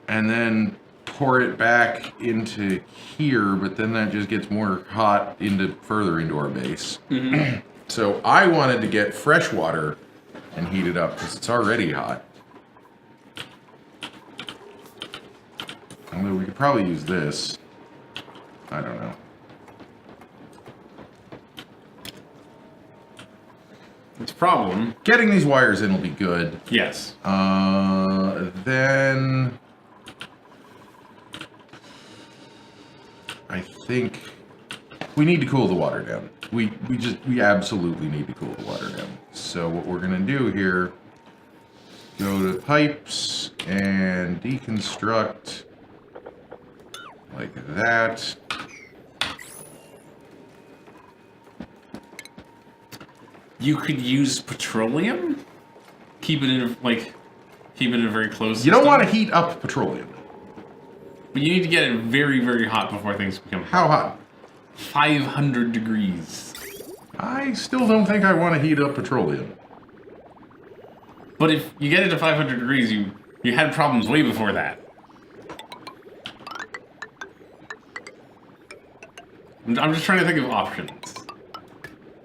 and then pour it back into here, but then that just gets more hot further into our base. Mm-hmm. So I wanted to get fresh water and heat it up because it's already hot. Although we could probably use this. I don't know. It's a problem. Getting these wires in will be good. Yes. Then I think we need to cool the water down. We absolutely need to cool the water down. So what we're gonna do here, go to pipes and deconstruct like that. You could use petroleum? Keep it in a very close You don't system? want to heat up petroleum. But you need to get it very, very hot before things become How hot? 500 degrees. I still don't think I want to heat up petroleum. But if you get it to 500 degrees, you had problems way before that. I'm just trying to think of options.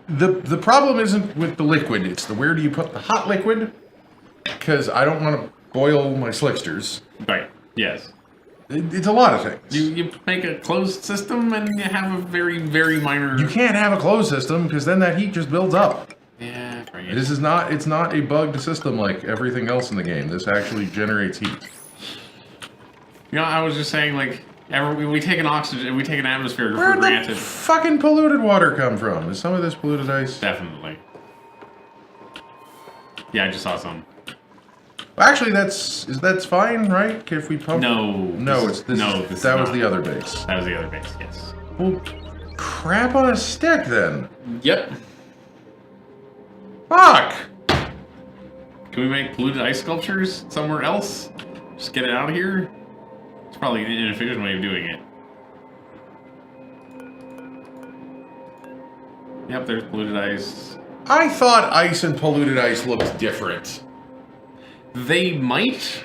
The problem isn't with the liquid, it's the where do you put the hot liquid? Because I don't want to boil my slicksters. Right, yes. It's a lot of things. You make a closed system and you have a very, very minor... You can't have a closed system because then that heat just builds up. Yeah, right. It's not a bugged system like everything else in the game. This actually generates heat. You know, I was just saying, like, we take an oxygen, we take an atmosphere Where'd for the granted. fucking polluted water come from? Is some of this polluted ice? Definitely. Yeah, I just saw some. Actually, that's fine, right? If we pump. No. That was the other base. That was the other base, yes. Well, crap on a stick then. Yep. Fuck. Can we make polluted ice sculptures somewhere else? Just get it out of here? It's probably an inefficient way of doing it. Yep, there's polluted ice. I thought ice and polluted ice looked different. They might.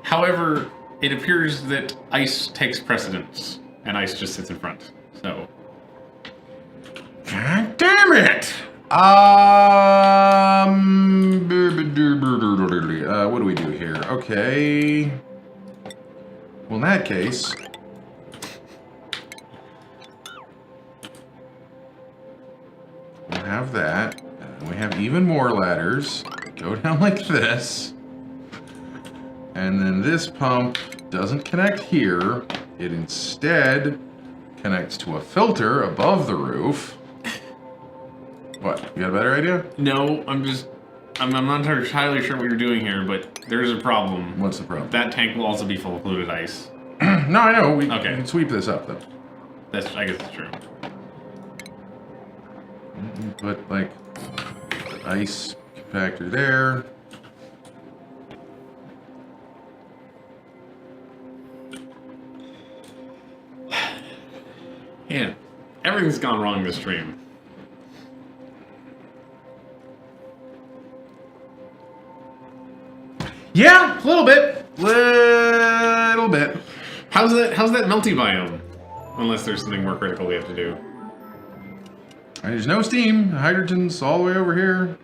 However, it appears that ice takes precedence, and ice just sits in front. So. God damn it! What do we do here? Okay. Well, in that case, we'll have that. And we have even more ladders. Go down like this. And then this pump doesn't connect here. It instead connects to a filter above the roof. What? You got a better idea? No, I'm not entirely sure what you're doing here, but there's a problem. What's the problem? That tank will also be full of polluted ice. No, I know. We Okay. can sweep this up, though. I guess that's true. Put, like, ice compactor there. Yeah, everything's gone wrong this stream. Yeah, a little bit. Little bit. How's that melty biome? Unless there's something more critical we have to do. There's no steam. Hydrogen's all the way over here.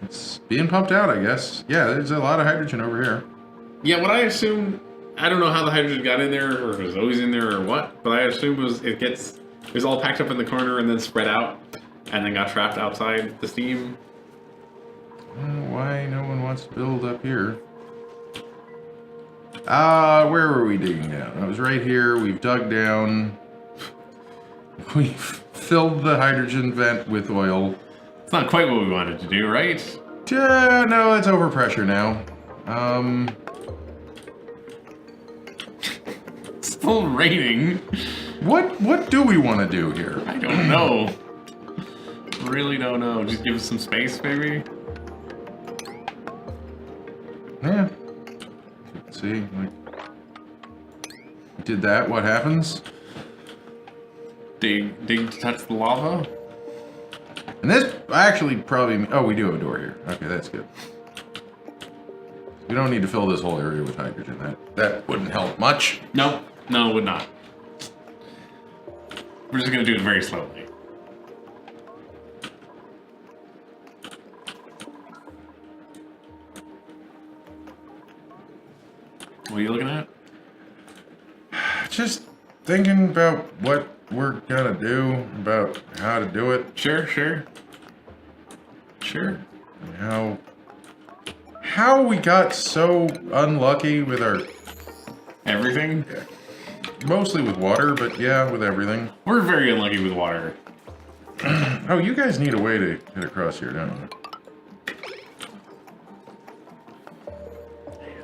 It's being pumped out, I guess. Yeah, there's a lot of hydrogen over here. Yeah, what I assume, I don't know how the hydrogen got in there, or if it was always in there, or what, but I assume it was all packed up in the corner and then spread out, and then got trapped outside the steam. I don't know why no one wants to build up here. Where were we digging down? It was right here. We've dug down. We've filled the hydrogen vent with oil. It's not quite what we wanted to do, right? No, it's overpressure now. still raining. What do we want to do here? I don't know. Really don't know. Just give us some space, maybe? Yeah. See, like, did that, what happens? Dig to touch the lava? And this actually probably, oh, we do have a door here. Okay, that's good. We don't need to fill this whole area with hydrogen. That wouldn't help much. No, no, it would not. We're just gonna do it very slowly. What are you looking at? Just thinking about what we're gonna do, about how to do it. Sure. And how we got so unlucky with our... Everything? Mostly with water, but yeah, with everything. We're very unlucky with water. Oh, you guys need a way to get across here, don't you?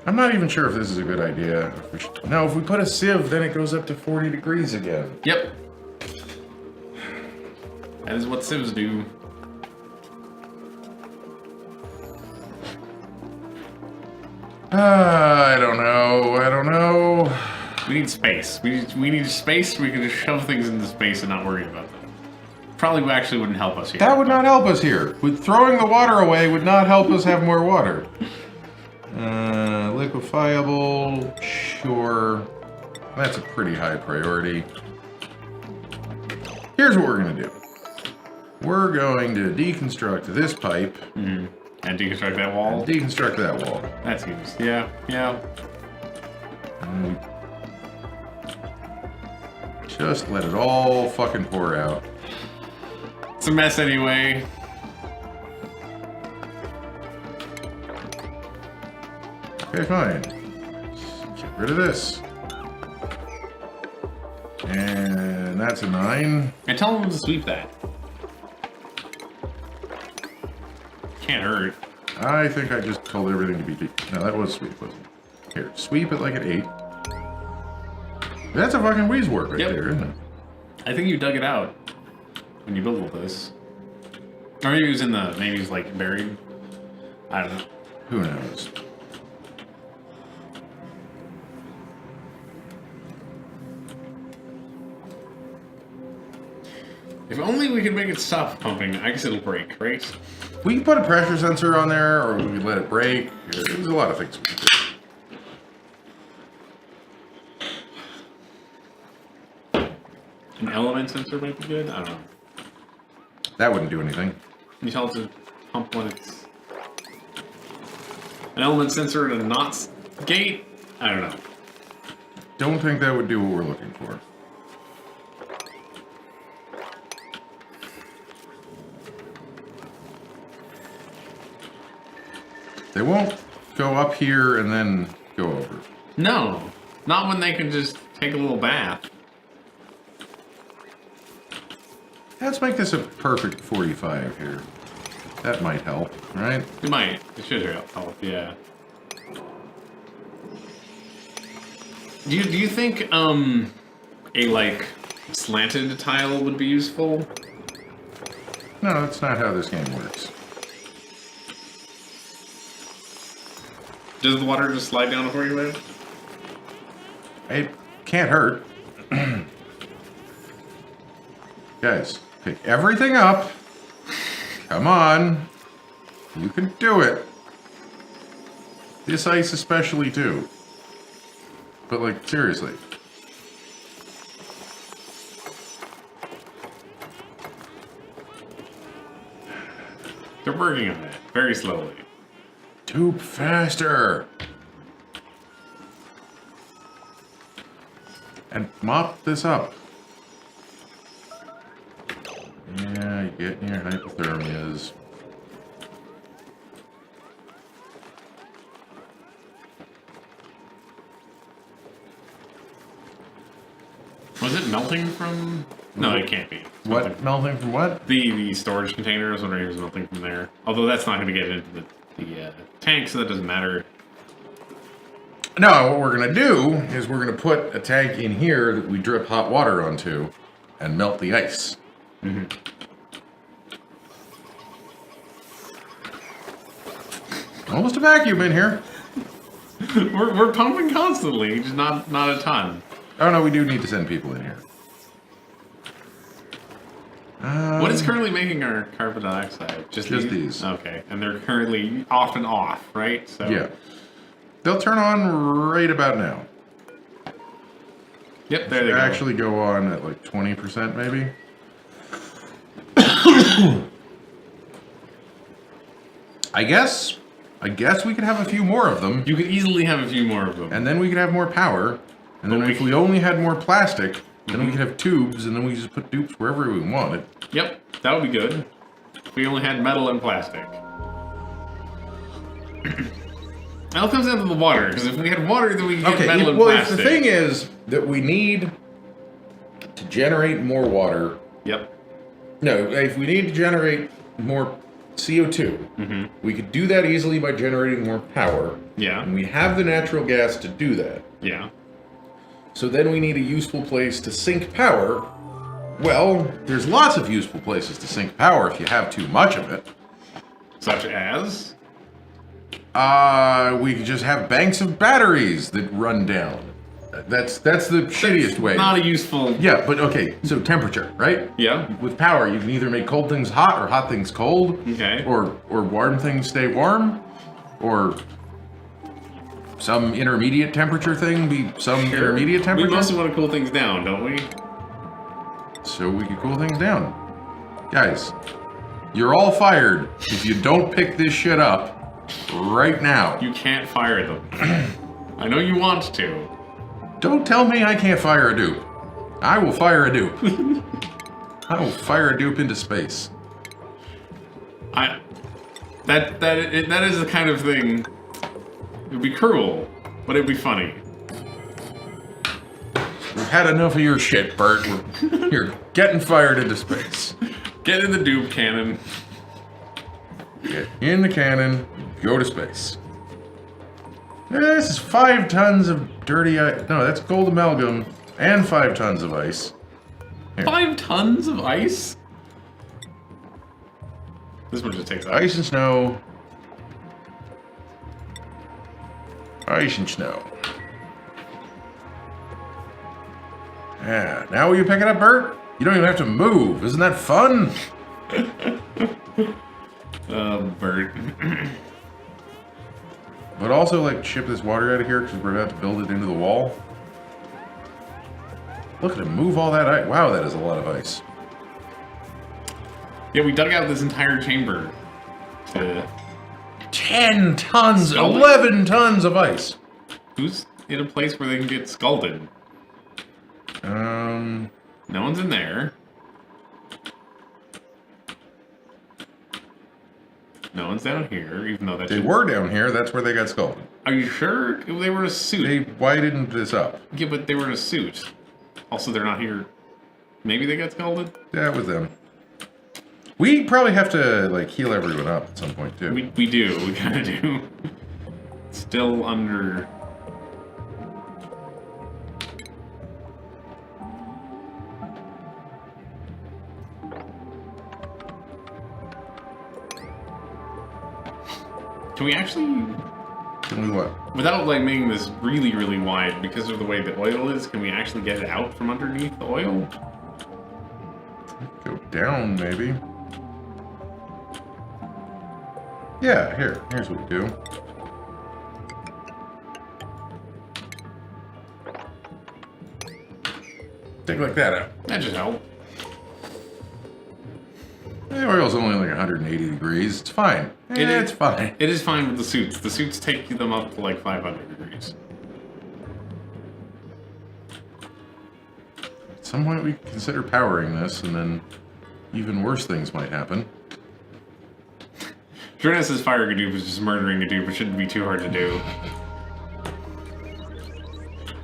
I'm not even sure if this is a good idea. No, if we put a sieve, then it goes up to 40 degrees again. Yep. That is what sieves do. I don't know. We need space. We need space. We can just shove things into space and not worry about them. Probably actually wouldn't help us here. That would not help us here. With throwing the water away would not help us have more water. Liquefiable, sure. That's a pretty high priority. Here's what we're gonna do. We're going to deconstruct this pipe. And deconstruct that wall. And deconstruct that wall. That seems, yeah. And just let it all fucking pour out. It's a mess anyway. Okay, fine. Get rid of this. And that's a 9. And tell them to sweep that. Can't hurt. I think I just told everything to be deep. No, that was sweep, wasn't it? Here, sweep it like an 8. That's a fucking wheeze work right there, isn't it? I think you dug it out when you built all this. Or maybe it was in the, maybe it's like buried. I don't know. Who knows? If only we could make it stop pumping. I guess it'll break, right? We can put a pressure sensor on there, or we can let it break. There's a lot of things we can do. An element sensor might be good? I don't know. That wouldn't do anything. Can you tell it to pump when it's... An element sensor and a NOTS gate? I don't know. Don't think that would do what we're looking for. They won't go up here and then go over. No. Not when they can just take a little bath. Let's make this a perfect 45 here. That might help, right? It might. It should help, yeah. Do you think, a, like, slanted tile would be useful? No, that's not how this game works. Does the water just slide down before you live? It can't hurt. Guys, pick everything up. Come on. You can do it. This ice especially, too. But, like, seriously. They're working on it, very slowly. Tube faster. And mop this up. Yeah, you get in your hypothermias. Was it melting from... No, it can't be. What? Melting from what? The storage container. I was wondering if it was melting from there. Although that's not going to get into the tank, so that doesn't matter. No, what we're gonna do is we're gonna put a tank in here that we drip hot water onto and melt the ice. Mm-hmm. Almost a vacuum in here. We're pumping constantly, just not a ton. Oh no, we do need to send people in here. What is currently making our carbon dioxide? Just these. Okay, and they're currently off and off, right? So yeah. They'll turn on right about now. Yep, there they go. Actually go on at like 20% maybe. I guess we could have a few more of them. You could easily have a few more of them. And then we could have more power. And then if we only had more plastic, then we could have tubes, and then we just put dupes wherever we wanted. Yep, that would be good. If we only had metal and plastic. It all comes down to the water, because if we had water, then we could get metal and plastic. Well, the thing is that we need to generate more water. Yep. No, if we need to generate more CO2, we could do that easily by generating more power. Yeah. And we have the natural gas to do that. Yeah. So then we need a useful place to sink power. Well, there's lots of useful places to sink power if you have too much of it. Such as? We could just have banks of batteries that run down. That's the shittiest way. Not a useful... Yeah, but okay, so temperature, right? Yeah. With power, you can either make cold things hot or hot things cold. Okay. Or warm things stay warm. Or some intermediate temperature thing be some intermediate temperature. We mostly want to cool things down, don't we? So we can cool things down. Guys, you're all fired if you don't pick this shit up right now. You can't fire them. I know you want to. Don't tell me I can't fire a dupe. I will fire a dupe. I will fire a dupe into space. That is the kind of thing. It'd be cruel, but it'd be funny. We've had enough of your shit, Bert. You're getting fired into space. Get in the dupe cannon. Get in the cannon. Go to space. This is 5 tons of dirty ice. No, that's gold amalgam and 5 tons of ice. Here. 5 tons of ice? This one just takes ice and snow. Ice and snow. Yeah, now will you pick it up, Bert? You don't even have to move. Isn't that fun? Bert. But also, like, ship this water out of here because we're about to build it into the wall. Look at him move all that ice. Wow, that is a lot of ice. Yeah, we dug out this entire chamber to... 10 tons, Scalded? 11 tons of ice. Who's in a place where they can get scalded? No one's in there. No one's down here, even though that They were down here, that's where they got scalded. Are you sure? They were in a suit. Why didn't this up? Yeah, but they were in a suit. Also, they're not here. Maybe they got scalded? Yeah, it was them. We probably have to, like, heal everyone up at some point, too. We do. We kind of do. Still under... Can we actually... Can we what? Without, like, making this really, really wide, because of the way the oil is, can we actually get it out from underneath the oil? Go down, maybe. Yeah, here's what we do. Take like that out. That should help. The oil's only like 180 degrees. It's fine. It's fine. It is fine with the suits. The suits take them up to like 500 degrees. At some point we consider powering this, and then even worse things might happen. Jordan firing a dupe is just murdering a dupe. It shouldn't be too hard to do.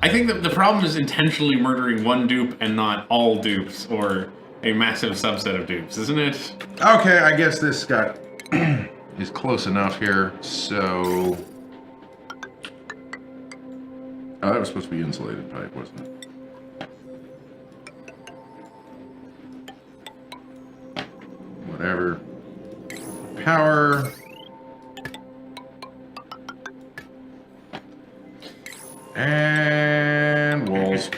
I think that the problem is intentionally murdering one dupe and not all dupes, or a massive subset of dupes, isn't it? Okay, I guess this got is close enough here, so Oh, that was supposed to be insulated pipe, wasn't it? Whatever. Power. And walls.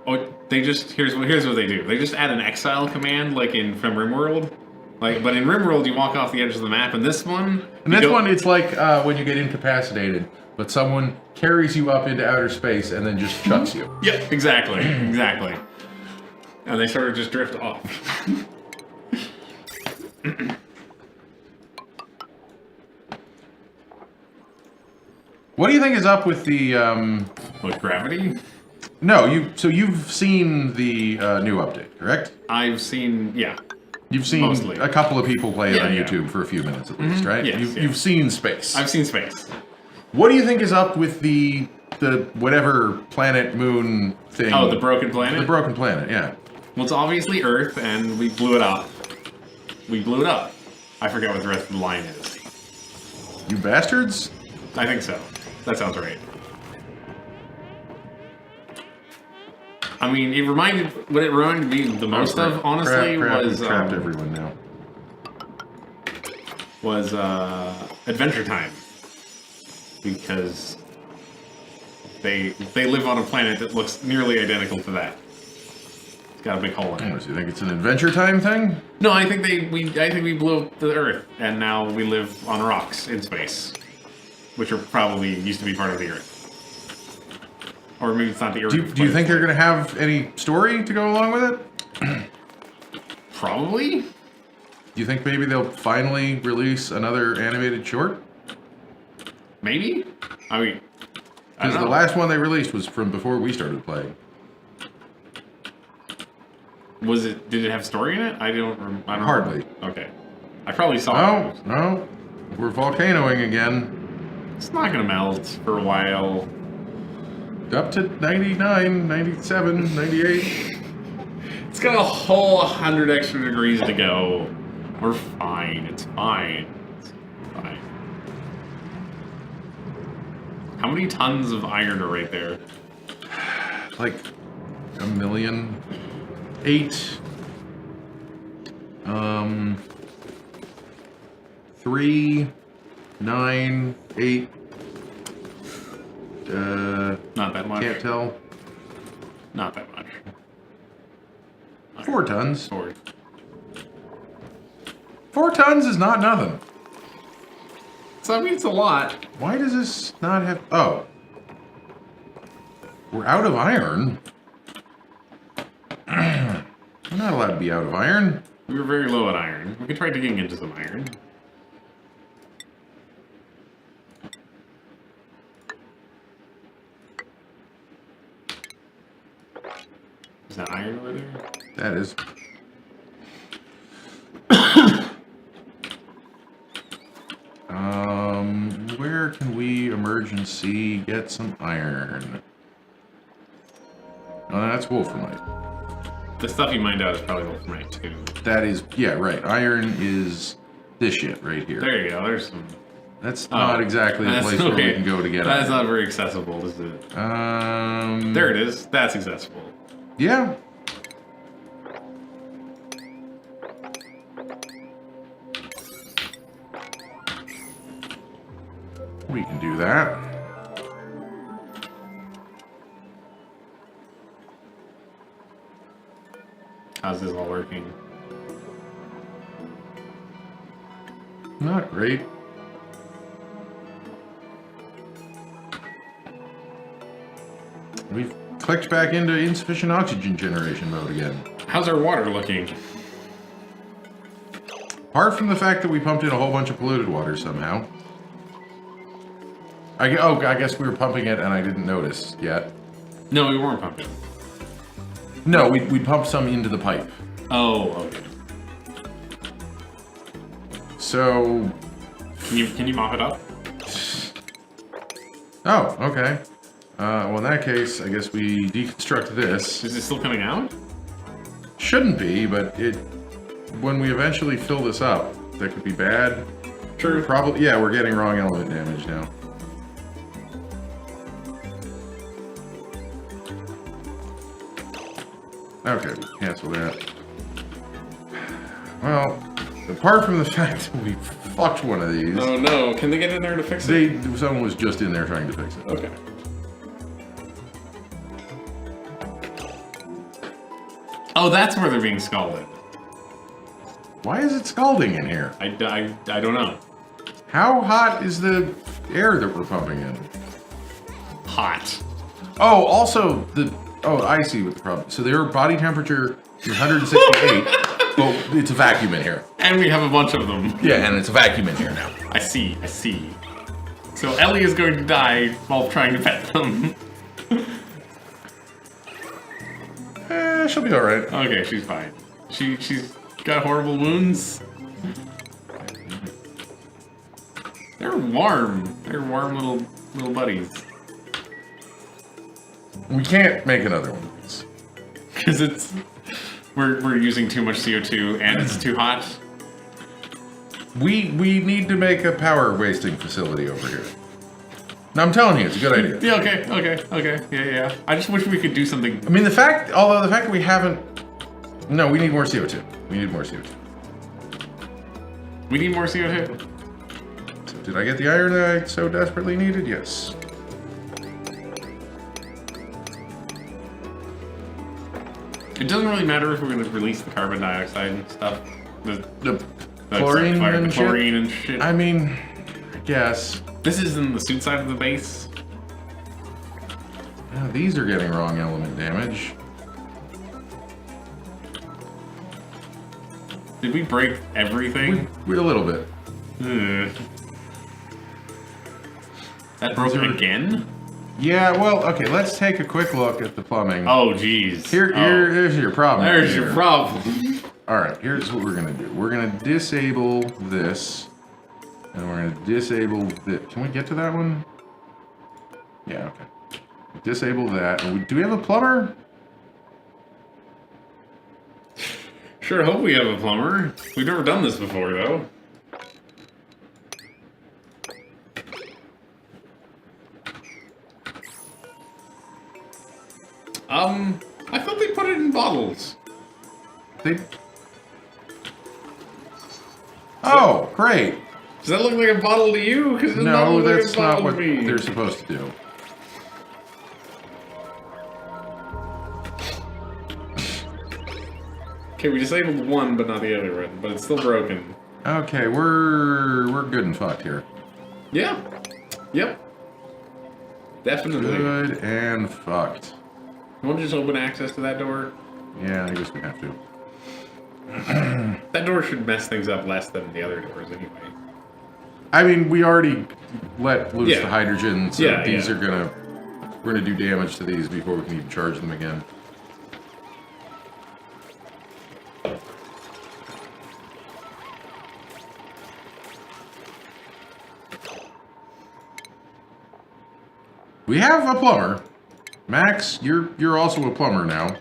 Oh, they just here's what they do. They just add an exile command like from RimWorld. But in RimWorld you walk off the edge of the map, and this one it's like when you get incapacitated, but someone carries you up into outer space and then just chucks you. Yeah, exactly. Exactly. And they sort of just drift off. What do you think is up with the With gravity? No, you've seen the new update, correct? I've seen, yeah. You've seen Mostly. A couple of people play it on Yeah. YouTube for a few minutes at least, right? Yes, You've seen space. I've seen space. What do you think is up with the whatever planet moon thing? Oh, the broken planet? The broken planet, yeah. Well, it's obviously Earth, and we blew it up. We blew it up. I forget what the rest of the line is. You bastards? I think so. That sounds right. I mean, what it reminded me the most of, honestly, was trapped everyone now. Was Adventure Time, because they live on a planet that looks nearly identical to that. It's got a big hole in it. So you think it's an Adventure Time thing? No, I think we blew up the Earth, and now we live on rocks in space, which are probably used to be part of the Earth. Or maybe it's not the Earth. Do you think they're going to have any story to go along with it? Probably. Do you think maybe they'll finally release another animated short? Maybe. I mean, because the last one they released was from before we started playing. Was it? Did it have story in it? I don't Hardly. Okay. I probably saw it. No. We're volcanoing again. It's not gonna melt for a while. Up to 99, 97, 98. It's got a whole 100 extra degrees to go. We're fine. It's fine. It's fine. How many tons of iron are right there? Like 1,000,000. 8. 3, 9, 8. Not that much. Can't tell. Not that much. 4 tons. 4. 4 tons is not nothing. So I mean, it's a lot. Why does this not have... Oh. We're out of iron. We're not allowed to be out of iron. We were very low on iron. We could try digging into some iron. Is that iron over there? That is. Where can we emergency get some iron? Oh, that's wolframite. The stuff you mined out is probably wolframite too. That is, yeah, right. Iron is this shit right here. There you go. There's some. That's not exactly the place where we can go to get iron. That's not very accessible, is it? There it is. That's accessible. Yeah. We can do that. How's this all working? Not great. We've clicked back into insufficient oxygen generation mode again. How's our water looking? Apart from the fact that we pumped in a whole bunch of polluted water somehow. I guess we were pumping it and I didn't notice yet. No, we weren't pumping. No, we pumped some into the pipe. Oh, okay. So... Can you mop it up? Oh, okay. Well, in that case, I guess we deconstruct this. Is it still coming out? Shouldn't be, but when we eventually fill this up, that could be bad. True. Probably, yeah, we're getting wrong element damage now. Okay, cancel that. Well, apart from the fact that we fucked one of these... Oh no, can they get in there to fix it? Someone was just in there trying to fix it. Okay. Oh, that's where they're being scalded. Why is it scalding in here? I don't know. How hot is the air that we're pumping in? Hot. Oh, also, oh, I see what the problem is. So their body temperature is 168. Well, it's a vacuum in here. And we have a bunch of them. Yeah, and it's a vacuum in here now. I see. So Ellie is going to die while trying to pet them. She'll be alright. Okay, she's fine. She's got horrible wounds. They're warm. They're warm little buddies. We can't make another one of these. Because we're using too much CO2 and it's too hot. We need to make a power wasting facility over here. No, I'm telling you, it's a good idea. Yeah, okay. Yeah. I just wish we could do something. I mean, the fact that we haven't... No, we need more CO2. We need more CO2. We need more CO2? So did I get the iron that I so desperately needed? Yes. It doesn't really matter if we're going to release the carbon dioxide and stuff. The chlorine and shit. I mean, I guess. This is in the suit side of the base. Yeah, these are getting wrong element damage. Did we break everything? We a little bit. That broke again? Yeah, well, okay, let's take a quick look at the plumbing. Oh, jeez. Here's your problem. There's your problem. Alright, here's what we're gonna do. We're gonna disable this. And we're gonna disable this. Can we get to that one? Yeah, okay. Disable that. And do we have a plumber? Sure hope we have a plumber. We've never done this before, though. I thought they put it in bottles. Oh, great. Does that look like a bottle to you? No, that's not what they're supposed to do. Okay, we disabled one, but not the other one. But it's still broken. Okay, we're good and fucked here. Yeah. Yep. Definitely. Good and fucked. You want to just open access to that door? Yeah, I guess we have to. That door should mess things up less than the other doors anyway. I mean, we already let loose Yeah. the hydrogen, so Yeah, these yeah. we're gonna do damage to these before we can even charge them again. We have a plumber. Max, you're also a plumber now.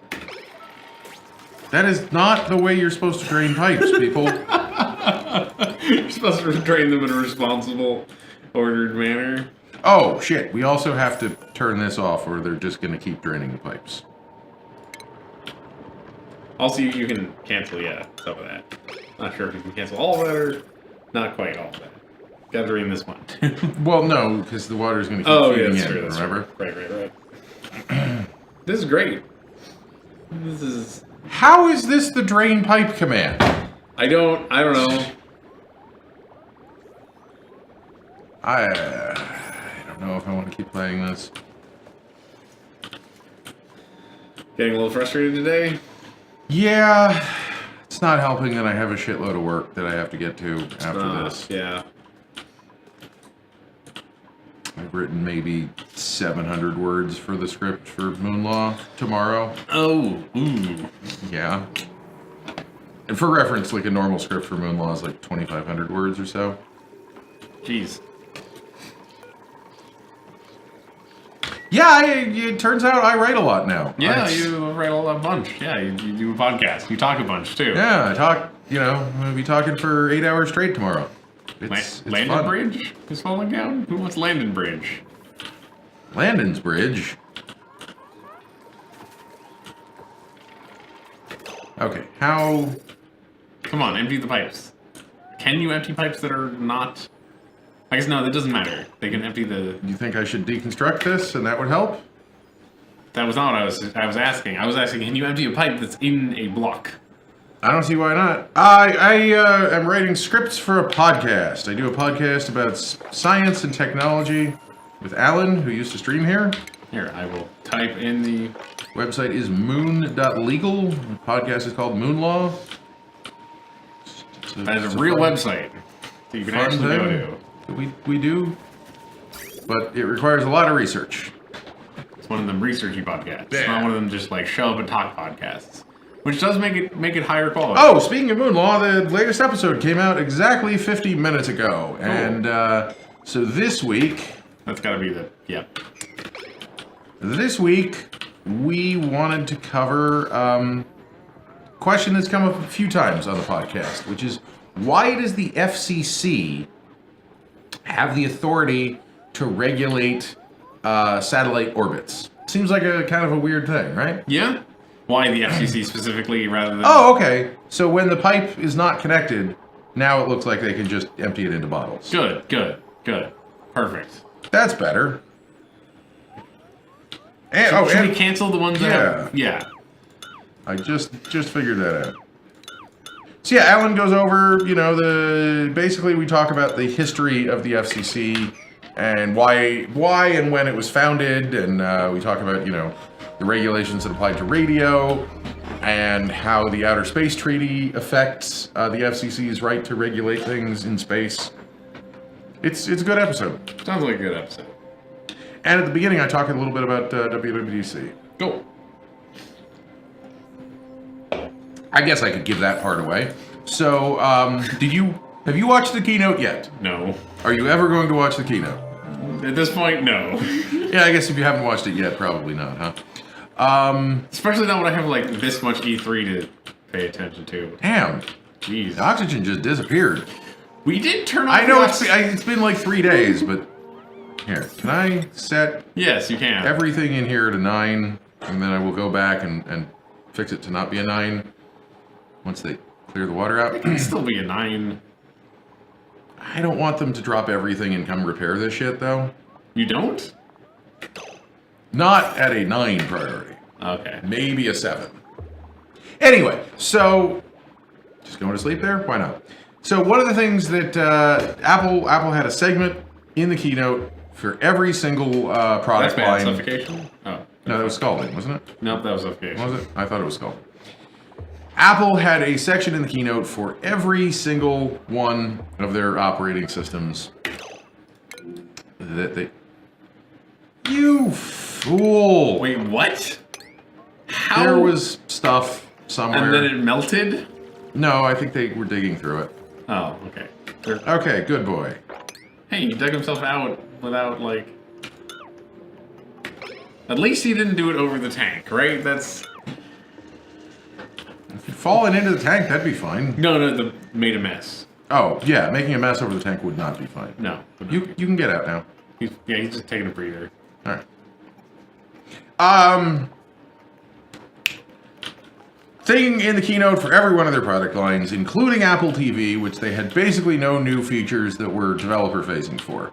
That is not the way you're supposed to drain pipes, people. You're supposed to drain them in a responsible, ordered manner. Oh, shit. We also have to turn this off or they're just going to keep draining the pipes. Also, you can cancel, some of that. Not sure if you can cancel all of that or not quite all of that. Gotta drain this one. Well, no, because the water's going to keep feeding in, true, remember? True. Right. This is great. This is... How is this the drain pipe command? I don't know. I don't know if I want to keep playing this. Getting a little frustrated today? Yeah, it's not helping that I have a shitload of work that I have to get to after this. Yeah. I've written maybe 700 words for the script for Moonlaw tomorrow. Oh, ooh. Yeah. And for reference, like a normal script for Moonlaw is like 2,500 words or so. Jeez. Yeah, it turns out I write a lot now. Yeah, you write a bunch. Yeah, you do a podcast. You talk a bunch, too. Yeah, I talk, I'm going to be talking for 8 hours straight tomorrow. It's Landon fun. Bridge is falling down? Who wants Landon Bridge? Landon's Bridge. Okay, how... Come on, empty the pipes. Can you empty pipes that are not... I guess no, that doesn't matter. They can empty the... You think I should deconstruct this and that would help? That was not what I was asking. I was asking, can you empty a pipe that's in a block? I don't see why not. I am writing scripts for a podcast. I do a podcast about science and technology with Alan, who used to stream here. Here, I will type in the... Website is moon.legal. The podcast is called Moon Law. That is a real website that you can actually go to. We do, but it requires a lot of research. It's one of them researchy podcasts. It's not one of them just like show up and talk podcasts, which does make it higher quality. Oh, speaking of Moon Law, the latest episode came out exactly 50 minutes ago, and so this week. That's got to be the This week we wanted to cover a question that's come up a few times on the podcast, which is why does the FCC have the authority to regulate satellite orbits? Seems like a kind of a weird thing, right? Yeah. Why the FCC specifically rather than... Oh, okay. So when the pipe is not connected, now it looks like they can just empty it into bottles. Good. Perfect. That's better. And, So should we cancel the ones that have... Yeah. I just figured that out. So yeah, Alan goes over, basically we talk about the history of the FCC and why and when it was founded, and we talk about, the regulations that apply to radio and how the Outer Space Treaty affects the FCC's right to regulate things in space. It's a good episode. Sounds like a good episode. And at the beginning, I talk a little bit about WWDC. Go. I guess I could give that part away. So, have you watched the keynote yet? No. Are you ever going to watch the keynote? At this point, no. Yeah, I guess if you haven't watched it yet, probably not, huh? Especially not when I have like this much E3 to pay attention to. Damn. Jeez. The oxygen just disappeared. We did turn off... I know it's been like 3 days, but... Here, can I set... Yes, you can. Everything in here to 9, and then I will go back and fix it to not be a 9 once they clear the water out. It can still be a 9. I don't want them to drop everything and come repair this shit, though. You don't? Not at a 9 priority. Okay. Maybe a 7. Anyway, so... Just going to sleep there? Why not? So one of the things that Apple had a segment in the keynote for every single product line. That's bad. Suffocation? Oh. No, that was scalding, wasn't it? Nope, that was suffocation. Was it? I thought it was scalding. Apple had a section in the keynote for every single one of their operating systems that they... You fool! Wait, what? How? There was stuff somewhere. And then it melted? No, I think they were digging through it. Oh, okay. Okay, good boy. Hey, he dug himself out without, like... At least he didn't do it over the tank, right? That's... If you'd fallen into the tank, that'd be fine. No, made a mess. Oh, yeah, making a mess over the tank would not be fine. No. You can get out now. He's just taking a breather. Alright. Thing in the keynote for every one of their product lines, including Apple TV, which they had basically no new features that were developer-facing for.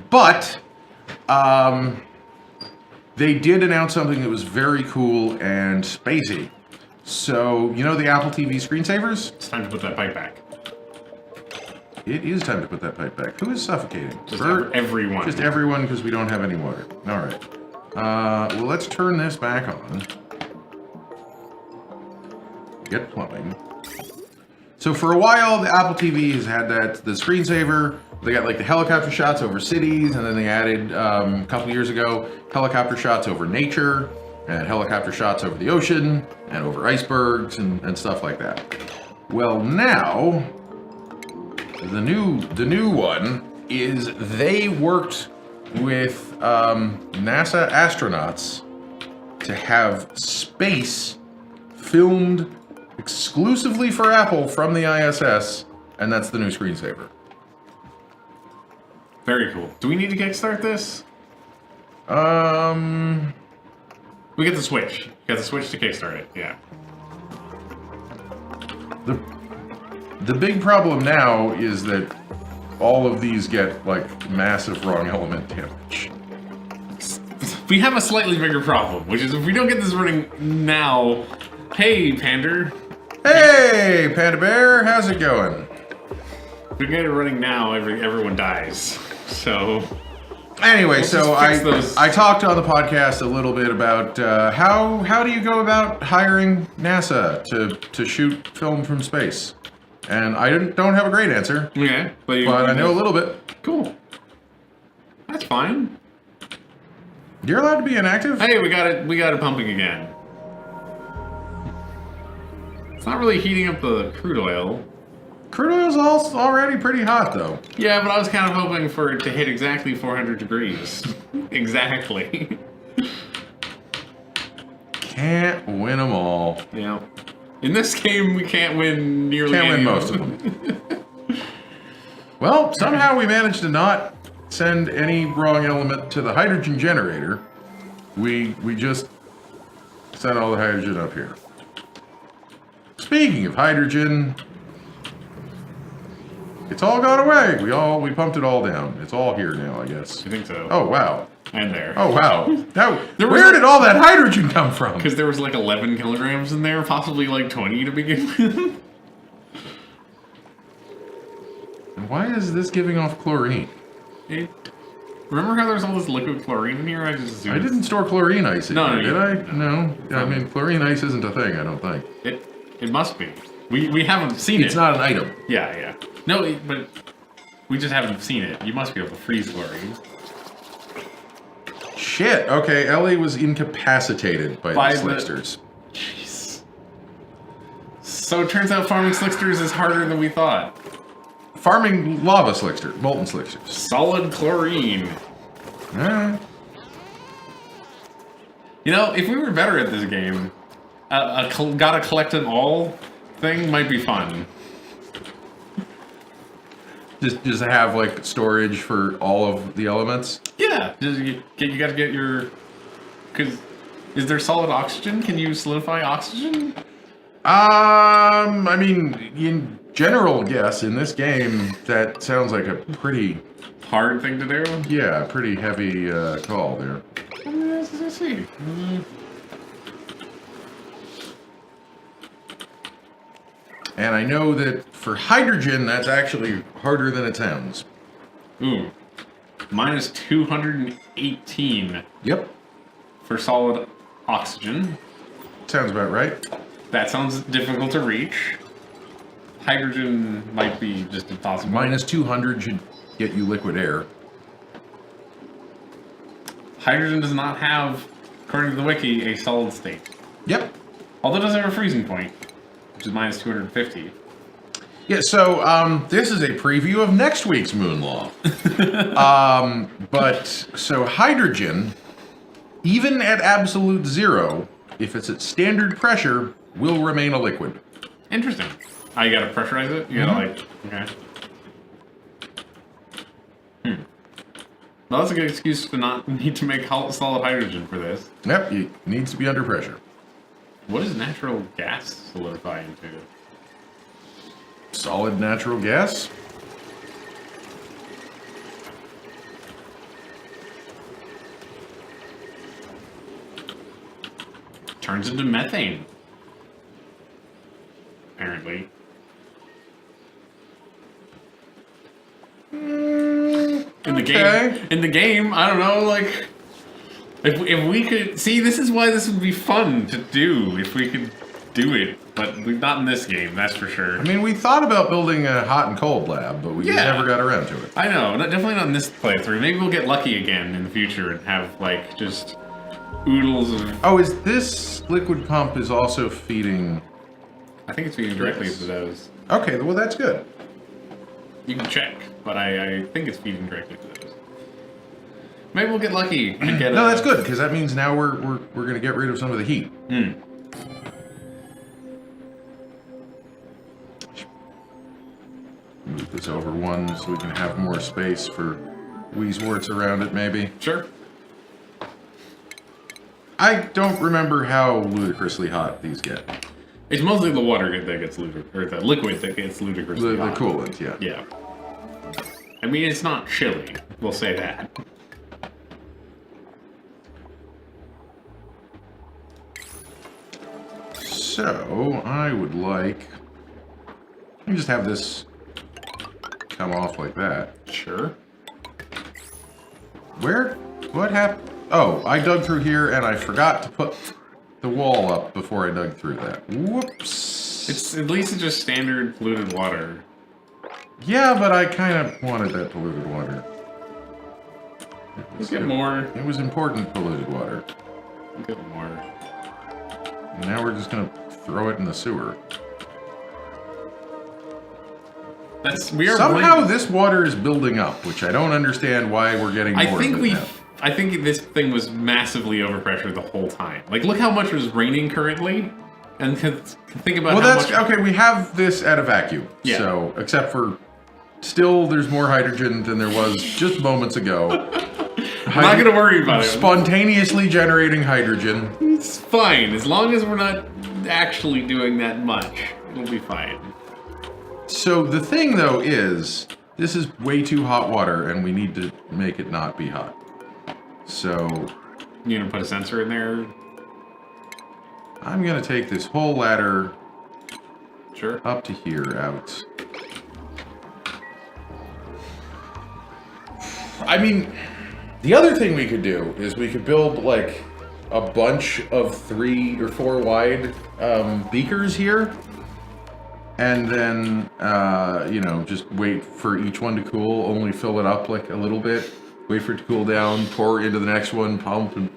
But, they did announce something that was very cool and spacey. So, you know the Apple TV screensavers? It's time to put that pipe back. It is time to put that pipe back. Who is suffocating? Just everyone. Just everyone, because we don't have any water. Alright. Well, let's turn this back on. Get plumbing. So for a while, the Apple TV has had the screensaver. They got like the helicopter shots over cities, and then they added, a couple years ago, helicopter shots over nature, and helicopter shots over the ocean, and over icebergs, and stuff like that. Well, now, the new one is they worked with NASA astronauts to have space filmed exclusively for Apple from the ISS, and that's the new screensaver. Very cool. Do we need to kickstart this? We get the Switch. You got the Switch to kickstart it, yeah. The big problem now is that all of these get, like, massive wrong element damage. We have a slightly bigger problem, which is if we don't get this running now... Hey, Pander. Hey, Panda Bear, how's it going? If we get it running now, everyone dies. So... Anyway, so those. I talked on the podcast a little bit about how do you go about hiring NASA to shoot film from space? And I don't have a great answer. Okay, but I know a little bit. Cool. That's fine. You're allowed to be inactive? Hey, we got it pumping again. It's not really heating up the crude oil. Crude oil's already pretty hot, though. Yeah, but I was kind of hoping for it to hit exactly 400 degrees. Exactly. Can't win them all. Yeah. In this game, we can't win nearly Can't win any most of them. Well, somehow we managed to not send any wrong element to the hydrogen generator. We just sent all the hydrogen up here. Speaking of hydrogen, it's all gone away. We pumped it all down. It's all here now, I guess. I think so. Oh wow. And there. Oh wow. Where did all that hydrogen come from? Because there was like 11 kilograms in there, possibly like 20 to begin with. Why is this giving off chlorine? Remember how there's all this liquid chlorine in here? I just assumed. I didn't store chlorine ice in here, did I? No. I mean, chlorine ice isn't a thing, I don't think. It must be. We haven't seen it. It's not an item. Yeah. No, but we just haven't seen it. You must be able to freeze chlorine. Shit. Okay, Ellie was incapacitated by the slicksters. Jeez. So it turns out farming slicksters is harder than we thought. Farming lava slicksters, molten slicksters. Solid chlorine. Alright. You know, if we were better at this game, gotta collect them all thing might be fun. Just have like storage for all of the elements. Yeah, you gotta get your. Cause is there solid oxygen? Can you solidify oxygen? I mean, in general, yes. In this game, that sounds like a pretty hard thing to do. Yeah, pretty heavy call there. Let's see. And I know that for hydrogen, that's actually harder than it sounds. Ooh. Minus 218. Yep. For solid oxygen. Sounds about right. That sounds difficult to reach. Hydrogen might be just impossible. Minus 200 should get you liquid air. Hydrogen does not have, according to the wiki, a solid state. Yep. Although it does have a freezing point, which is minus 250. Yeah, so this is a preview of next week's Moon Law. So hydrogen, even at absolute zero, if it's at standard pressure, will remain a liquid. Interesting. Oh, you gotta pressurize it? You gotta okay. Well, that's a good excuse to not need to make solid hydrogen for this. Yep, it needs to be under pressure. What does natural gas solidify into? Solid natural gas? Turns into methane. Apparently. In the game, I don't know, like, if we could see, this is why this would be fun to do if we could do it, but not in this game, that's for sure. I mean, we thought about building a hot and cold lab, but we never got around to it. I know, definitely not in this playthrough. Maybe we'll get lucky again in the future and have like just oodles of. Oh, is this liquid pump is also feeding? I think it's feeding directly into those. Okay, well that's good. You can check, but I think it's feeding directly to those. Maybe we'll get lucky and get. No, that's good because that means now we're gonna get rid of some of the heat. Move this over one so we can have more space for Weezeworts around it, maybe. Sure. I don't remember how ludicrously hot these get. It's mostly the water that gets ludicrous, or the liquid that gets ludicrously The hot. coolant, yeah. Yeah. I mean, it's not chilly. We'll say that. So, I would like... Let me just have this come off like that. Sure. Where? What happened? Oh, I dug through here and I forgot to put the wall up before I dug through that. Whoops. It's at least it's just standard polluted water. Yeah, but I kind of wanted that polluted water. Let's get more. It was important polluted water. Get more. And now we're just gonna throw it in the sewer. Somehow this water is building up, which I don't understand why we're getting more of it now. I think this thing was massively overpressured the whole time. Like, look how much was raining currently, and think about well, how that's much... okay. We have this at a vacuum, yeah. So except for still, there's more hydrogen than there was just moments ago. I'm not gonna worry about it. Spontaneously generating hydrogen. It's fine as long as we're not actually doing that much. It'll be fine. So the thing, though, is this is way too hot water, and we need to make it not be hot. So... You gonna put a sensor in there? I'm gonna take this whole ladder... Sure. Up to here, out. I mean, the other thing we could do is we could build, like, a bunch of 3 or 4 wide beakers here. And then, you know, just wait for each one to cool, only fill it up like a little bit, wait for it to cool down, pour into the next one, pump. And...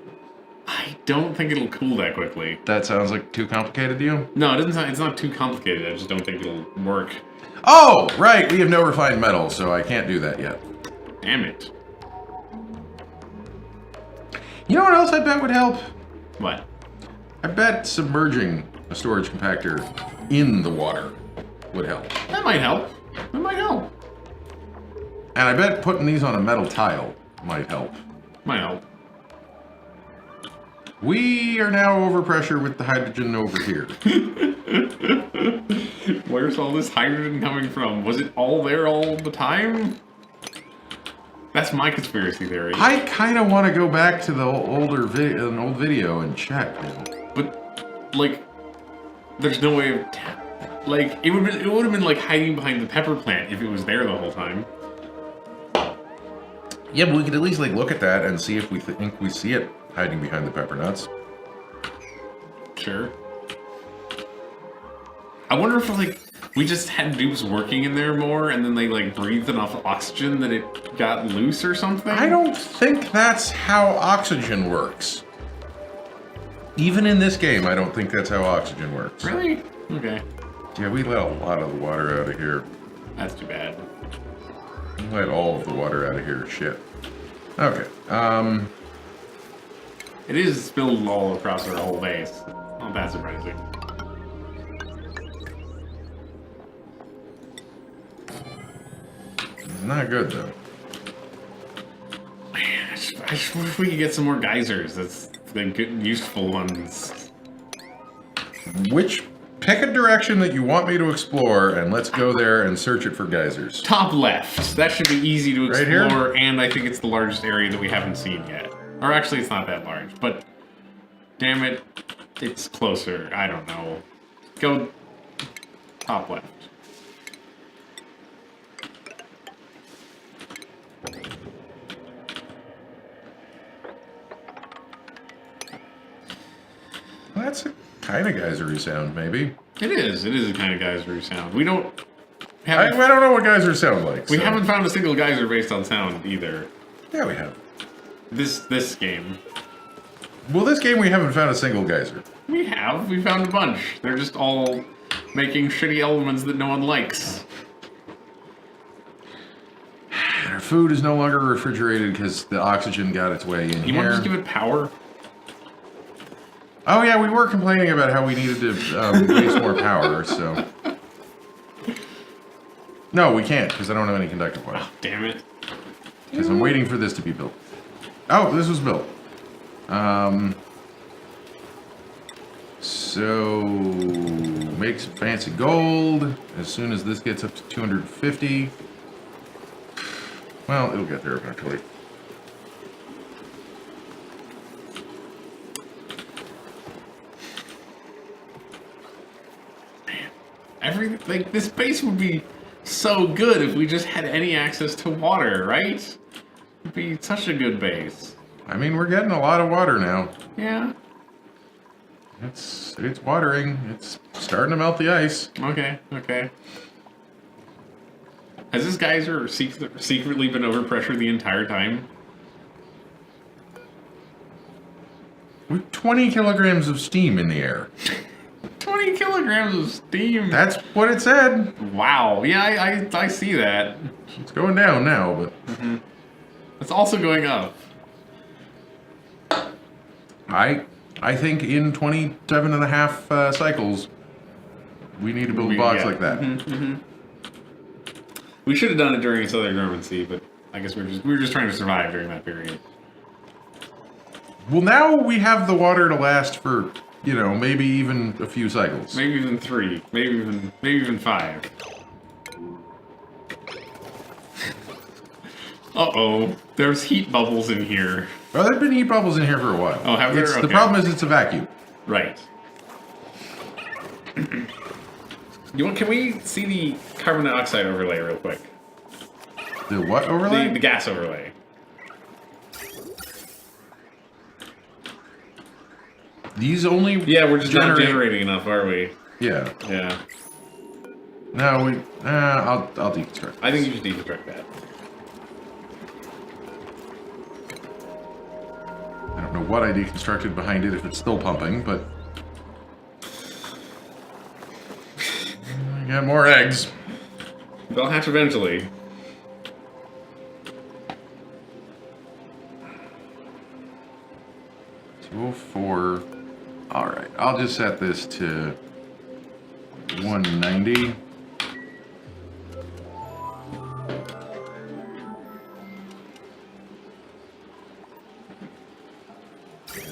I don't think it'll cool that quickly. That sounds like too complicated to you? No, it doesn't sound, it's not too complicated, I just don't think it'll work. Oh, right, we have no refined metal, so I can't do that yet. Damn it. You know what else I bet would help? What? I bet submerging a storage compactor in the water would help. That might help. That might help. And I bet putting these on a metal tile might help. Might help. We are now overpressure with the hydrogen over here. Where's all this hydrogen coming from? Was it all there all the time? That's my conspiracy theory. I kind of want to go back to the old video and check. But, like, there's no way of... Like, it would have been like hiding behind the pepper plant if it was there the whole time. Yeah, but we could at least, like, look at that and see if we think we see it hiding behind the pepper nuts. Sure. I wonder if, like, we just had dupes working in there more, and then they, like, breathed enough oxygen that it got loose or something? I don't think that's how oxygen works. Even in this game, I don't think that's how oxygen works. Really? Okay. Yeah, we let a lot of the water out of here. That's too bad. We let all of the water out of here. Shit. Okay. It is spilled all across our whole base. Not that surprising. Not good, though. Man, I just wish we could get some more geysers. That's the good, useful ones. Pick a direction that you want me to explore, and let's go there and search it for geysers. Top left. That should be easy to Right explore, here? and I think it's the largest area that we haven't seen yet. Or actually, it's not that large, but damn it, it's closer. I don't know. Go top left. Well, that's a kind of geysery sound, maybe. It is a kind of geyser sound. We don't I don't know what geysers sound like. We haven't found a single geyser based on sound either. Yeah, we have. This game. Well, this game we haven't found a single geyser. We have. We found a bunch. They're just all making shitty elements that no one likes. Our food is no longer refrigerated because the oxygen got its way in here. You want to just give it power? Oh yeah, we were complaining about how we needed to waste more power, so... No, we can't, because I don't have any conductive wire. Oh, damn it. Because I'm waiting for this to be built. Oh, this was built. So... make some fancy gold as soon as this gets up to 250. Well, it'll get there eventually. Like, this base would be so good if we just had any access to water, right? It'd be such a good base. I mean, we're getting a lot of water now. Yeah. It's watering. It's starting to melt the ice. Okay, okay. Has this geyser secretly been overpressured the entire time? With 20 kilograms of steam in the air. 20 kilograms of steam. That's what it said. Wow. Yeah, I see that. It's going down now, but... It's also going up. I think in 27 and a half cycles, we need to build a box like that. We should have done it during Southern Dormancy, but I guess we were just trying to survive during that period. Well, now we have the water to last for, you know, maybe even a few cycles. Maybe even 3. Maybe even 5. Uh-oh. There's heat bubbles in here. Well, there've been heat bubbles in here for a while. Oh, have there? Okay. The problem is it's a vacuum. Right. Can we see the carbon dioxide overlay real quick? The what overlay? The gas overlay. These only Yeah, we're just not generating enough, are we? Yeah. Yeah. No, I'll deconstruct. I think you should deconstruct that. I don't know what I deconstructed behind it if it's still pumping, but... I got more eggs. They'll hatch eventually. $204. Alright, I'll just set this to 190.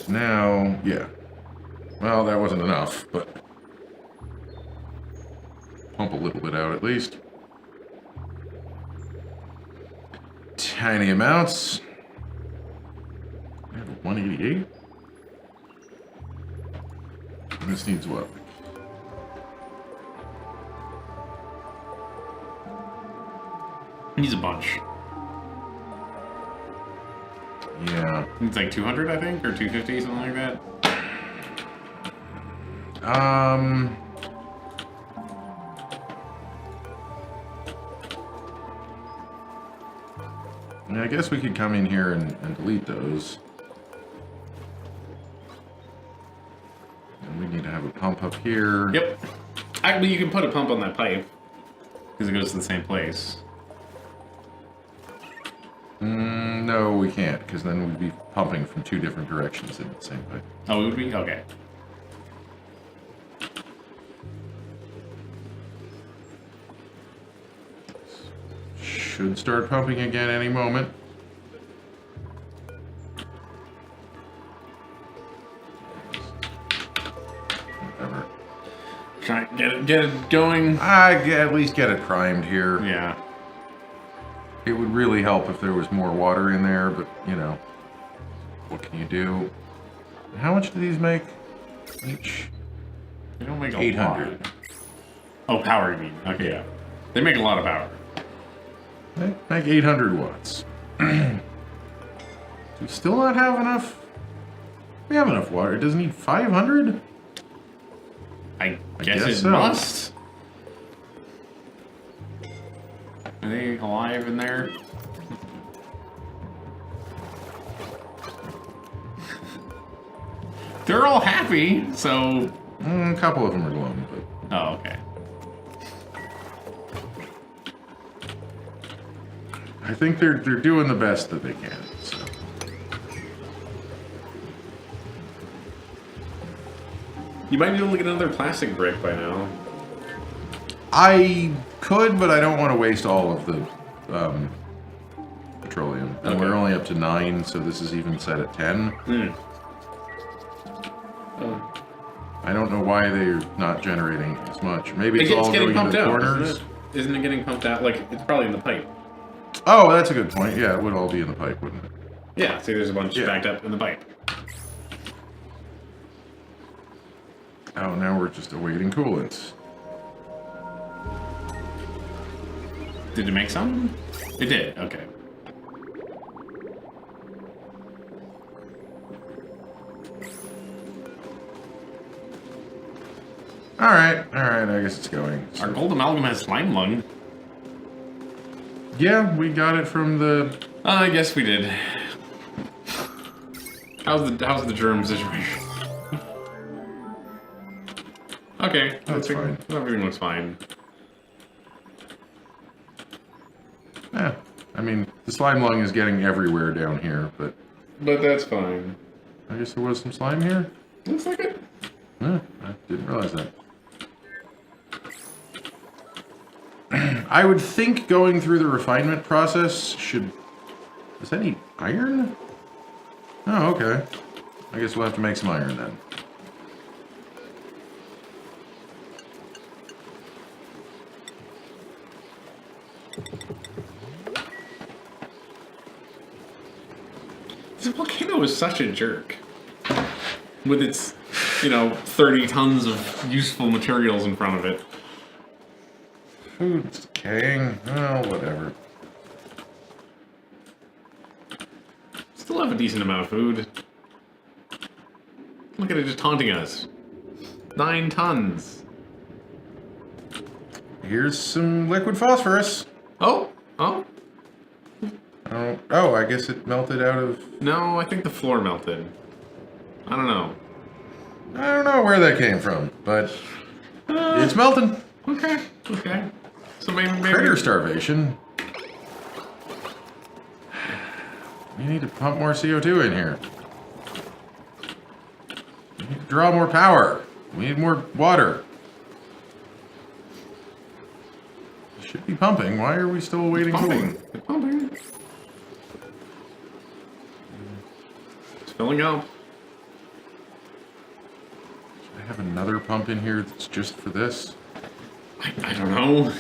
Now, yeah. Well, that wasn't enough, but pump a little bit out at least. Tiny amounts. I have a 188. And this needs what? Needs a bunch. Yeah. It's like 200, I think, or 250, something like that. I guess we could come in here and delete those. And we need to have a pump up here. Yep. Actually, you can put a pump on that pipe, because it goes to the same place. No, we can't, because then we'd be pumping from 2 different directions in the same pipe. Oh, it would be? Okay. Should start pumping again any moment. Whatever. Try to get it going. At least get it primed here. Yeah. It would really help if there was more water in there, but, you know, what can you do? How much do these make? Each? They don't make a 800. lot. Oh, power, you mean. Okay, yeah. They make a lot of power. They make 800 watts. Do we still not have enough? We have enough water. It doesn't need 500? I guess it so. must. Are they alive in there? They're all happy, so... A couple of them are glowing, but... Oh, okay. I think they're doing the best that they can, so... You might be able to get another plastic brick by now. I could, but I don't want to waste all of the petroleum. And Okay. we're only up to 9, so this is even set at 10. Oh. I don't know why they're not generating as much. Maybe it's all getting going pumped into the out, corners. Isn't it getting pumped out? Like, it's probably in the pipe. Oh, that's a good point. Yeah, it would all be in the pipe, wouldn't it? Yeah, see, there's a bunch backed up in the pipe. Oh, now we're just awaiting coolants. Did it make some? It did, okay. Alright, I guess it's going. Our gold amalgam has slime lung. Yeah, we got it from the... I guess we did. How's the germ situation? Okay, That's fine. Everything looks fine. Yeah, I mean, the slime lung is getting everywhere down here, but... But that's fine. I guess there was some slime here? Looks like it. Yeah, I didn't realize that. I would think going through the refinement process should... Is that any iron? Oh, okay. I guess we'll have to make some iron then. This volcano is such a jerk. With its, 30 tons of useful materials in front of it. Food's decaying. Oh, whatever. Still have a decent amount of food. Look at it just taunting us. 9 tons. Here's some liquid phosphorus. Oh. Oh, I guess it melted out of... No, I think the floor melted. I don't know. I don't know where that came from, but it's melting. Okay. So maybe... Critter starvation. We need to pump more CO2 in here. We need to draw more power. We need more water. It should be pumping. Why are we still waiting cooling? It's pumping. It's filling up. Should I have another pump in here that's just for this? I don't know.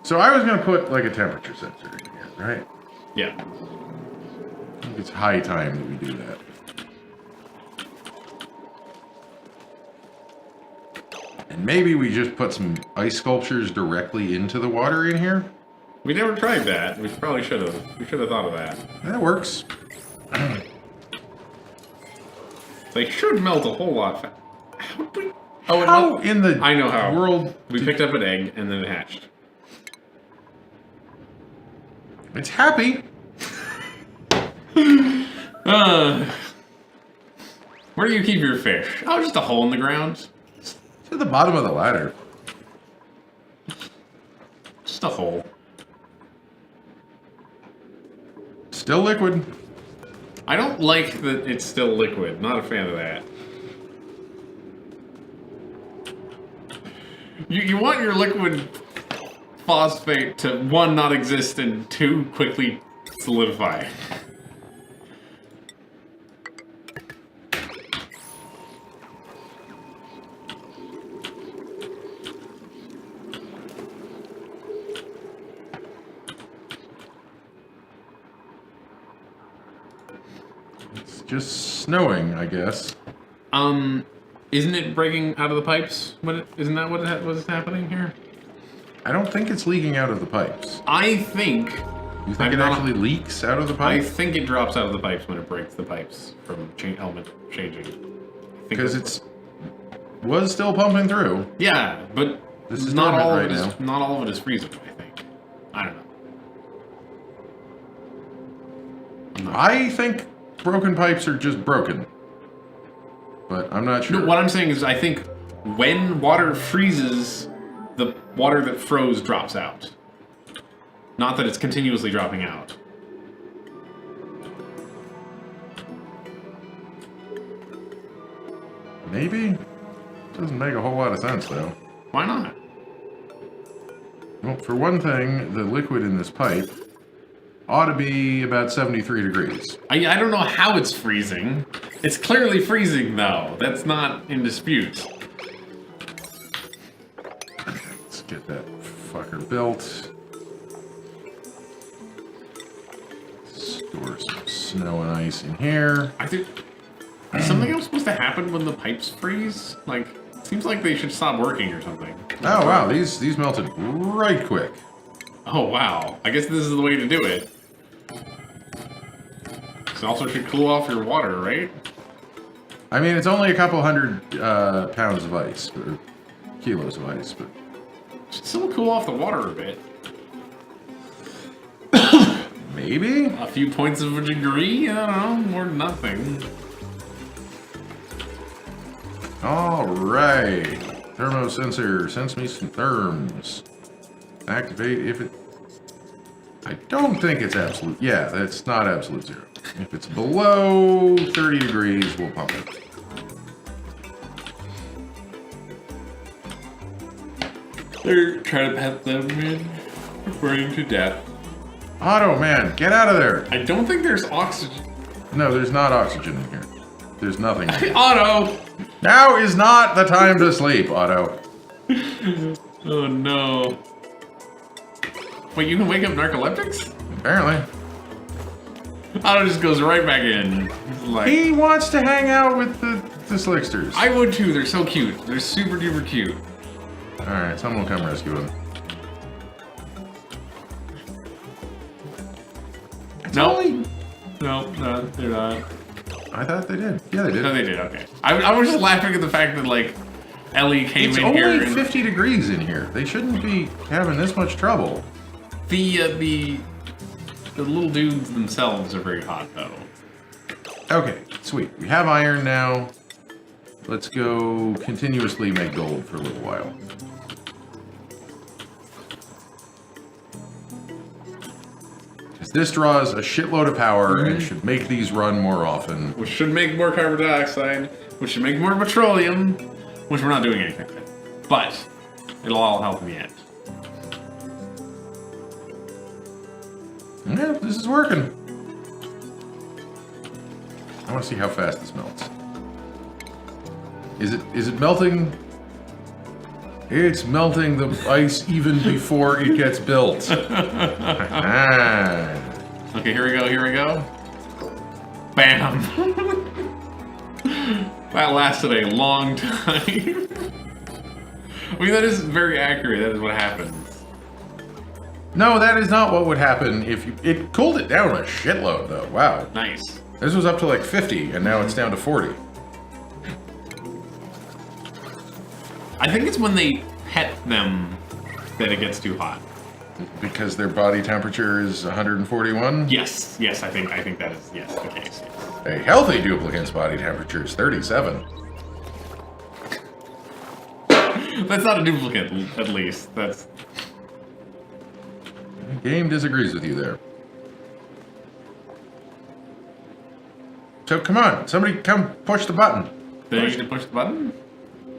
So I was going to put like a temperature sensor in here, right? Yeah. I think it's high time that we do that. And maybe we just put some ice sculptures directly into the water in here? We never tried that. We probably should have. We should have thought of that. That works. They should melt a whole lot faster. How did we... How in the I know how. world... We picked up an egg and then it hatched. It's happy. Where do you keep your fish? Oh, just a hole in the ground. It's at the bottom of the ladder. Just a hole. Still liquid. I don't like that it's still liquid. Not a fan of that. You want your liquid phosphate to, 1, not exist, and 2, quickly solidify. It's just snowing, I guess. Isn't it breaking out of the pipes? Isn't that what is happening here? I don't think it's leaking out of the pipes. I think... You think it actually leaks out of the I pipe? think it drops out of the pipes when it breaks the pipes from element changing. Because it's was still pumping through. Yeah, but This is not dormant all right of it is now. not all of it is freezing, I think. I don't know. I think broken pipes are just broken. But I'm not sure. No, what I'm saying is I think when water freezes, the water that froze drops out. Not that it's continuously dropping out. Maybe? Doesn't make a whole lot of sense, though. Why not? Well, for one thing, the liquid in this pipe ought to be about 73 degrees. I don't know how it's freezing. It's clearly freezing, though. That's not in dispute. Let's get that fucker built. Store some snow and ice in here. I think... Is something else supposed to happen when the pipes freeze? Like, it seems like they should stop working or something. Oh, wow. These melted right quick. Oh, wow. I guess this is the way to do it. It also should cool off your water, right? I mean, it's only a couple hundred pounds of ice, or kilos of ice, but... Should still cool off the water a bit. Maybe? A few points of a degree? I don't know. More than nothing. Alright. Thermosensor. Sense me some therms. Activate if it... I don't think it's absolute. Yeah, that's not absolute zero. If it's below 30 degrees, we'll pump it. They're trying to pet them in, burning to death. Otto, man, get out of there. I don't think there's oxygen. No, there's not oxygen in here. There's nothing in here. Otto! Now is not the time to sleep, Otto. Oh no. Wait, you can wake up narcoleptics? Apparently. Otto just goes right back in. He's like, He wants to hang out with the slicksters. I would too, they're so cute. They're super duper cute. Alright, someone will come rescue him. No. No, they're not. I thought they did. Yeah, they did. No, they did, okay. I was just laughing at the fact that, like, Ellie came It's in only here and 50 degrees in here. They shouldn't be having this much trouble. the little dudes themselves are very hot, though. Okay, sweet. We have iron now. Let's go continuously make gold for a little while. Because this draws a shitload of power and should make these run more often. Which should make more carbon dioxide, which should make more petroleum, which we're not doing anything with. But it'll all help in the end. Yeah, this is working. I want to see how fast this melts. Is it melting? It's melting the ice even before it gets built. Okay, here we go. Bam! That lasted a long time. I mean, that is very accurate. That is what happens. No, that is not what would happen if you... It cooled it down a shitload, though. Wow. Nice. This was up to like 50, and now it's down to 40. I think it's when they pet them that it gets too hot. Because their body temperature is 141? Yes, I think that is, yes, the case. Yes. A healthy duplicant's body temperature is 37. That's not a duplicate, at least. That's... The game disagrees with you there. So come on, somebody come push the button. Do I need to push the button?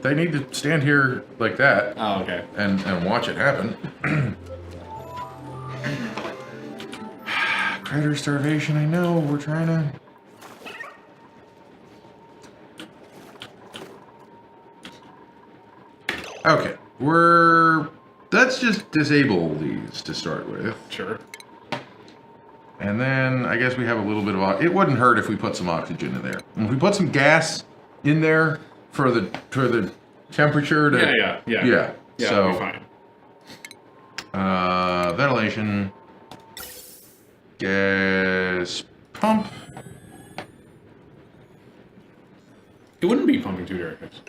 They need to stand here like that. Oh, okay. And watch it happen. Predator starvation, I know, we're trying to... Okay, let's just disable these to start with. Sure. And then I guess we have a little bit of... It wouldn't hurt if we put some oxygen in there. And if we put some gas in there for the temperature to... Yeah, so, it'll be fine. Ventilation... Gas pump. It wouldn't be pumping two directions.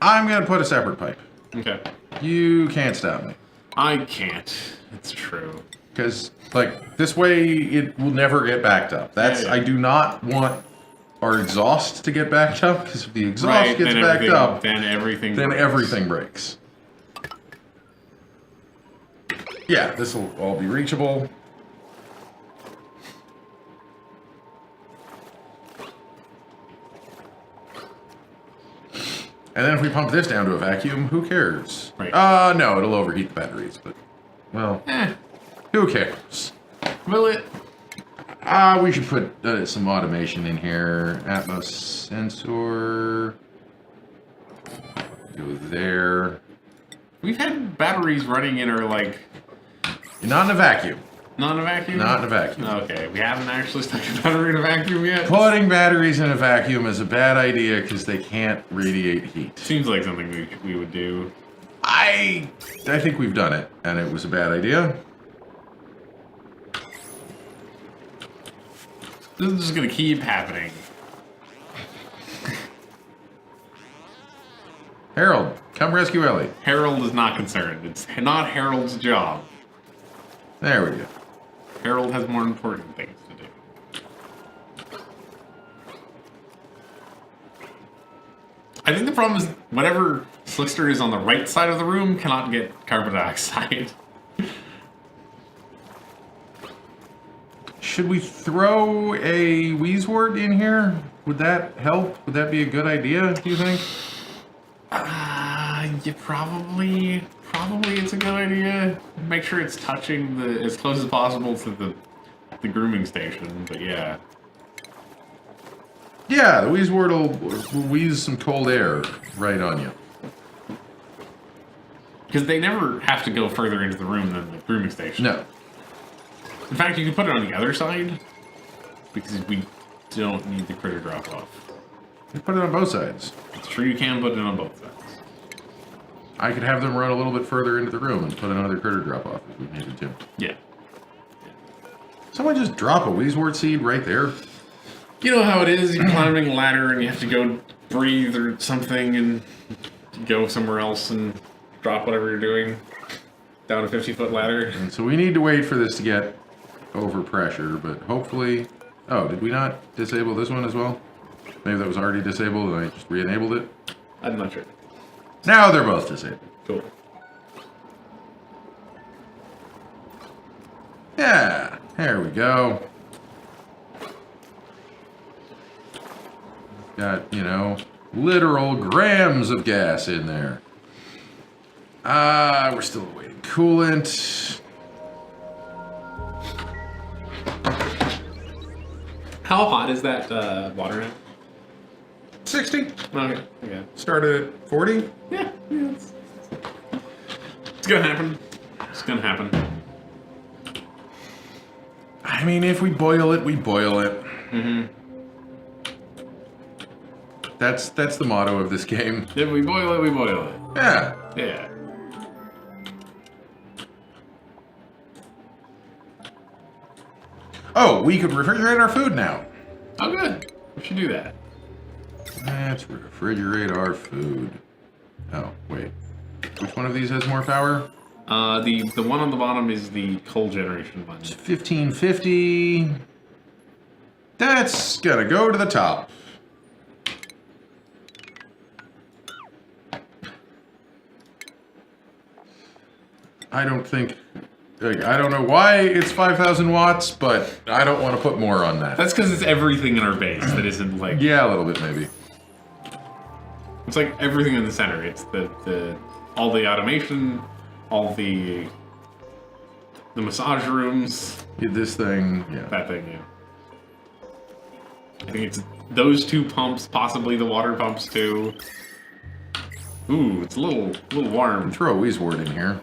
I'm gonna put a separate pipe. Okay. You can't stop me. I can't. It's true. Because, like, this way it will never get backed up. That's... I do not want our exhaust to get backed up, because if the exhaust gets backed up... Then everything breaks. Yeah, this will all be reachable. And then if we pump this down to a vacuum, who cares? Right. No, it'll overheat the batteries, but... Well... Who cares? Will it? We should put some automation in here. Atmos sensor. Go there. We've had batteries running in our, like... Not in a vacuum. Not in a vacuum? Not in a vacuum. Okay, we haven't actually stuck a battery in a vacuum yet? Putting batteries in a vacuum is a bad idea because they can't radiate heat. Seems like something we would do. I think we've done it, and it was a bad idea. This is just gonna keep happening. Harold, come rescue Ellie. Harold is not concerned. It's not Harold's job. There we go. Harold has more important things to do. I think the problem is whatever Slickster is on the right side of the room cannot get carbon dioxide. Should we throw a Wheezewort in here? Would that help? Would that be a good idea, do you think? Yeah, probably it's a good idea. Make sure it's touching as close as possible to the grooming station, but yeah. Yeah, the Wheezewort will wheeze some cold air right on you. Because they never have to go further into the room than the grooming station. No. In fact, you can put it on the other side, because we don't need the critter drop-off. You put it on both sides. It's true you can put it on both sides. I could have them run a little bit further into the room and put another critter drop-off if we needed to. Yeah. Someone just drop a Wheezewort seed right there. You know how it is, you're climbing a ladder and you have to go breathe or something and go somewhere else and drop whatever you're doing down a 50-foot ladder. And so we need to wait for this to get over pressure, but hopefully... Oh, did we not disable this one as well? Maybe that was already disabled and I just re-enabled it? I'm not sure. Now they're both disabled. Cool. Yeah, there we go. Got, you know, literal grams of gas in there. We're still awaiting coolant. How hot is that water now? 60. Okay. Started at 40. Yeah, it's gonna happen. It's gonna happen. I mean, if we boil it, we boil it. Mm-hmm. That's the motto of this game. If we boil it, we boil it. Yeah. Yeah. Oh, we could refrigerate our food now. Oh, good. We should do that. Let's refrigerate our food. Oh, wait. Which one of these has more power? The one on the bottom is the coal generation one. It's 1550. That's gonna go to the top. I don't think... Like, I don't know why it's 5,000 watts, but I don't want to put more on that. That's because it's everything in our base that isn't like... Yeah, a little bit maybe. It's like everything in the center. It's all the automation, all the massage rooms. This thing, yeah. That thing, yeah. I think it's those two pumps, possibly the water pumps too. Ooh, it's a little warm. Throw a Wheezewort in here.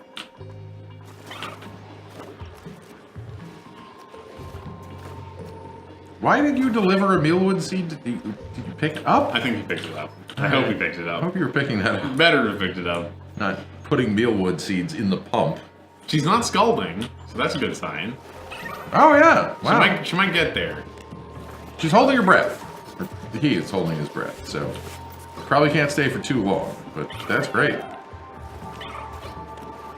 Why did you deliver a mealwood seed? Did you pick it up? I think he picked it up. I hope he picked it I up. hope you were picking that up. Better have picked it up. Not putting mealwood seeds in the pump. She's not scalding, so that's a good sign. Oh yeah! Wow. She might get there. She's holding her breath. He is holding his breath, so probably can't stay for too long. But that's great.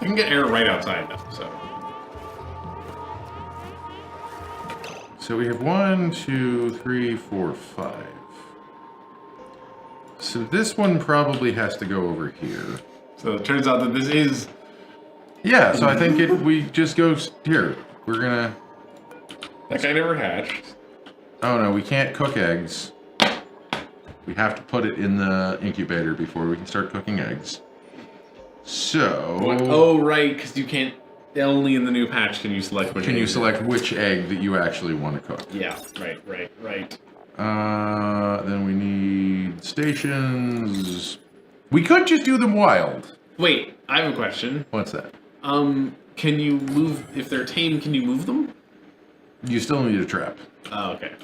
You can get air right outside though, so. So we have 1, 2, 3, 4, 5. So this one probably has to go over here. So it turns out that this is... Yeah, so I think we just go here. We're gonna... That guy never hatched. Oh no, we can't cook eggs. We have to put it in the incubator before we can start cooking eggs. So... Oh, right, because you can't Only in the new patch can you select which. Can you select which egg that you actually want to cook? Yeah. Right. Then we need stations. We could just do them wild. Wait, I have a question. What's that? Can you move if they're tame? Can you move them? You still need a trap. Oh, okay.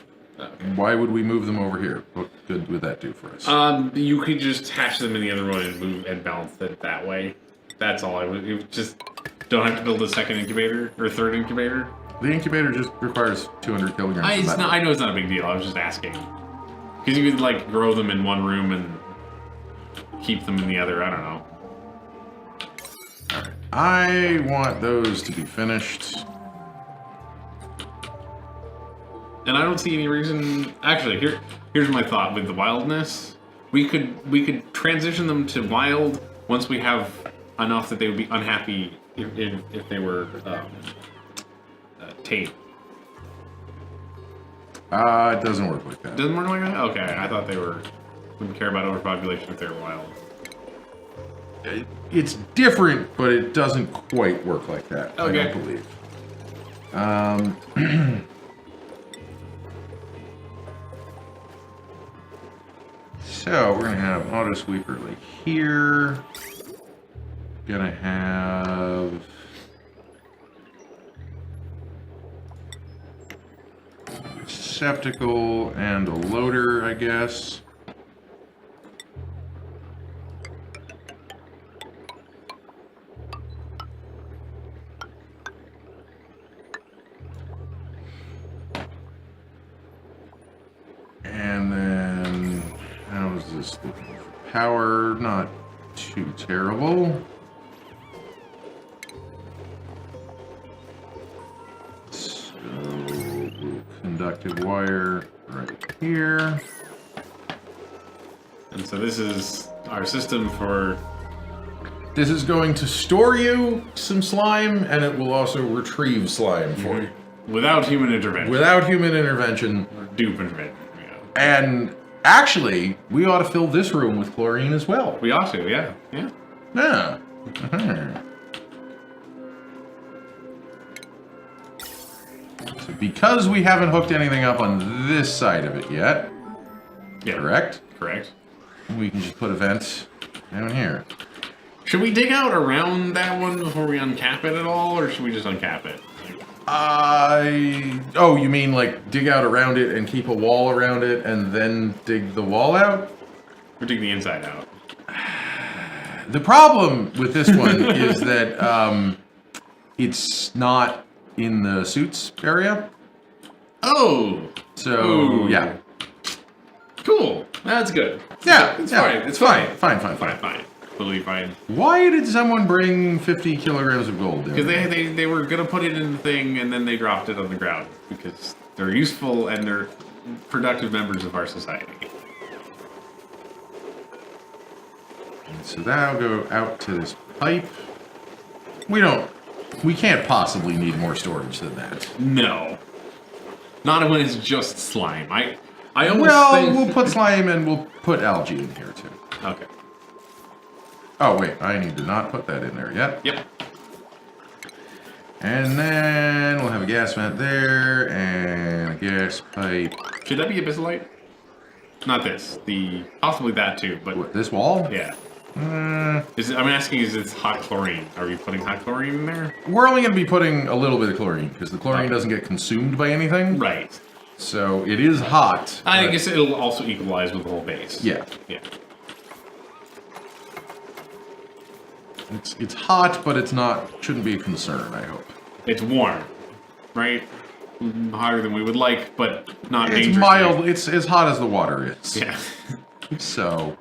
Why would we move them over here? What good would that do for us? You could just hatch them in the other one and move and balance it that way. That's all I would. You just don't have to build a second incubator or third incubator. The incubator just requires 200 kilograms of metal. I know it's not a big deal. I was just asking because you could like grow them in one room and keep them in the other. I don't know. All right. I want those to be finished. And I don't see any reason. Actually, here's my thought with the wildness. We could transition them to wild once we have enough that they would be unhappy if they were tame. It doesn't work like that. Doesn't work like that? Okay, I thought they wouldn't care about overpopulation if they were wild. It's different, but it doesn't quite work like that. Okay. I don't believe. So we're gonna have auto sweeper like here. Gonna have receptacle and a loader, I guess. And then how's this looking for power? Not too terrible. So conductive wire right here. And so this is our system for. This is going to store you some slime, and it will also retrieve slime for you. Without human intervention. Without human intervention. Or dupe intervention. Yeah. And actually, we ought to fill this room with chlorine as well. We ought to, yeah. Yeah. Yeah. Uh-huh. So because we haven't hooked anything up on this side of it yet, Yeah. correct? Correct. We can just put a vent down here. Should we dig out around that one before we uncap it at all, or should we just uncap it? Oh, you mean like dig out around it and keep a wall around it and then dig the wall out? Or dig the inside out? The problem with this one is that it's not in the suits area. Oh! So, Ooh. yeah. Cool. That's good. Yeah, It's yeah, fine. It's fine. Fine. Totally fine. Why did someone bring 50 kilograms of gold in? Because they were gonna put it in the thing and then they dropped it on the ground because they're useful and they're productive members of our society. And so that'll go out to this pipe. We can't possibly need more storage than that. No. Not when it's just slime. I almost Well, think... we'll put slime and we'll put algae in here too. Okay. Oh wait, I need to not put that in there yet. Yep. And then we'll have a gas vent there and a gas pipe. Should that be abyssalite? Not this. Possibly that too, but... What, this wall? Yeah. I'm asking is it's hot chlorine. Are we putting hot chlorine in there? We're only going to be putting a little bit of chlorine because the chlorine doesn't get consumed by anything. Right. So it is hot. I guess it'll also equalize with the whole base. Yeah. Yeah. It's hot, but shouldn't be a concern, I hope. It's warm, right? Hotter than we would like, but not dangerous. It's mild. It's as hot as the water is. Yeah. So.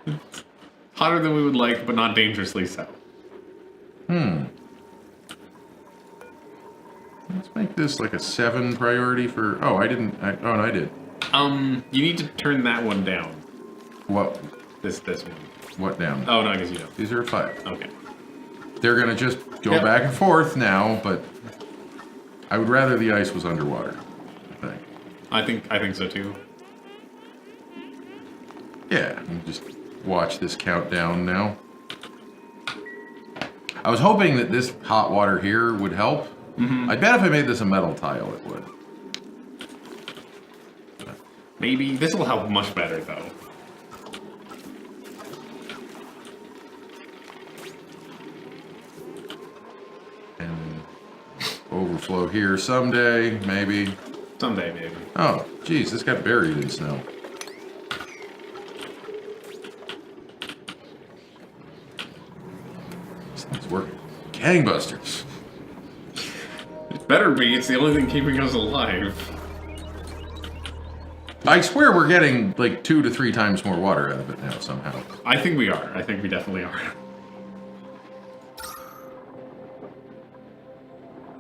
Hotter than we would like, but not dangerously so. Let's make this like a 7 priority for... Oh, I didn't... Oh, no, I did. You need to turn that one down. What? This one. What down? Oh, no, I guess you don't. These are 5. Okay. They're going to just go back and forth now, but... I would rather the ice was underwater, I think. I think so too. Yeah, you just watch this countdown now. I was hoping that this hot water here would help. I bet if I made this a metal tile, it would. Maybe. This will help much better, though. And overflow here someday, maybe. Someday, maybe. Oh, geez, this got buried in snow. This thing's working gangbusters. It better be. It's the only thing keeping us alive. I swear we're getting like 2 to 3 times more water out of it now somehow. I think we are. I think we definitely are.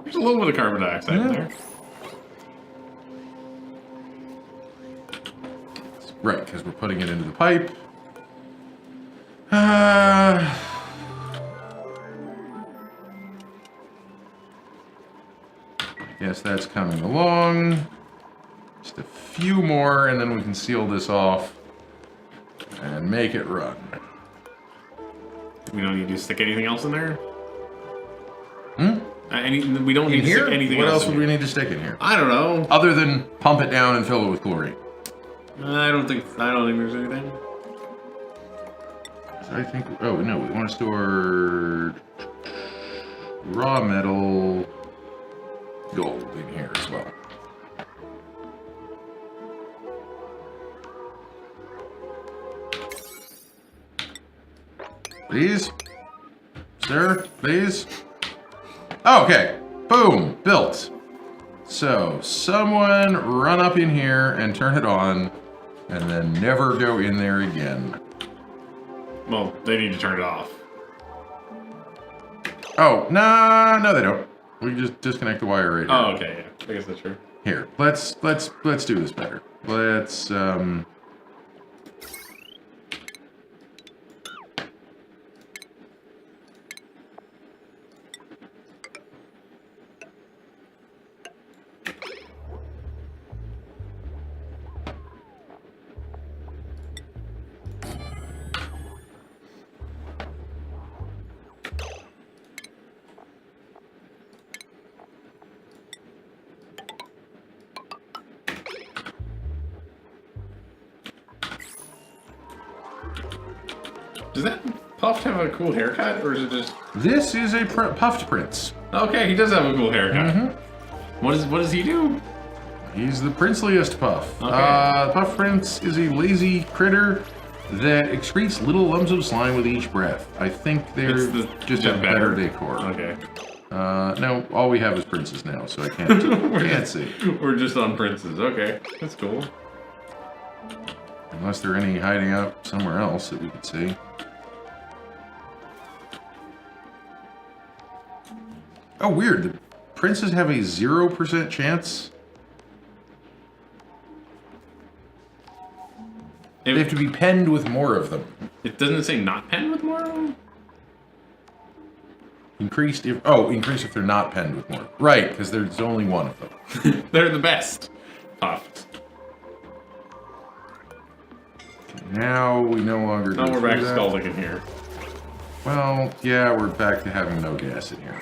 There's a little bit of carbon dioxide in there. Right, because we're putting it into the pipe. Guess that's coming along. Just a few more, and then we can seal this off and make it run. We don't need to stick anything else in there? Hmm? We don't need to stick anything else. What else would we need to stick in here? I don't know. Other than pump it down and fill it with chlorine. I don't think there's anything. I think. Oh no, we want to store raw metal, gold in here as well. Please, sir, please. Oh, okay, boom, built. So someone run up in here and turn it on, and then never go in there again. Well, they need to turn it off. Oh, no, they don't. We can just disconnect the wire right here. Oh, okay, yeah. I guess that's true. Here, let's do this better. Let's Does that Puff have a cool haircut, or is it just... This is a puffed prince. Okay, he does have a cool haircut. Mm-hmm. What does he do? He's the princeliest puff. Okay. Puff Prince is a lazy critter that excretes little lumps of slime with each breath. I think they're just a better decor. Okay. No, all we have is princes now, so I can't see. We're just on princes. Okay, that's cool. Unless there are any hiding out somewhere else that we could see. Oh, weird. The princes have a 0% chance. They have to be penned with more of them. It doesn't say not penned with more of them? Increased if they're not penned with more. Right, because there's only one of them. They're the best. Puffed. Now we no longer. Now we're back to scalding in here. Well, yeah, we're back to having no gas in here.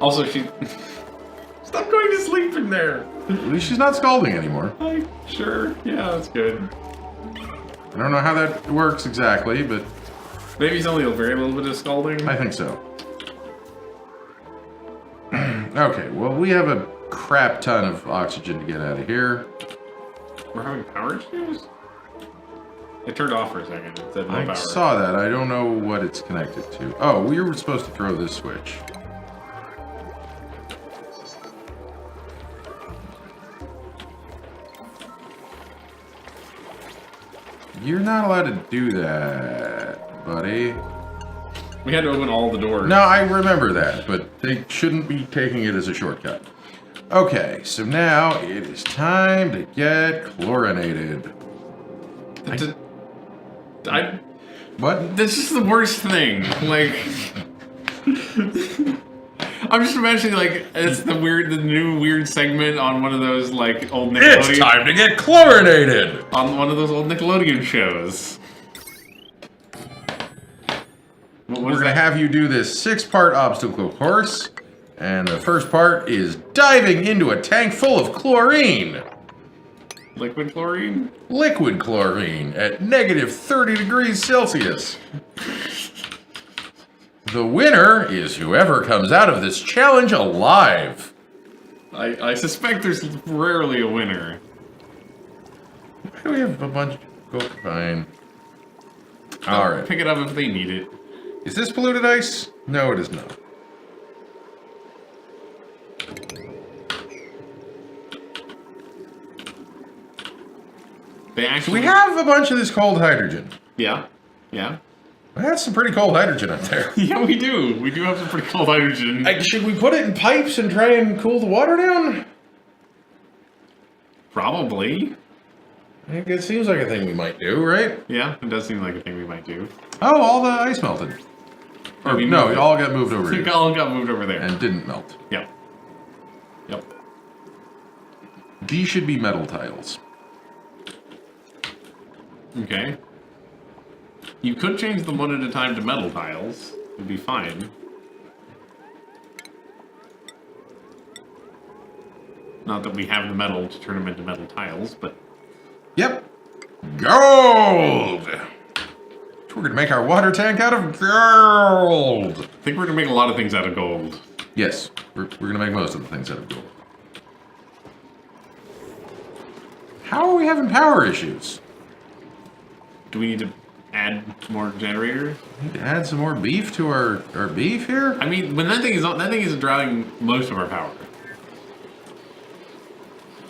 Also, stop going to sleep in there. At least she's not scalding anymore. Sure. Yeah, that's good. I don't know how that works exactly, but maybe it's only a very little bit of scalding. I think so. Okay, well, we have a crap ton of oxygen to get out of here. We're having power issues? It turned off for a second. It said no power. I saw that. I don't know what it's connected to. Oh, we were supposed to throw this switch. You're not allowed to do that, buddy. We had to open all the doors. No, I remember that, but they shouldn't be taking it as a shortcut. Okay, so now it is time to get chlorinated. What? This is the worst thing. Like, I'm just imagining like it's the new weird segment on one of those like old Nickelodeon. It's time to get chlorinated On one of those old Nickelodeon shows. What We're is going to that? have you do this 6-part obstacle course. And the first part is diving into a tank full of chlorine. Liquid chlorine? Liquid chlorine at negative 30 degrees Celsius. The winner is whoever comes out of this challenge alive. I suspect there's rarely a winner. Why do we have a bunch? Go fine. All right. Pick it up if they need it. Is this polluted ice? No, it is not. They actually. We have a bunch of this cold hydrogen. Yeah. Yeah. That's some pretty cold hydrogen up there. Yeah, we do. We do have some pretty cold hydrogen. Should we put it in pipes and try and cool the water down? Probably. I think it seems like a thing we might do, right? Yeah, it does seem like a thing we might do. Oh, all the ice melted. Or we no, moved it it. all got moved over It here all got moved over there. and didn't melt. Yep. Yep. These should be metal tiles. Okay. You could change them one at a time to metal tiles. It'd be fine. Not that we have the metal to turn them into metal tiles, but... Yep. Gold! We're gonna make our water tank out of gold! I think we're gonna make a lot of things out of gold. Yes, we're gonna make most of the things out of gold. How are we having power issues? Do we need to add more generators? Need to add some more beef to our beef here? I mean, when that thing is on, that thing is driving most of our power.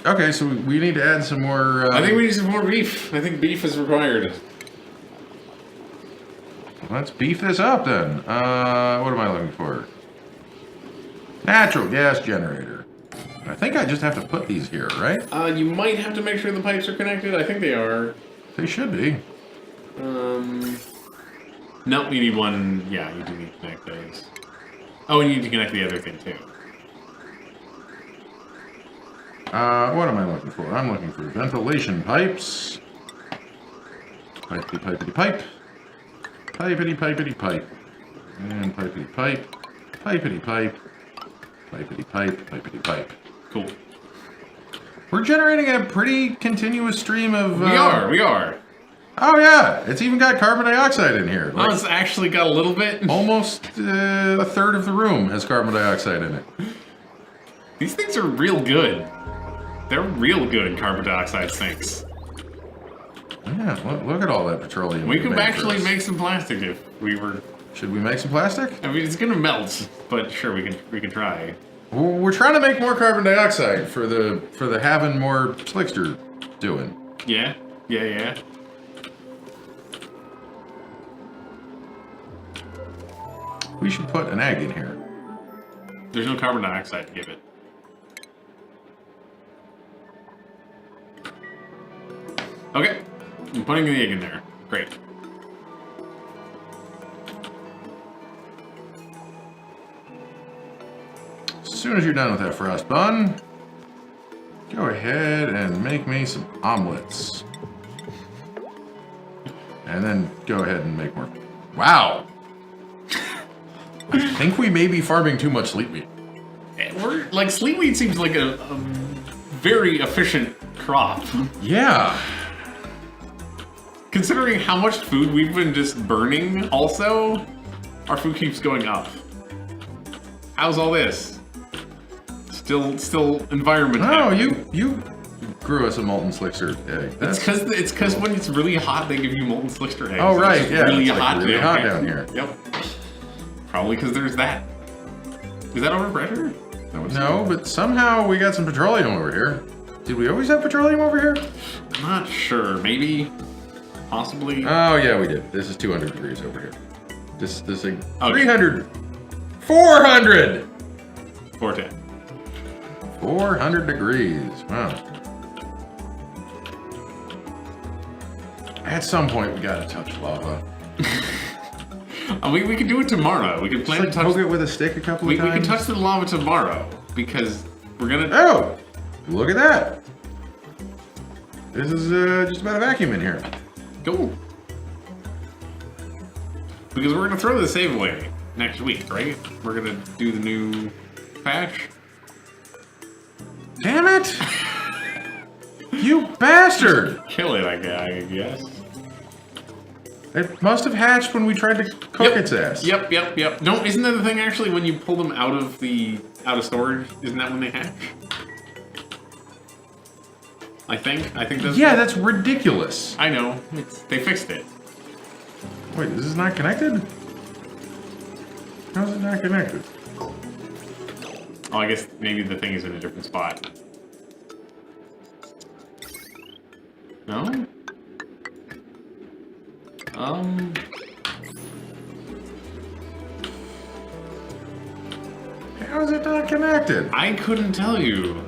Okay, so we need to add some more... I think we need some more beef. I think beef is required. Let's beef this up then. What am I looking for? Natural gas generator. I think I just have to put these here, right? You might have to make sure the pipes are connected. I think they are. They should be. No, you need one. Yeah, you do need to connect those. Oh, and you need to connect the other thing too. What am I looking for? I'm looking for ventilation pipes. Pipety pipety pipe. Pipety pipety pipe. And pipety pipe. Pipety pipe. Pipety pipe. Pipety pipe. Cool. We're generating a pretty continuous stream of... We are. Oh yeah, it's even got carbon dioxide in here. Oh, it's actually got a little bit. Almost a third of the room has carbon dioxide in it. These things are real good. They're real good carbon dioxide sinks. Yeah, look at all that petroleum. We could made for actually us. make some plastic if we were. Should we make some plastic? I mean, it's gonna melt, but sure, we can try. We're trying to make more carbon dioxide for the having more slickster doing. Yeah. We should put an egg in here. There's no carbon dioxide to give it. Okay, I'm putting the egg in there. Great. As soon as you're done with that frost bun, go ahead and make me some omelets. And then go ahead and make more. Wow! I think we may be farming too much sleep meat. We're like sleepweed seems like a very efficient crop. Yeah. Considering how much food we've been just burning, also, our food keeps going up. How's all this? Still environment. Oh, happening. you grew us a molten slickster egg. It's because when it's really hot, they give you molten slickster eggs. Oh, right, It's yeah, really it's, like, hot, really hot down here. Yep. Probably because there's that. Is that overpressure? No, but somehow we got some petroleum over here. Did we always have petroleum over here? I'm not sure. Maybe. Possibly. Oh, yeah, we did. This is 200 degrees over here. This thing. Okay. 300. 400! 410. 400 degrees. Wow. At some point, we gotta touch lava. We can do it tomorrow. We can plan Just to like touch. poke it with a stick a couple We of times. can touch the lava tomorrow because we're gonna. Oh! Look at that! This is just about a vacuum in here. Cool. Because we're gonna throw the save away next week, right? We're gonna do the new patch. Damn it! You bastard! Kill it, I guess. It must have hatched when we tried to cook its ass. Yep. Don't. Isn't that the thing actually? When you pull them out of storage, isn't that when they hatch? I think that's. Yeah, that's ridiculous. I know. They fixed it. Wait, this is not connected? How is it not connected? Oh, I guess maybe the thing is in a different spot. No? How is it not connected? I couldn't tell you.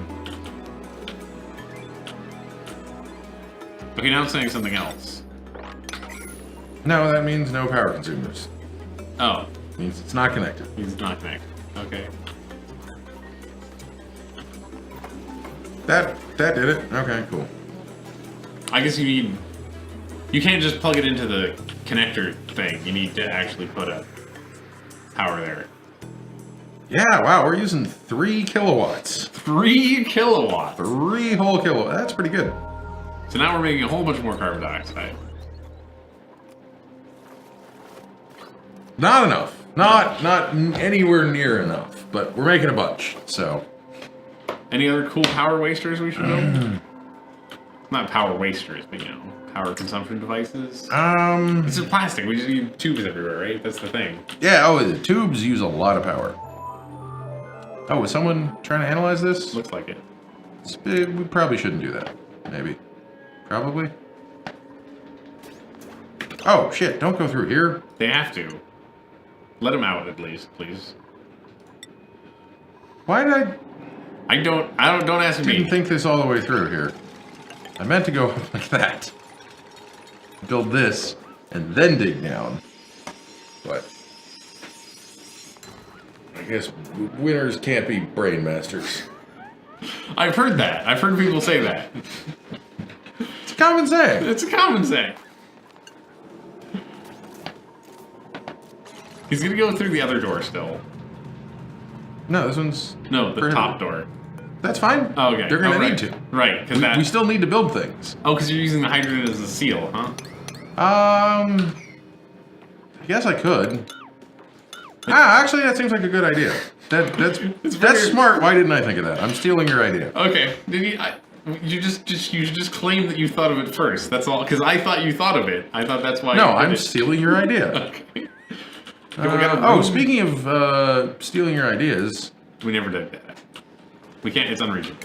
Okay, now I'm saying something else. No, that means no power consumers. Oh. Means it's not connected. He's not connected. Okay. That did it. Okay, cool. I guess you can't just plug it into the connector thing. You need to actually put a power there. Yeah, wow, we're using 3 kilowatts. 3 kilowatts. 3 whole kilowatts. That's pretty good. So now we're making a whole bunch more carbon dioxide. Not enough. Not anywhere near enough, but we're making a bunch, so. Any other cool power wasters we should build? Not power wasters, but power consumption devices. This is plastic. We just need tubes everywhere, right? That's the thing. Yeah, the tubes use a lot of power. Oh, was someone trying to analyze this? Looks like it. We probably shouldn't do that. Maybe. Probably. Oh, shit, don't go through here. They have to. Let them out, at least, please. Why did don't ask me. Didn't think this all the way through here. I meant to go like that. Build this, and then dig down. But I guess winners can't be brain masters. I've heard that. I've heard people say that. It's a common saying. It's a common saying. He's gonna go through the other door still. No, this one's... No, the top door. That's fine. Oh, okay. They're gonna right. need to. Right, because We still need to build things. Oh, because you're using the hydrogen as a seal, huh? I guess I could. Actually, that seems like a good idea. That's smart. Why didn't I think of that? I'm stealing your idea. Okay. You just claim that you thought of it first. That's all. Because I thought you thought of it. I thought that's why. No, I'm stealing your idea. Okay. Speaking of stealing your ideas, we never did that. We can't. It's unreachable.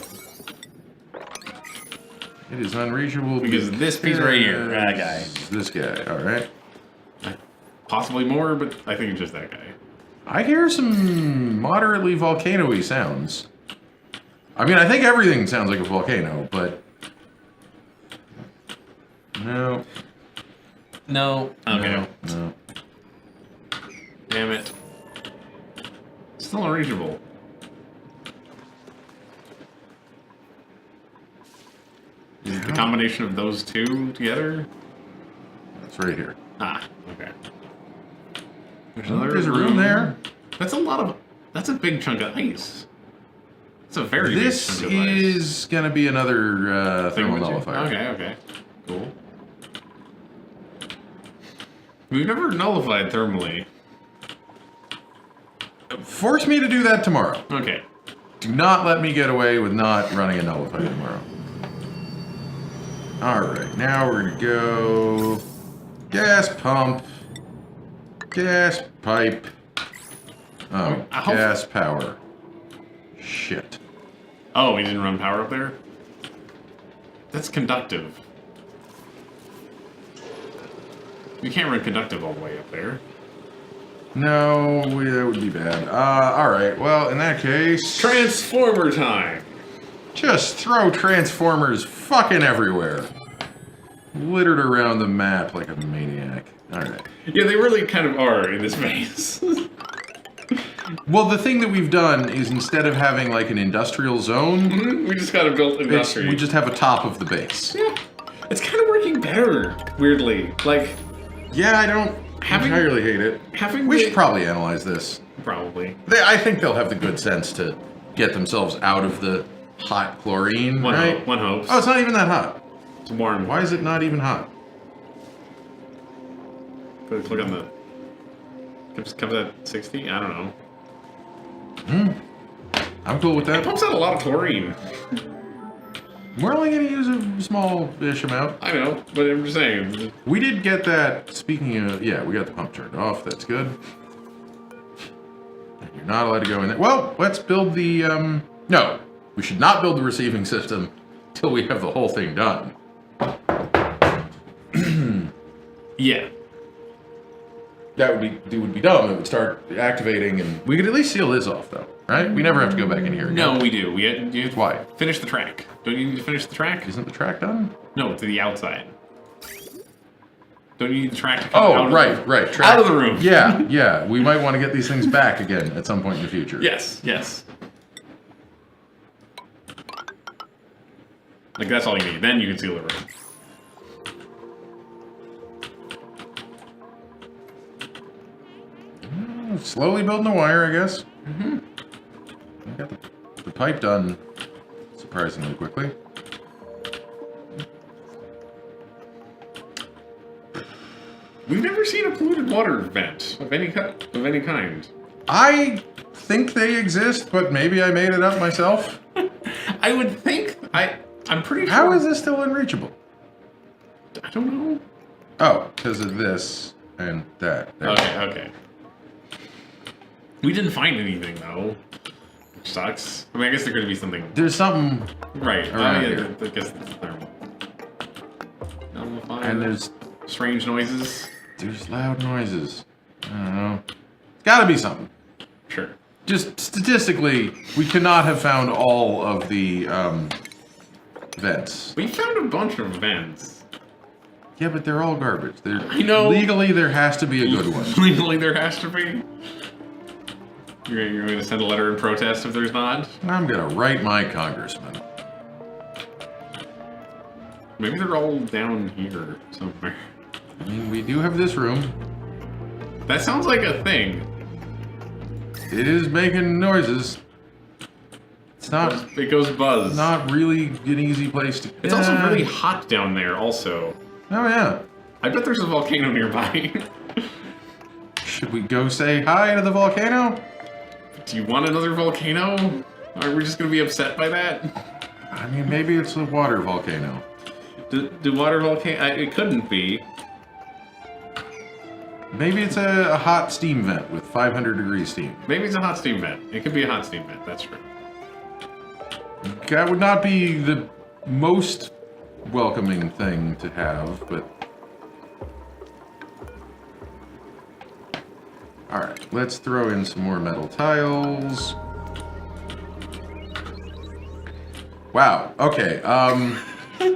It is unreachable because this piece right here. That guy. This guy. All right. Possibly more, but I think it's just that guy. I hear some moderately volcano-y sounds. I mean, I think everything sounds like a volcano, but... No. No. Okay. No. Damn it. Still unreachable. Is it the combination of those two together? It's right here. Ah, okay. There's a room there. That's a big chunk of ice. It's a very big chunk of ice. This is gonna be another thermal nullifier. Okay. Cool. We've never nullified thermally. Force me to do that tomorrow. Okay. Do not let me get away with not running a nullifier tomorrow. Alright, now we're gonna go... Gas pump. Gas pipe. Oh, gas power. Shit. Oh, we didn't run power up there? That's conductive. You can't run conductive all the way up there. No, that would be bad. Alright, well, in that case... Transformer time! Just throw transformers fucking everywhere. Littered around the map like a maniac. Alright. Yeah, they really kind of are in this base. Well, the thing that we've done is instead of having like an industrial zone... we just kind of built industry. We just have a top of the base. Yeah. It's kind of working better, weirdly. Like... Yeah, I entirely hate it. We should probably analyze this. Probably. I think they'll have the good sense to get themselves out of the hot chlorine, right? One hopes. Oh, it's not even that hot. It's warm. Why is it not even hot? Click on the... Comes at 60? I don't know. I'm cool with that. It pumps out a lot of chlorine. We're only going to use a small-ish amount. I know, but I'm just saying. We did get that, speaking of... Yeah, we got the pump turned off. That's good. And you're not allowed to go in there. Well, let's build the... No, we should not build the receiving system till we have the whole thing done. Yeah. That would be dumb. It would start activating, and we could at least seal this off, though, right? We never have to go back in here again. No, we do. You Why? Finish the track. Don't you need to finish the track? Isn't the track done? No, to the outside. Don't you need the track to come out? Oh, right. Track. Out of the room. Yeah. We might want to get these things back again at some point in the future. Yes. Like, that's all you need. Then you can seal the room. Slowly building the wire, I guess. We got the pipe done surprisingly quickly. We've never seen a polluted water vent of any kind. I think they exist, but maybe I made it up myself. I would think. I'm pretty sure. How is this still unreachable? I don't know. Oh, because of this and that. Okay. We didn't find anything though. Which sucks. I mean, I guess there could be something. There's something. Right. Around Yeah, here. I guess it's thermal. And there's strange noises. There's loud noises. I don't know. It's gotta be something. Sure. Just statistically, we cannot have found all of the vents. We found a bunch of vents. Yeah, but they're all garbage. I know. Legally, there has to be a good one. Legally, there has to be. You're going to send a letter in protest if there's not? I'm gonna write my congressman. Maybe they're all down here somewhere. I mean, we do have this room. That sounds like a thing. It is making noises. It's not. It goes buzz. Not really an easy place to. It's also really hot down there. Also. Oh yeah. I bet there's a volcano nearby. Should we go say hi to the volcano? Do you want another volcano? Are we just gonna be upset by that? I mean, maybe it's a water volcano. Do water volcano? It couldn't be. Maybe it's a hot steam vent with 500-degree steam. Maybe it's a hot steam vent. It could be a hot steam vent. That's true. That would not be the most welcoming thing to have, but... Alright, let's throw in some more metal tiles. Wow, okay,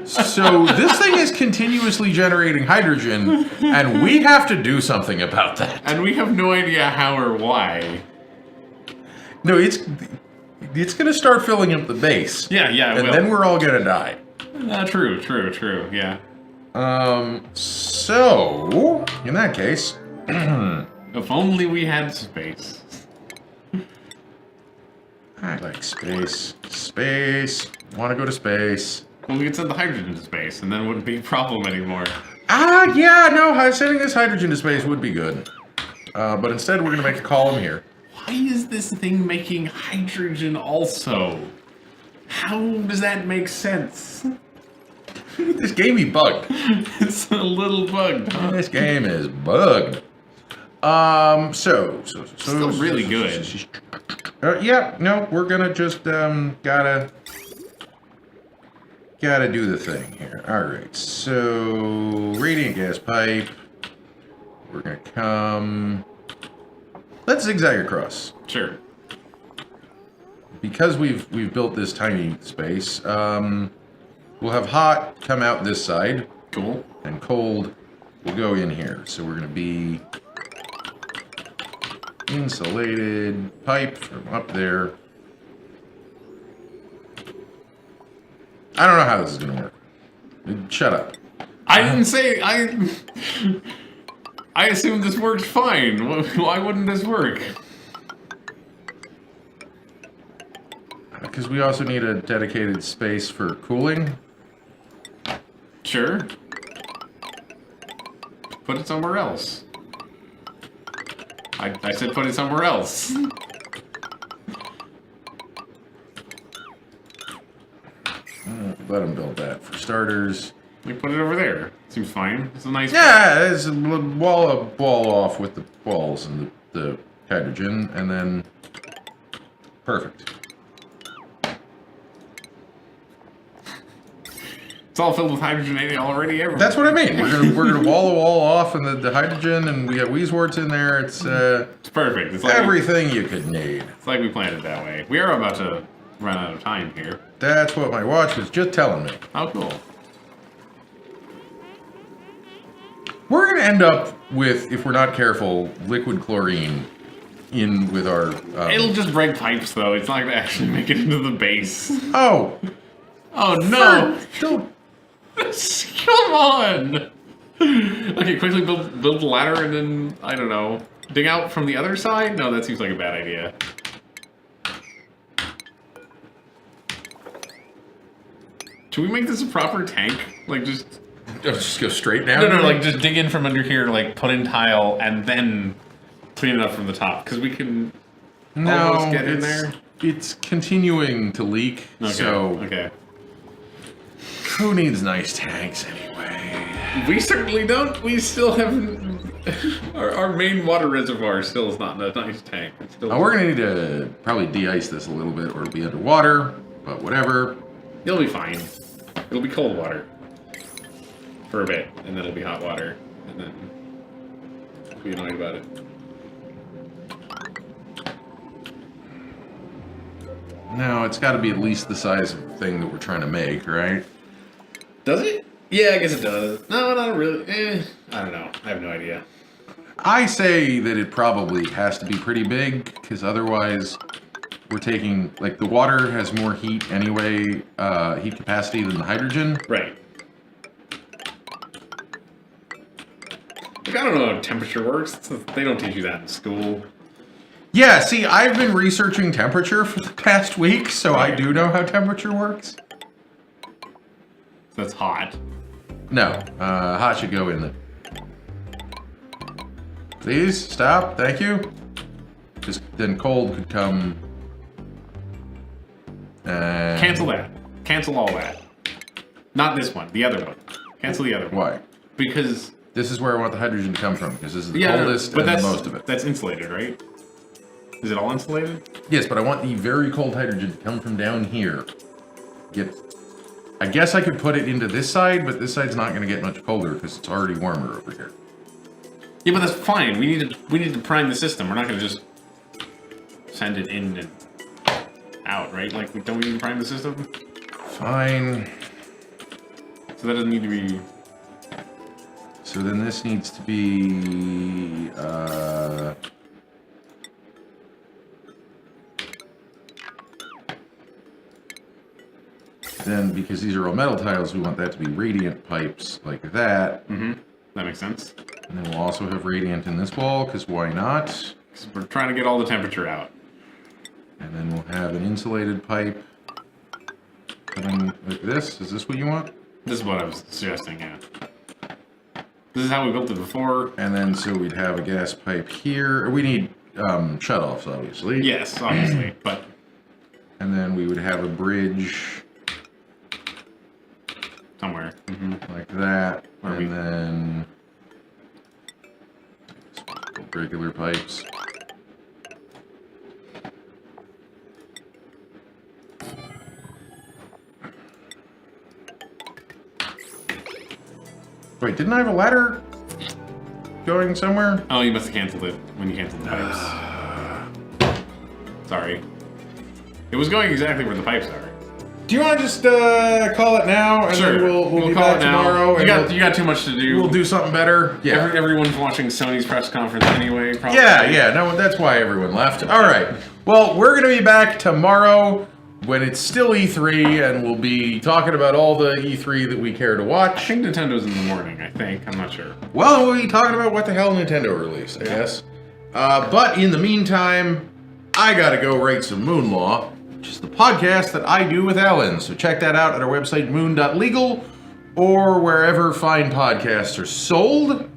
so this thing is continuously generating hydrogen, and we have to do something about that. And we have no idea how or why. No, it's gonna start filling up the base. Yeah, and then we're all gonna die. True, yeah. So, in that case... If only we had space. I like space. Space. Want to go to space. Well, we could send the hydrogen to space, and then it wouldn't be a problem anymore. Yeah, no, sending this hydrogen to space would be good. But instead, we're going to make a column here. Why is this thing making hydrogen also? How does that make sense? This game is bugged. It's a little bugged, huh? This game is bugged. Still really good. Yeah, no, we're gonna just, gotta do the thing here. Alright, so, radiant gas pipe. We're gonna come... Let's zigzag across. Sure. Because we've built this tiny space, we'll have hot come out this side. Cool. And cold will go in here. So we're gonna be... insulated pipe from up there. I don't know how this is gonna work. Shut up. I didn't say I assumed this worked fine. Why wouldn't this work? Because we also need a dedicated space for cooling. Sure. Put it somewhere else. I said put it somewhere else. Let them build that for starters. We put it over there. Seems fine. It's a nice... Yeah, it's a wall off with the walls and the hydrogen, and then... Perfect. It's all filled with hydrogen already everywhere. That's what I mean. We're gonna wall a wall off, and the hydrogen, and we got Weezeworts in there. It's perfect. It's like everything you could need. It's like we planned it that way. We are about to run out of time here. That's what my watch was just telling me. How cool. We're gonna end up with, if we're not careful, liquid chlorine in with our. It'll just break pipes, though. It's not gonna actually make it into the base. Oh. Oh no! Don't. Come on! Okay, quickly build the ladder and then, I don't know, dig out from the other side? No, that seems like a bad idea. Should we make this a proper tank? Like, just go straight down? No, like, just dig in from under here, like, put in tile, and then clean it up from the top, because we can almost get in there. It's continuing to leak, okay, so... Okay. Who needs nice tanks anyway? We certainly don't. We still haven't... our main water reservoir still is not a nice tank. It's still... We're gonna need to probably de-ice this a little bit, or it'll be underwater, but whatever. It'll be fine. It'll be cold water. For a bit, and then it'll be hot water, and then we'll be annoyed about it. No, it's gotta be at least the size of the thing that we're trying to make, right? Does it? Yeah, I guess it does. No, not really. I don't know. I have no idea. I say that it probably has to be pretty big, because otherwise we're taking, like, the water has more heat anyway, heat capacity than the hydrogen. Right. Like, I don't know how temperature works. They don't teach you that in school. Yeah, see, I've been researching temperature for the past week, so I do know how temperature works. That's hot. No, hot should go in the... Please, stop, thank you. Just then cold could come... Cancel that. Cancel all that. Not this one, the other one. Cancel the other one. Why? Because... This is where I want the hydrogen to come from, because this is the coldest and the most of it. That's insulated, right? Is it all insulated? Yes, but I want the very cold hydrogen to come from down here. I guess I could put it into this side, but this side's not going to get much colder because it's already warmer over here. Yeah, but that's fine. We need to prime the system. We're not going to just send it in and out, right? Like, don't we need to prime the system? Fine. So that doesn't need to be... So then this needs to be... Then, because these are all metal tiles, we want that to be radiant pipes like that. Mm-hmm. That makes sense. And then we'll also have radiant in this wall, because why not? Because we're trying to get all the temperature out. And then we'll have an insulated pipe coming like this. Is this what you want? This is what I was suggesting, yeah. This is how we built it before. And then, so we'd have a gas pipe here. We need shutoffs, obviously. Yes, obviously, but... And then we would have a bridge... somewhere. Mm-hmm. Like that. And then... regular pipes. Wait, didn't I have a ladder going somewhere? Oh, you must have canceled it when you canceled the pipes. Sorry. It was going exactly where the pipes are. Do you want to just call it now, and sure. then we'll be call back it now. tomorrow? You got too much to do. We'll do something better. Yeah. Everyone's watching Sony's press conference anyway. Probably. Yeah. No, that's why everyone left. All right. Well, we're gonna be back tomorrow when it's still E3, and we'll be talking about all the E3 that we care to I watch. think Nintendo's in the morning, I think. I'm not sure. Well, we'll be talking about what the hell Nintendo released, I guess. But in the meantime, I gotta go write some Moon Law, which is the podcast that I do with Ellen. So check that out at our website, moon.legal, or wherever fine podcasts are sold.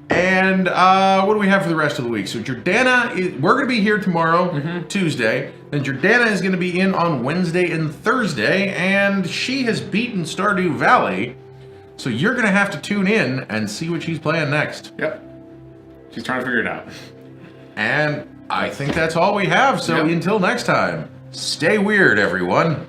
And what do we have for the rest of the week? So Jordana, we're going to be here tomorrow, Tuesday. Then Jordana is going to be in on Wednesday and Thursday, and she has beaten Stardew Valley. So you're going to have to tune in and see what she's playing next. Yep. She's trying to figure it out. And I think that's all we have. So until next time, stay weird, everyone.